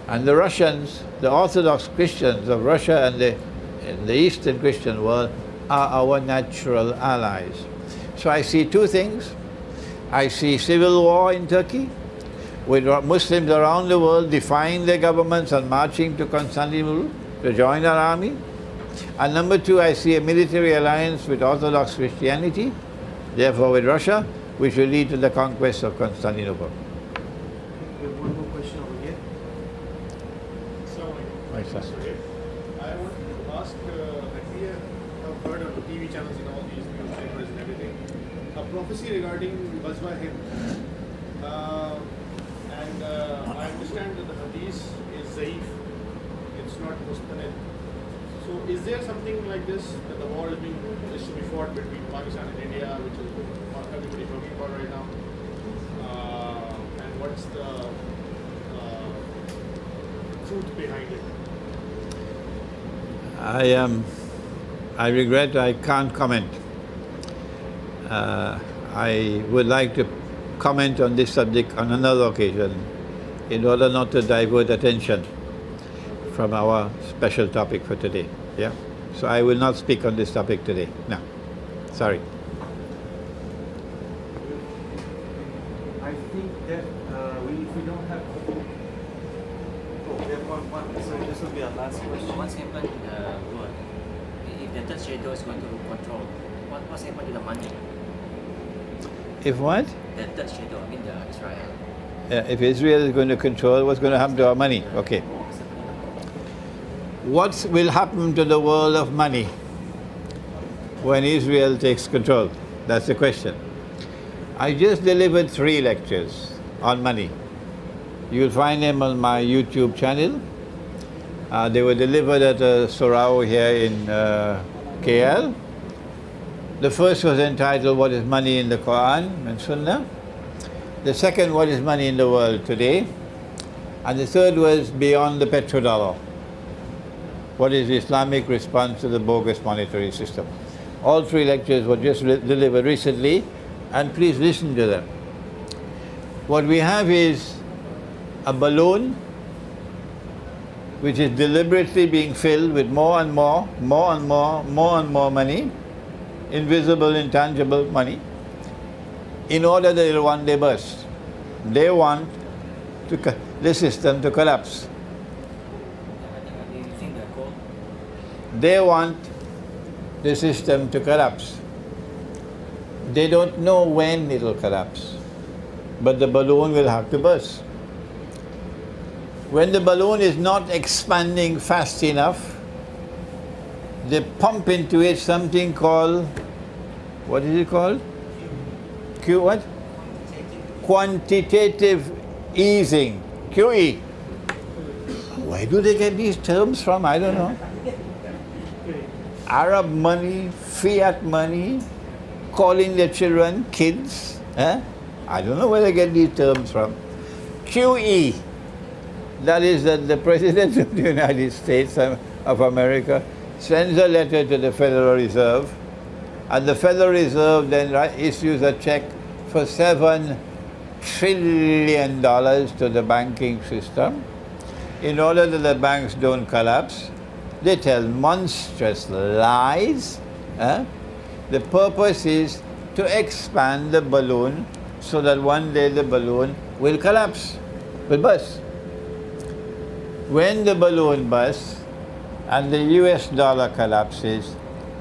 And the Russians, the Orthodox Christians of Russia and the Eastern Christian world are our natural allies. So I see two things. I see civil war in Turkey, with Muslims around the world defying their governments and marching to Constantinople to join our army. And number two, I see a military alliance with Orthodox Christianity, therefore with Russia, which will lead to the conquest of Constantinople. We have one more question over here. Right, sir. I want to ask that we have heard on TV channels and all these newspapers and everything, a prophecy regarding Ghazwa Hind. I understand that the hadith is zaif, it's not mustanid. So is there something like this, that the war is to be fought between Pakistan and India, which is what everybody talking about right now? And what's the truth behind it? I regret I can't comment. I would like to comment on this subject on another occasion in order not to divert attention from our special topic for today. Yeah? So I will not speak on this topic today. No. Sorry. I think that if we don't have... we have one. So this will be our last question. What's happened to the world? If the third shadow is going to control, what's happened to the money? If what? The third shadow, I mean the Israel. If Israel is going to control, what's going to happen to our money? Okay. What will happen to the world of money? when Israel takes control? That's the question. I just delivered 3 lectures on money. You'll find them on my YouTube channel. They were delivered at a Sorao here in KL. The first was entitled, What is Money in the Quran and Sunnah? The second, What is Money in the World Today? And the third was Beyond the Petrodollar. What is the Islamic response to the bogus monetary system? All 3 lectures were just delivered recently, and please listen to them. What we have is a balloon which is deliberately being filled with more and more money, invisible, intangible money, in order that it will one day burst. They want the system to collapse. They want the system to collapse. They don't know when it will collapse, but the balloon will have to burst. When the balloon is not expanding fast enough, they pump into it something called, what is it called? What? Quantitative easing, QE. Where do they get these terms from? I don't know. Arab money, fiat money, calling their children kids. I don't know where they get these terms from. QE. That is that the President of the United States of America sends a letter to the Federal Reserve, and the Federal Reserve then issues a check for $7 trillion to the banking system in order that the banks don't collapse. They tell monstrous lies. The purpose is to expand the balloon so that one day the balloon will collapse, will burst. When the balloon bursts and the US dollar collapses,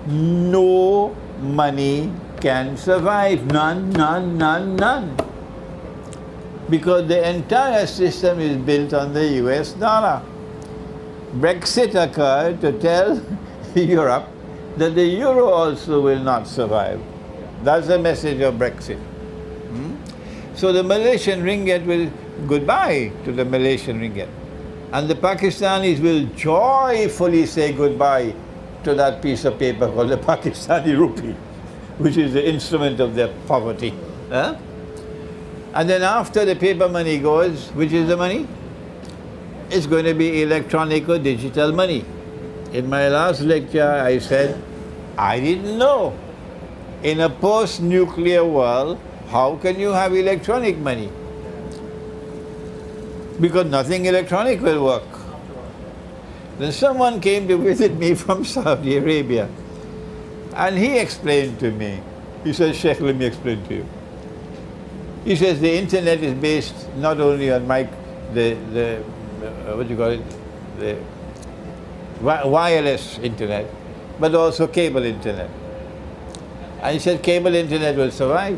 no money can survive. None. Because the entire system is built on the US dollar. Brexit occurred to tell Europe that the euro also will not survive. That's the message of Brexit. So the Malaysian ringgit will, goodbye to the Malaysian ringgit. And the Pakistanis will joyfully say goodbye to that piece of paper called the Pakistani rupee, which is the instrument of their poverty. And then after the paper money goes, which is the money? It's going to be electronic or digital money. In my last lecture, I said, I didn't know. In a post-nuclear world, how can you have electronic money? Because nothing electronic will work. Then someone came to visit me from Saudi Arabia, and he explained to me. He said, Sheikh, let me explain to you. He says the internet is based not only on what do you call it, the wireless internet, but also cable internet. And he said cable internet will survive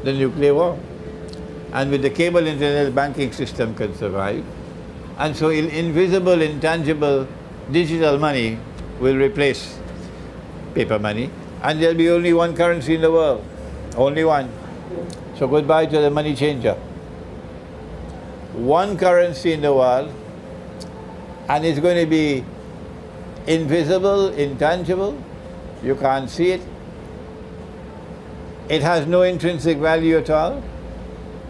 the nuclear war. And with the cable internet, the banking system can survive. And so invisible, intangible, digital money will replace paper money. And there'll be only one currency in the world. Only one. So goodbye to the money changer. One currency in the world, and it's going to be invisible, intangible. You can't see it. It has no intrinsic value at all.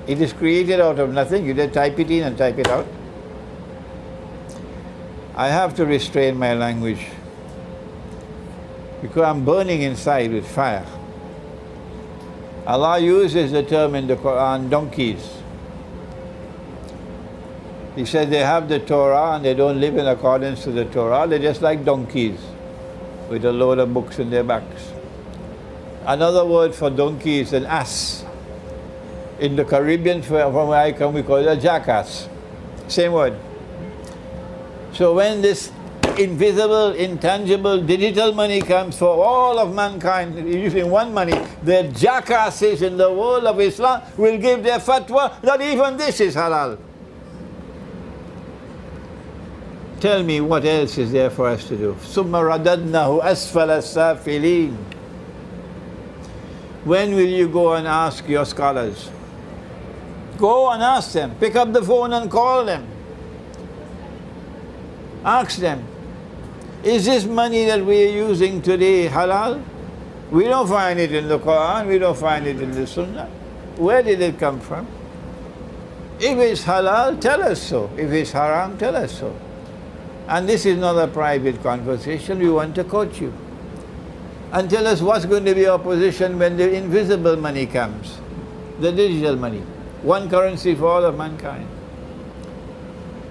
It is created out of nothing. You just type it in and type it out. I have to restrain my language because I'm burning inside with fire. Allah uses the term in the Quran, donkeys. He said they have the Torah and they don't live in accordance to the Torah. They're just like donkeys with a load of books in their backs. Another word for donkey is an ass. In the Caribbean, from where I come, we call it a jackass. Same word. So when this invisible, intangible, digital money comes for all of mankind, using one money, the jackasses in the world of Islam will give their fatwa that even this is halal. Tell me what else is there for us to do. ثُمَّ رَدَدْنَهُ أَسْفَلَ السَّافِلِينَ. When will you go and ask your scholars? Go and ask them. Pick up the phone and call them. Ask them, is this money that we are using today halal? We don't find it in the Quran, we don't find it in the Sunnah. Where did it come from? If it's halal, tell us so. If it's haram, tell us so. And this is not a private conversation, we want to coach you. And tell us what's going to be our position when the invisible money comes, the digital money. One currency for all of mankind.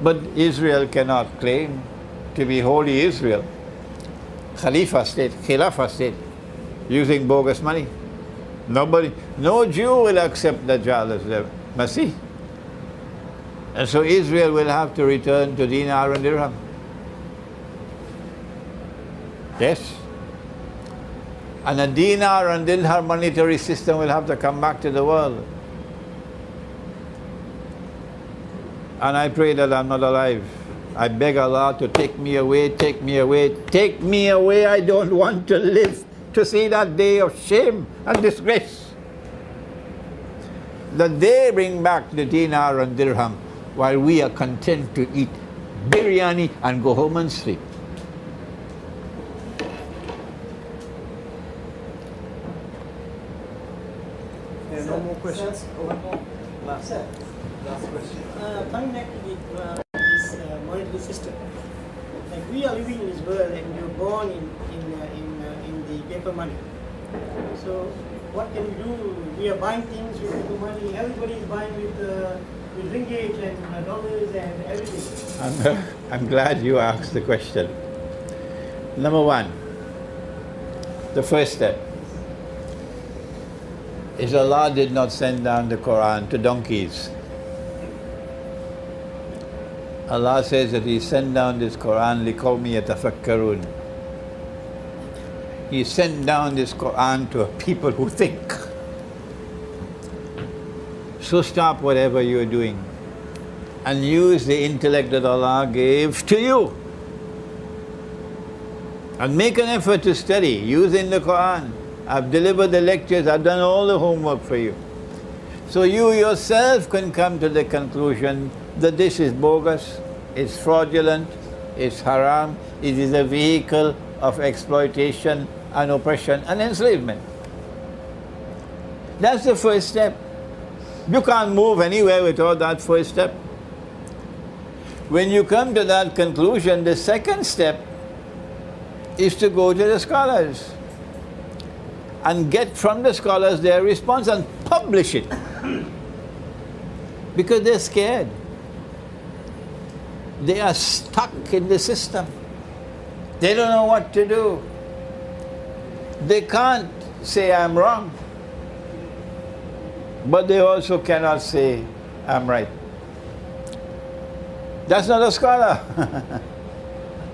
But Israel cannot claim to be holy Israel. Khalifa state, Khilafah state, using bogus money. Nobody, no Jew will accept Dajjal as the Masih. And so Israel will have to return to dinar and dirham. Yes. And a dinar and dirham monetary system will have to come back to the world. And I pray that I'm not alive. I beg Allah to take me away, take me away, take me away. I don't want to live to see that day of shame and disgrace. That they bring back the dinar and dirham while we are content to eat biryani and go home and sleep. There are no more questions? One more. Sir, Last question. coming back to this monetary system, like we are living in this world and you're born in the paper money. So what can we do? We are buying things with paper money. Everybody is buying with ringgit and dollars and everything. I'm glad you asked the question. Number one, the first step is Allah did not send down the Quran to donkeys. Allah says that He sent down this Quran لِقَوْمِ يَتَفَكَّرُونَ. He sent down this Quran to a people who think. So stop whatever you're doing and use the intellect that Allah gave to you. And make an effort to study using the Quran. I've delivered the lectures, I've done all the homework for you. So you yourself can come to the conclusion that this is bogus, it's fraudulent, it's haram, it is a vehicle of exploitation and oppression and enslavement. That's the first step. You can't move anywhere without that first step. When you come to that conclusion, the second step is to go to the scholars and get from the scholars their response and publish it. Because they're scared. They are stuck in the system. They don't know what to do. They can't say I'm wrong, but they also cannot say I'm right. That's not a scholar.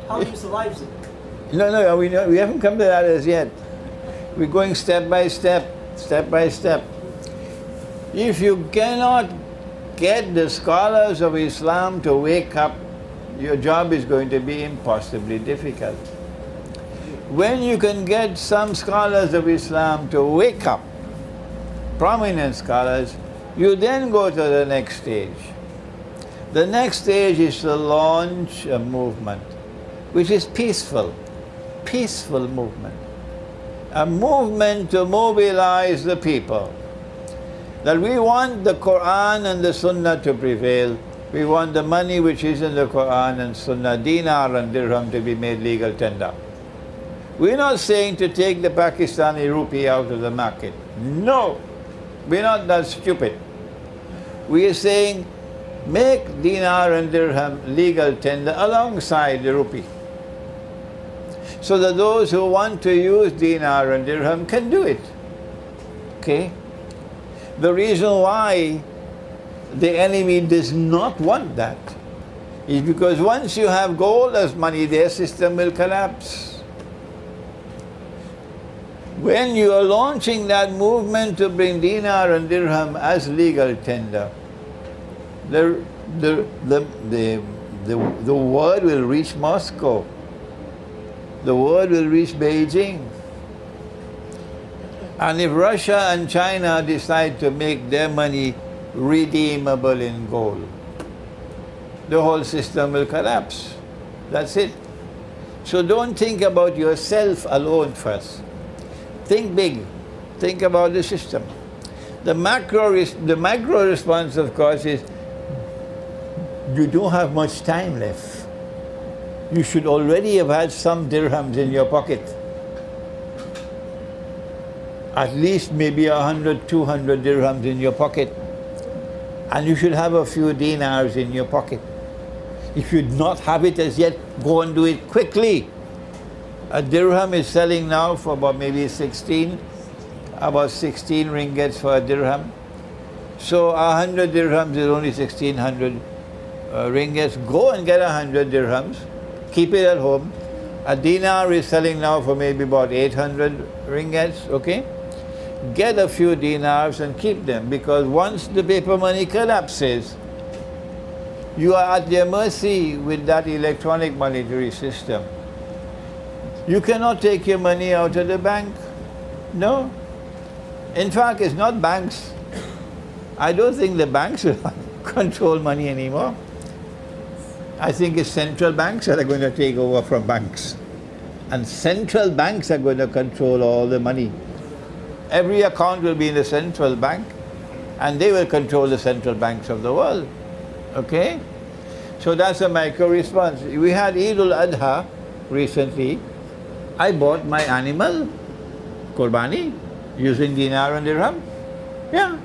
How do you survive it? No, we haven't come to that as yet. We're going step by step, step by step. If you cannot get the scholars of Islam to wake up, your job is going to be impossibly difficult. When you can get some scholars of Islam to wake up, prominent scholars, you then go to the next stage. The next stage is to launch a movement, which is peaceful movement. A movement to mobilize the people. That we want the Quran and the Sunnah to prevail. We want the money which is in the Quran and Sunnah, dinar and dirham, to be made legal tender. We're not saying to take the Pakistani rupee out of the market. No, we're not that stupid. We are saying make dinar and dirham legal tender alongside the rupee, so that those who want to use dinar and dirham can do it. Okay? The reason why the enemy does not want that is because once you have gold as money, their system will collapse. When you are launching that movement to bring dinar and dirham as legal tender, the The word will reach Moscow. The word will reach Beijing. And if Russia and China decide to make their money redeemable in gold, the whole system will collapse. That's it. So don't think about yourself alone first. Think big. Think about the system. The micro response, of course, is you don't have much time left. You should already have had some dirhams in your pocket. At least maybe 100, 200 dirhams in your pocket. And you should have a few dinars in your pocket. If you do not have it as yet, go and do it quickly. A dirham is selling now for about maybe 16 ringgits for a dirham. So 100 dirhams is only 1600 ringgits. Go and get 100 dirhams. Keep it at home. A dinar is selling now for maybe about 800 ringgits, okay? Get a few dinars and keep them, because once the paper money collapses, you are at their mercy with that electronic monetary system. You cannot take your money out of the bank. No. In fact, it's not banks. I don't think the banks will control money anymore. I think it's central banks that are going to take over from banks. And central banks are going to control all the money. Every account will be in the central bank, and they will control the central banks of the world. Okay? So that's a micro response. We had Eid al-Adha recently. I bought my animal, Qurbani, using dinar and dirham. Yeah.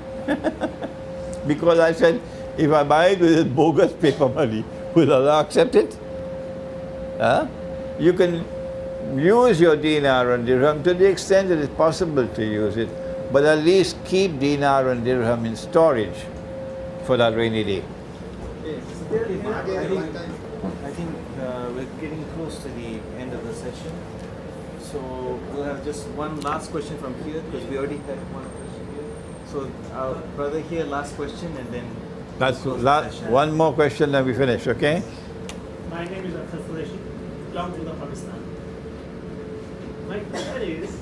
Because I said, if I buy it with bogus paper money, will Allah accept it? Huh? You can use your dinar and dirham to the extent that it's possible to use it, but at least keep dinar and dirham in storage for that rainy day. I think we're getting close to the end of the session. So we'll have just one last question from here, because we already had one question here. So our brother here, last question, and then That's one more question, then we finish, okay? My name is Akhtar Qureshi, belong to the Pakistan. My question is,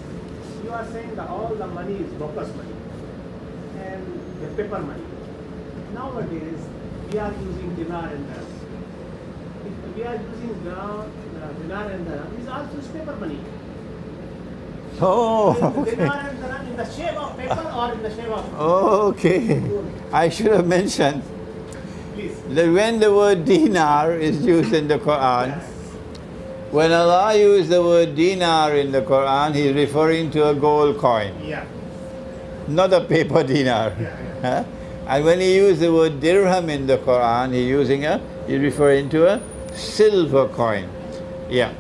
you are saying that all the money is bogus money and the paper money. Nowadays, we are using dinar and dirham. If we are using dinar and dirham, it is also paper money. Oh, Dinar and dirham in the shape of paper or in the shape of... oh, okay. I should have mentioned Please. that when the word dinar is used in the Quran, when Allah used the word dinar in the Quran, He's referring to a gold coin, Yeah. not a paper dinar. Huh? And when He used the word dirham in the Quran, He's referring to a silver coin. Yeah.